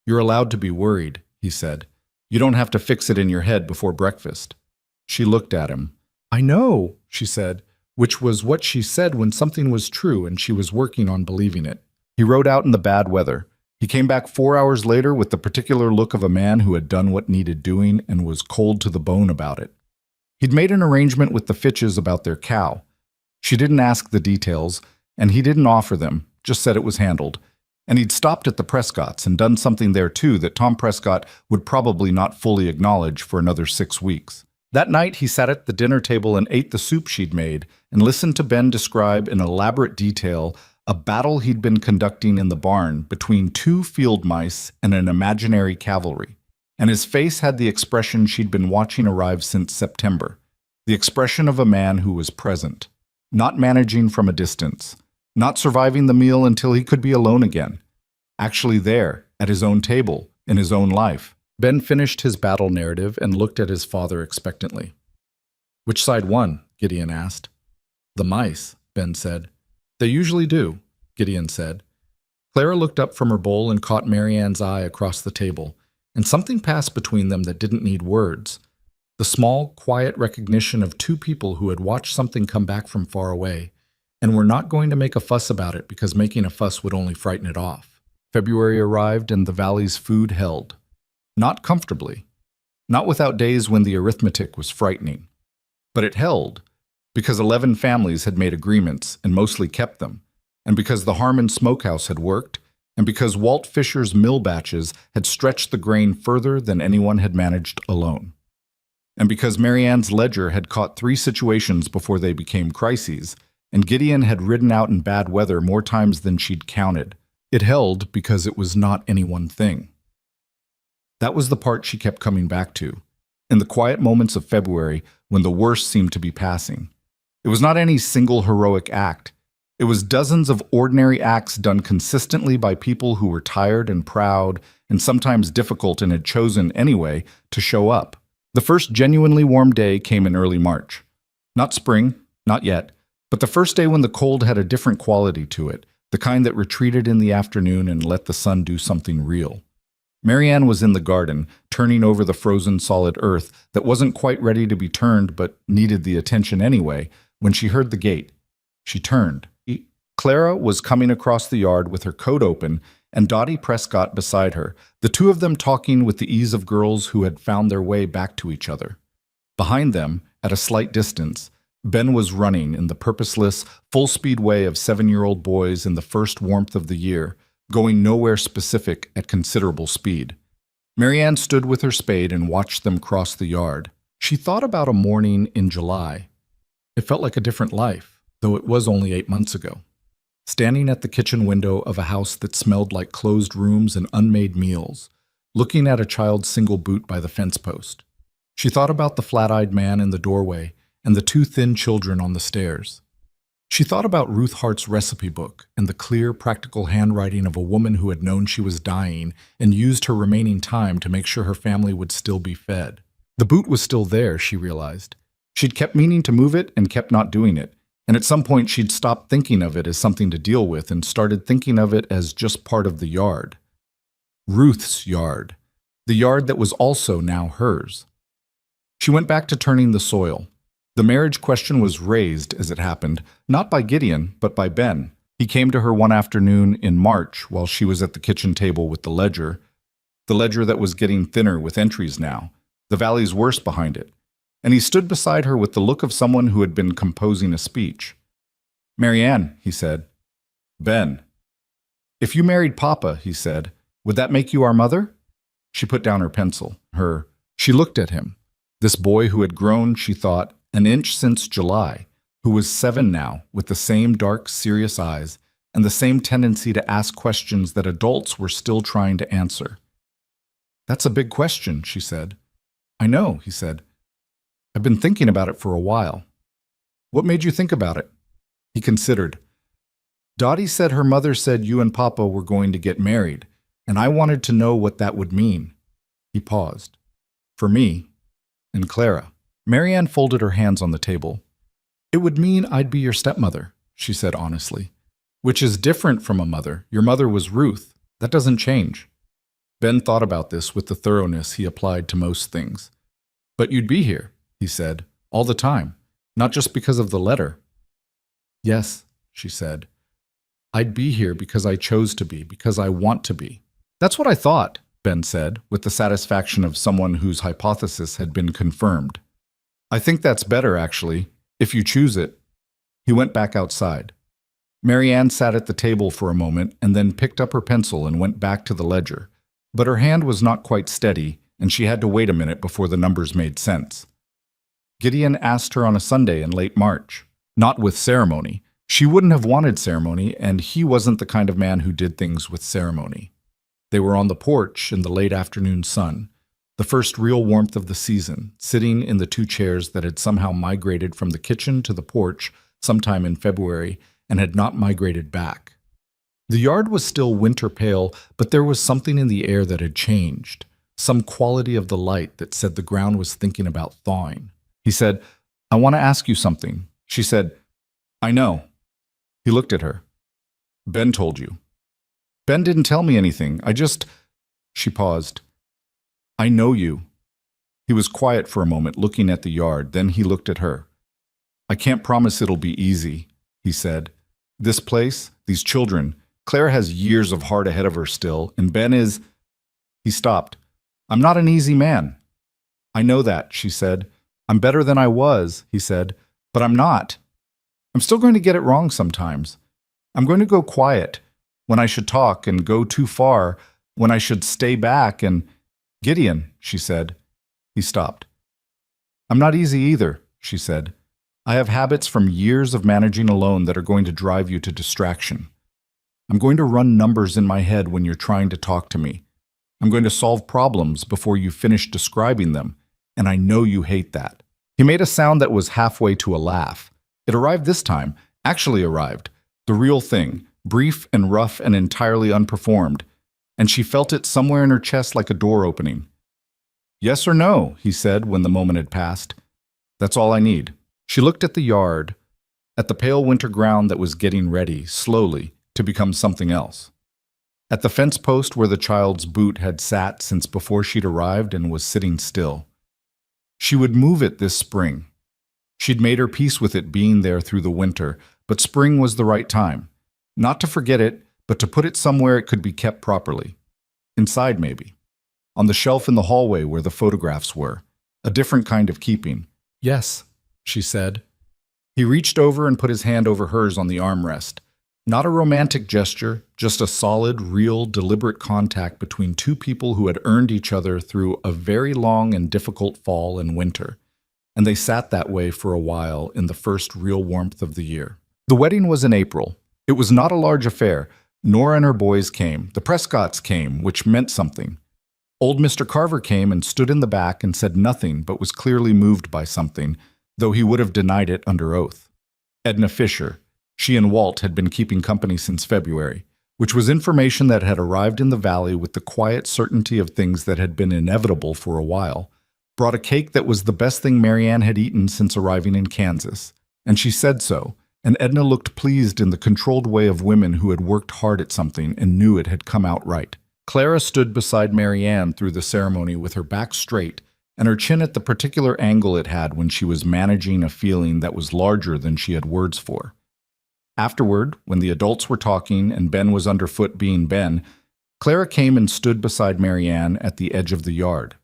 "You're allowed to be worried," he said. "You don't have to fix it in your head before breakfast." She looked at him. "I know," she said, which was what she said when something was true and she was working on believing it. He rode out in the bad weather. He came back 4 hours later with the particular look of a man who had done what needed doing and was cold to the bone about it. He'd made an arrangement with the Fitches about their cow. She didn't ask the details, and he didn't offer them, just said it was handled. And he'd stopped at the Prescotts and done something there too that Tom Prescott would probably not fully acknowledge for another 6 weeks. That night, he sat at the dinner table and ate the soup she'd made and listened to Ben describe in elaborate detail a battle he'd been conducting in the barn between 2 field mice and an imaginary cavalry. And his face had the expression she'd been watching arrive since September, the expression of a man who was present. not managing from a distance, not surviving the meal until he could be alone again. Actually there, at his own table, in his own life. Ben finished his battle narrative and looked at his father expectantly. "Which side won?" Gideon asked. "The mice," Ben said. "They usually do," Gideon said. Clara looked up from her bowl and caught Marianne's eye across the table, and something passed between them that didn't need words. The small, quiet recognition of two people who had watched something come back from far away, and were not going to make a fuss about it because making a fuss would only frighten it off. February arrived and the valley's food held. Not comfortably. Not without days when the arithmetic was frightening. But it held, because 11 families had made agreements and mostly kept them, and because the Harmon Smokehouse had worked, and because Walt Fisher's mill batches had stretched the grain further than anyone had managed alone. And because Marianne's ledger had caught 3 situations before they became crises, and Gideon had ridden out in bad weather more times than she'd counted. It held because it was not any one thing. That was the part she kept coming back to, in the quiet moments of February when the worst seemed to be passing. It was not any single heroic act. It was dozens of ordinary acts done consistently by people who were tired and proud and sometimes difficult and had chosen, anyway, to show up. The first genuinely warm day came in early March. Not spring, not yet, but the first day when the cold had a different quality to it, the kind that retreated in the afternoon and let the sun do something real. Marianne was in the garden, turning over the frozen solid earth that wasn't quite ready to be turned but needed the attention anyway, when she heard the gate. She turned. Clara was coming across the yard with her coat open and Dottie Prescott beside her, the two of them talking with the ease of girls who had found their way back to each other. Behind them, at a slight distance, Ben was running in the purposeless, full-speed way of 7-year-old boys in the first warmth of the year, going nowhere specific at considerable speed. Marianne stood with her spade and watched them cross the yard. She thought about a morning in July. It felt like a different life, though it was only 8 months ago. Standing at the kitchen window of a house that smelled like closed rooms and unmade meals, looking at a child's single boot by the fence post. She thought about the flat-eyed man in the doorway and the 2 thin children on the stairs. She thought about Ruth Hart's recipe book and the clear, practical handwriting of a woman who had known she was dying and used her remaining time to make sure her family would still be fed. The boot was still there, she realized. She'd kept meaning to move it and kept not doing it. And at some point she'd stopped thinking of it as something to deal with and started thinking of it as just part of the yard. Ruth's yard. The yard that was also now hers. She went back to turning the soil. The marriage question was raised, as it happened, not by Gideon, but by Ben. He came to her one afternoon in March while she was at the kitchen table with the ledger that was getting thinner with entries now, the valley's worse behind it. And he stood beside her with the look of someone who had been composing a speech. "Marianne," he said. "Ben." "If you married Papa," he said, "would that make you our mother?" She put down her pencil. She looked at him. This boy who had grown, she thought, an inch since July, who was 7 now, with the same dark, serious eyes, and the same tendency to ask questions that adults were still trying to answer. "That's a big question," she said. "I know," he said. "I've been thinking about it for a while." "What made you think about it?" He considered. "Dottie said her mother said you and Papa were going to get married, and I wanted to know what that would mean." He paused. "For me and Clara." Marianne folded her hands on the table. "It would mean I'd be your stepmother," she said honestly. "Which is different from a mother. Your mother was Ruth. That doesn't change." Ben thought about this with the thoroughness he applied to most things. "But you'd be here," he said, "all the time, not just because of the letter." "Yes," she said. "I'd be here because I chose to be, because I want to be." "That's what I thought," Ben said, with the satisfaction of someone whose hypothesis had been confirmed. "I think that's better, actually, if you choose it." He went back outside. Marianne sat at the table for a moment and then picked up her pencil and went back to the ledger. But her hand was not quite steady, and she had to wait a minute before the numbers made sense. Gideon asked her on a Sunday in late March. Not with ceremony. She wouldn't have wanted ceremony, and he wasn't the kind of man who did things with ceremony. They were on the porch in the late afternoon sun, the first real warmth of the season, sitting in the 2 chairs that had somehow migrated from the kitchen to the porch sometime in February, and had not migrated back. The yard was still winter pale, but there was something in the air that had changed, some quality of the light that said the ground was thinking about thawing. He said, "I want to ask you something." She said, "I know." He looked at her. "Ben told you." "Ben didn't tell me anything. She paused. "I know you." He was quiet for a moment, looking at the yard. Then he looked at her. "I can't promise it'll be easy," he said. "This place, these children, Claire has years of heart ahead of her still, and Ben is—" He stopped. "I'm not an easy man." "I know that," she said. "I'm better than I was," he said, "but I'm not. I'm still going to get it wrong sometimes. I'm going to go quiet when I should talk and go too far when I should stay back and—" "Gideon," she said. He stopped. "I'm not easy either," she said. "I have habits from years of managing alone that are going to drive you to distraction. I'm going to run numbers in my head when you're trying to talk to me. I'm going to solve problems before you finish describing them, and I know you hate that." He made a sound that was halfway to a laugh. It arrived this time, actually arrived, the real thing, brief and rough and entirely unperformed, and she felt it somewhere in her chest like a door opening. "Yes or no," he said when the moment had passed. "That's all I need." She looked at the yard, at the pale winter ground that was getting ready, slowly, to become something else. At the fence post where the child's boot had sat since before she'd arrived and was sitting still. She would move it this spring. She'd made her peace with it being there through the winter, but spring was the right time. Not to forget it, but to put it somewhere it could be kept properly. Inside, maybe. On the shelf in the hallway where the photographs were. A different kind of keeping. "Yes," she said. He reached over and put his hand over hers on the armrest. Not a romantic gesture, just a solid, real, deliberate contact between two people who had earned each other through a very long and difficult fall and winter. And they sat that way for a while in the first real warmth of the year. The wedding was in April. It was not a large affair. Nora and her boys came. The Prescotts came, which meant something. Old Mr. Carver came and stood in the back and said nothing, but was clearly moved by something, though he would have denied it under oath. Edna Fisher. She and Walt had been keeping company since February, which was information that had arrived in the valley with the quiet certainty of things that had been inevitable for a while. Brought a cake that was the best thing Marianne had eaten since arriving in Kansas, and she said so, and Edna looked pleased in the controlled way of women who had worked hard at something and knew it had come out right. Clara stood beside Marianne through the ceremony with her back straight and her chin at the particular angle it had when she was managing a feeling that was larger than she had words for. Afterward, when the adults were talking and Ben was underfoot being Ben, Clara came and stood beside Marianne at the edge of the yard.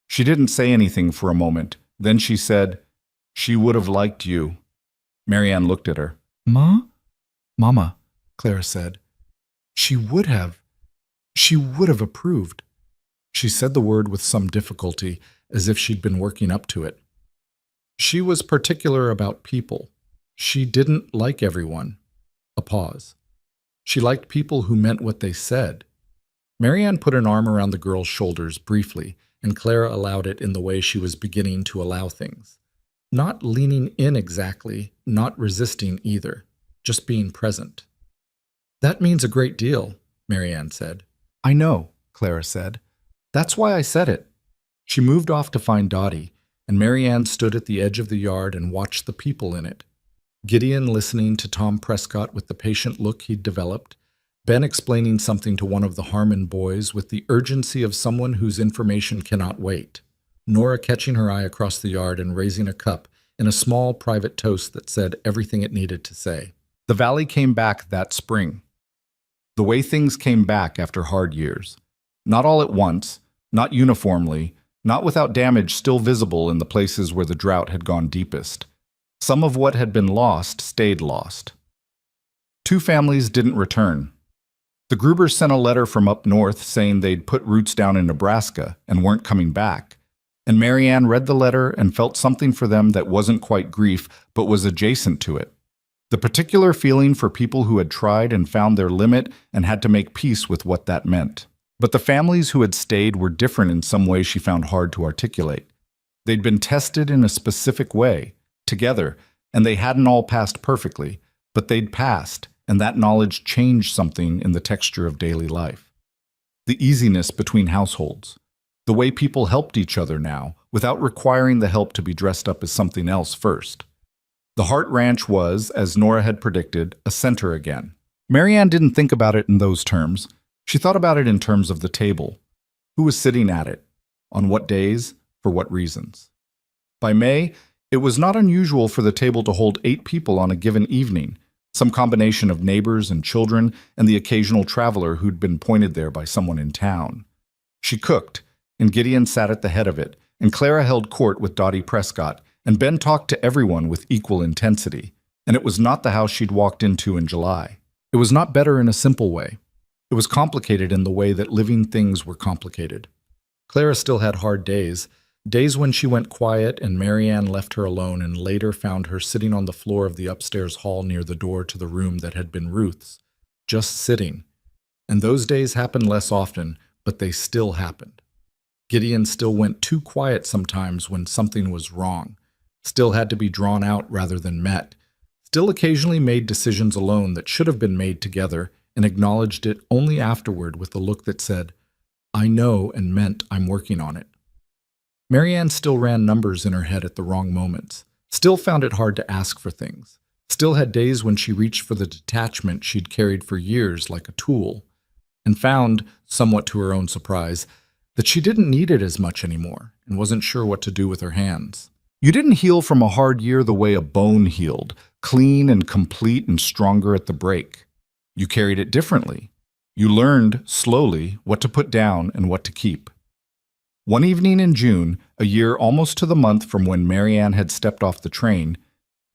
She didn't say anything for a moment. Then she said, "She would have liked you." Marianne looked at her. Mama, Clara said. She would have approved." She said the word with some difficulty, as if she'd been working up to it. She was particular about people. She didn't like everyone. A pause. She liked people who meant what they said. Marianne put an arm around the girl's shoulders briefly, and Clara allowed it in the way she was beginning to allow things. Not leaning in exactly, not resisting either, just being present. "That means a great deal," Marianne said. "I know," Clara said. "That's why I said it." She moved off to find Dottie, and Marianne stood at the edge of the yard and watched the people in it. Gideon listening to Tom Prescott with the patient look he'd developed, Ben explaining something to one of the Harmon boys with the urgency of someone whose information cannot wait, Nora catching her eye across the yard and raising a cup in a small private toast that said everything it needed to say. The valley came back that spring. The way things came back after hard years. Not all at once, not uniformly, not without damage still visible in the places where the drought had gone deepest. Some of what had been lost stayed lost. 2 families didn't return. The Grubers sent a letter from up north saying they'd put roots down in Nebraska and weren't coming back. And Marianne read the letter and felt something for them that wasn't quite grief, but was adjacent to it. The particular feeling for people who had tried and found their limit and had to make peace with what that meant. But the families who had stayed were different in some way she found hard to articulate. They'd been tested in a specific way, together, and they hadn't all passed perfectly, but they'd passed, and that knowledge changed something in the texture of daily life. The easiness between households, the way people helped each other now, without requiring the help to be dressed up as something else first. The Hart Ranch was, as Nora had predicted, a center again. Marianne didn't think about it in those terms. She thought about it in terms of the table. Who was sitting at it? On what days? For what reasons? By May, it was not unusual for the table to hold 8 people on a given evening, some combination of neighbors and children and the occasional traveler who'd been pointed there by someone in town. She cooked, and Gideon sat at the head of it, and Clara held court with Dottie Prescott, and Ben talked to everyone with equal intensity, and it was not the house she'd walked into in July. It was not better in a simple way. It was complicated in the way that living things were complicated. Clara still had hard days, days when she went quiet and Marianne left her alone and later found her sitting on the floor of the upstairs hall near the door to the room that had been Ruth's, just sitting. And those days happened less often, but they still happened. Gideon still went too quiet sometimes when something was wrong, still had to be drawn out rather than met, still occasionally made decisions alone that should have been made together and acknowledged it only afterward with a look that said, "I know," and meant, "I'm working on it." Marianne still ran numbers in her head at the wrong moments, still found it hard to ask for things, still had days when she reached for the detachment she'd carried for years like a tool, and found, somewhat to her own surprise, that she didn't need it as much anymore and wasn't sure what to do with her hands. You didn't heal from a hard year the way a bone healed, clean and complete and stronger at the break. You carried it differently. You learned, slowly, what to put down and what to keep. One evening in June, a year almost to the month from when Marianne had stepped off the train,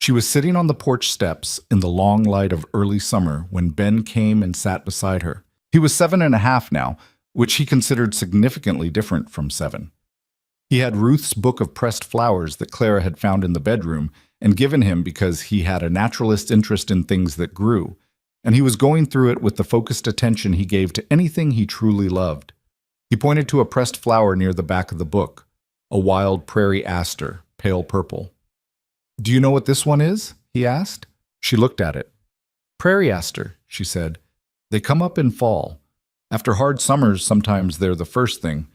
she was sitting on the porch steps in the long light of early summer when Ben came and sat beside her. He was 7.5 now, which he considered significantly different from 7. He had Ruth's book of pressed flowers that Clara had found in the bedroom and given him because he had a naturalist's interest in things that grew, and he was going through it with the focused attention he gave to anything he truly loved. He pointed to a pressed flower near the back of the book, a wild prairie aster, pale purple. "Do you know what this one is?" he asked. She looked at it. "Prairie aster," she said. "They come up in fall. After hard summers, sometimes they're the first thing."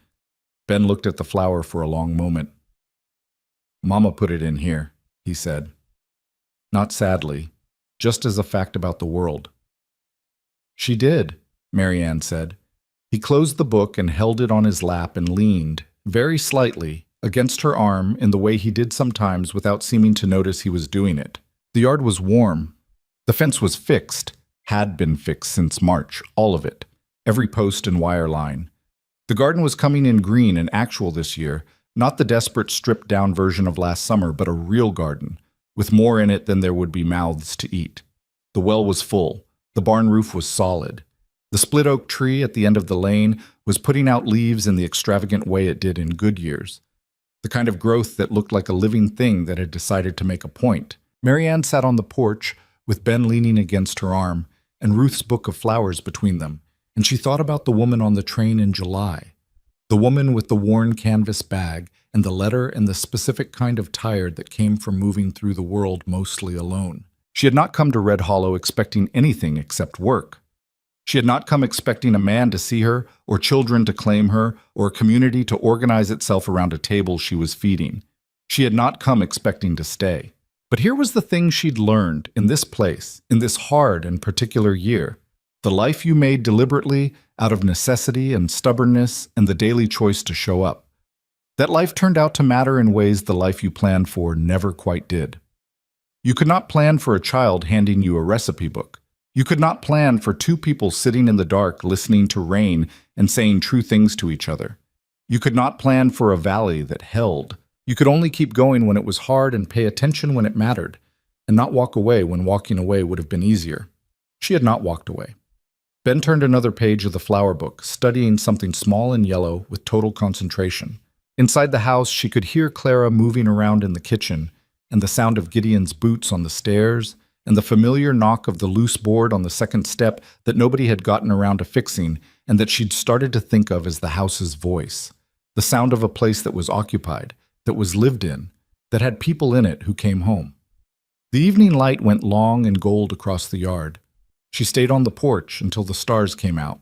Ben looked at the flower for a long moment. "Mama put it in here," he said. Not sadly, just as a fact about the world. "She did," Marianne said. He closed the book and held it on his lap and leaned, very slightly, against her arm in the way he did sometimes without seeming to notice he was doing it. The yard was warm. The fence was fixed, had been fixed since March, all of it, every post and wire line. The garden was coming in green and actual this year, not the desperate stripped-down version of last summer, but a real garden, with more in it than there would be mouths to eat. The well was full. The barn roof was solid. The split oak tree at the end of the lane was putting out leaves in the extravagant way it did in good years, the kind of growth that looked like a living thing that had decided to make a point. Marianne sat on the porch, with Ben leaning against her arm, and Ruth's book of flowers between them, and she thought about the woman on the train in July, the woman with the worn canvas bag and the letter and the specific kind of tired that came from moving through the world mostly alone. She had not come to Red Hollow expecting anything except work. She had not come expecting a man to see her, or children to claim her, or a community to organize itself around a table she was feeding. She had not come expecting to stay. But here was the thing she'd learned in this place, in this hard and particular year. The life you made deliberately, out of necessity and stubbornness and the daily choice to show up. That life turned out to matter in ways the life you planned for never quite did. You could not plan for a child handing you a recipe book. You could not plan for 2 people sitting in the dark listening to rain and saying true things to each other. You could not plan for a valley that held. You could only keep going when it was hard and pay attention when it mattered, and not walk away when walking away would have been easier. She had not walked away. Ben turned another page of the flower book, studying something small and yellow with total concentration. Inside the house, she could hear Clara moving around in the kitchen, and the sound of Gideon's boots on the stairs, and the familiar knock of the loose board on the second step that nobody had gotten around to fixing, and that she'd started to think of as the house's voice. The sound of a place that was occupied, that was lived in, that had people in it who came home. The evening light went long and gold across the yard. She stayed on the porch until the stars came out.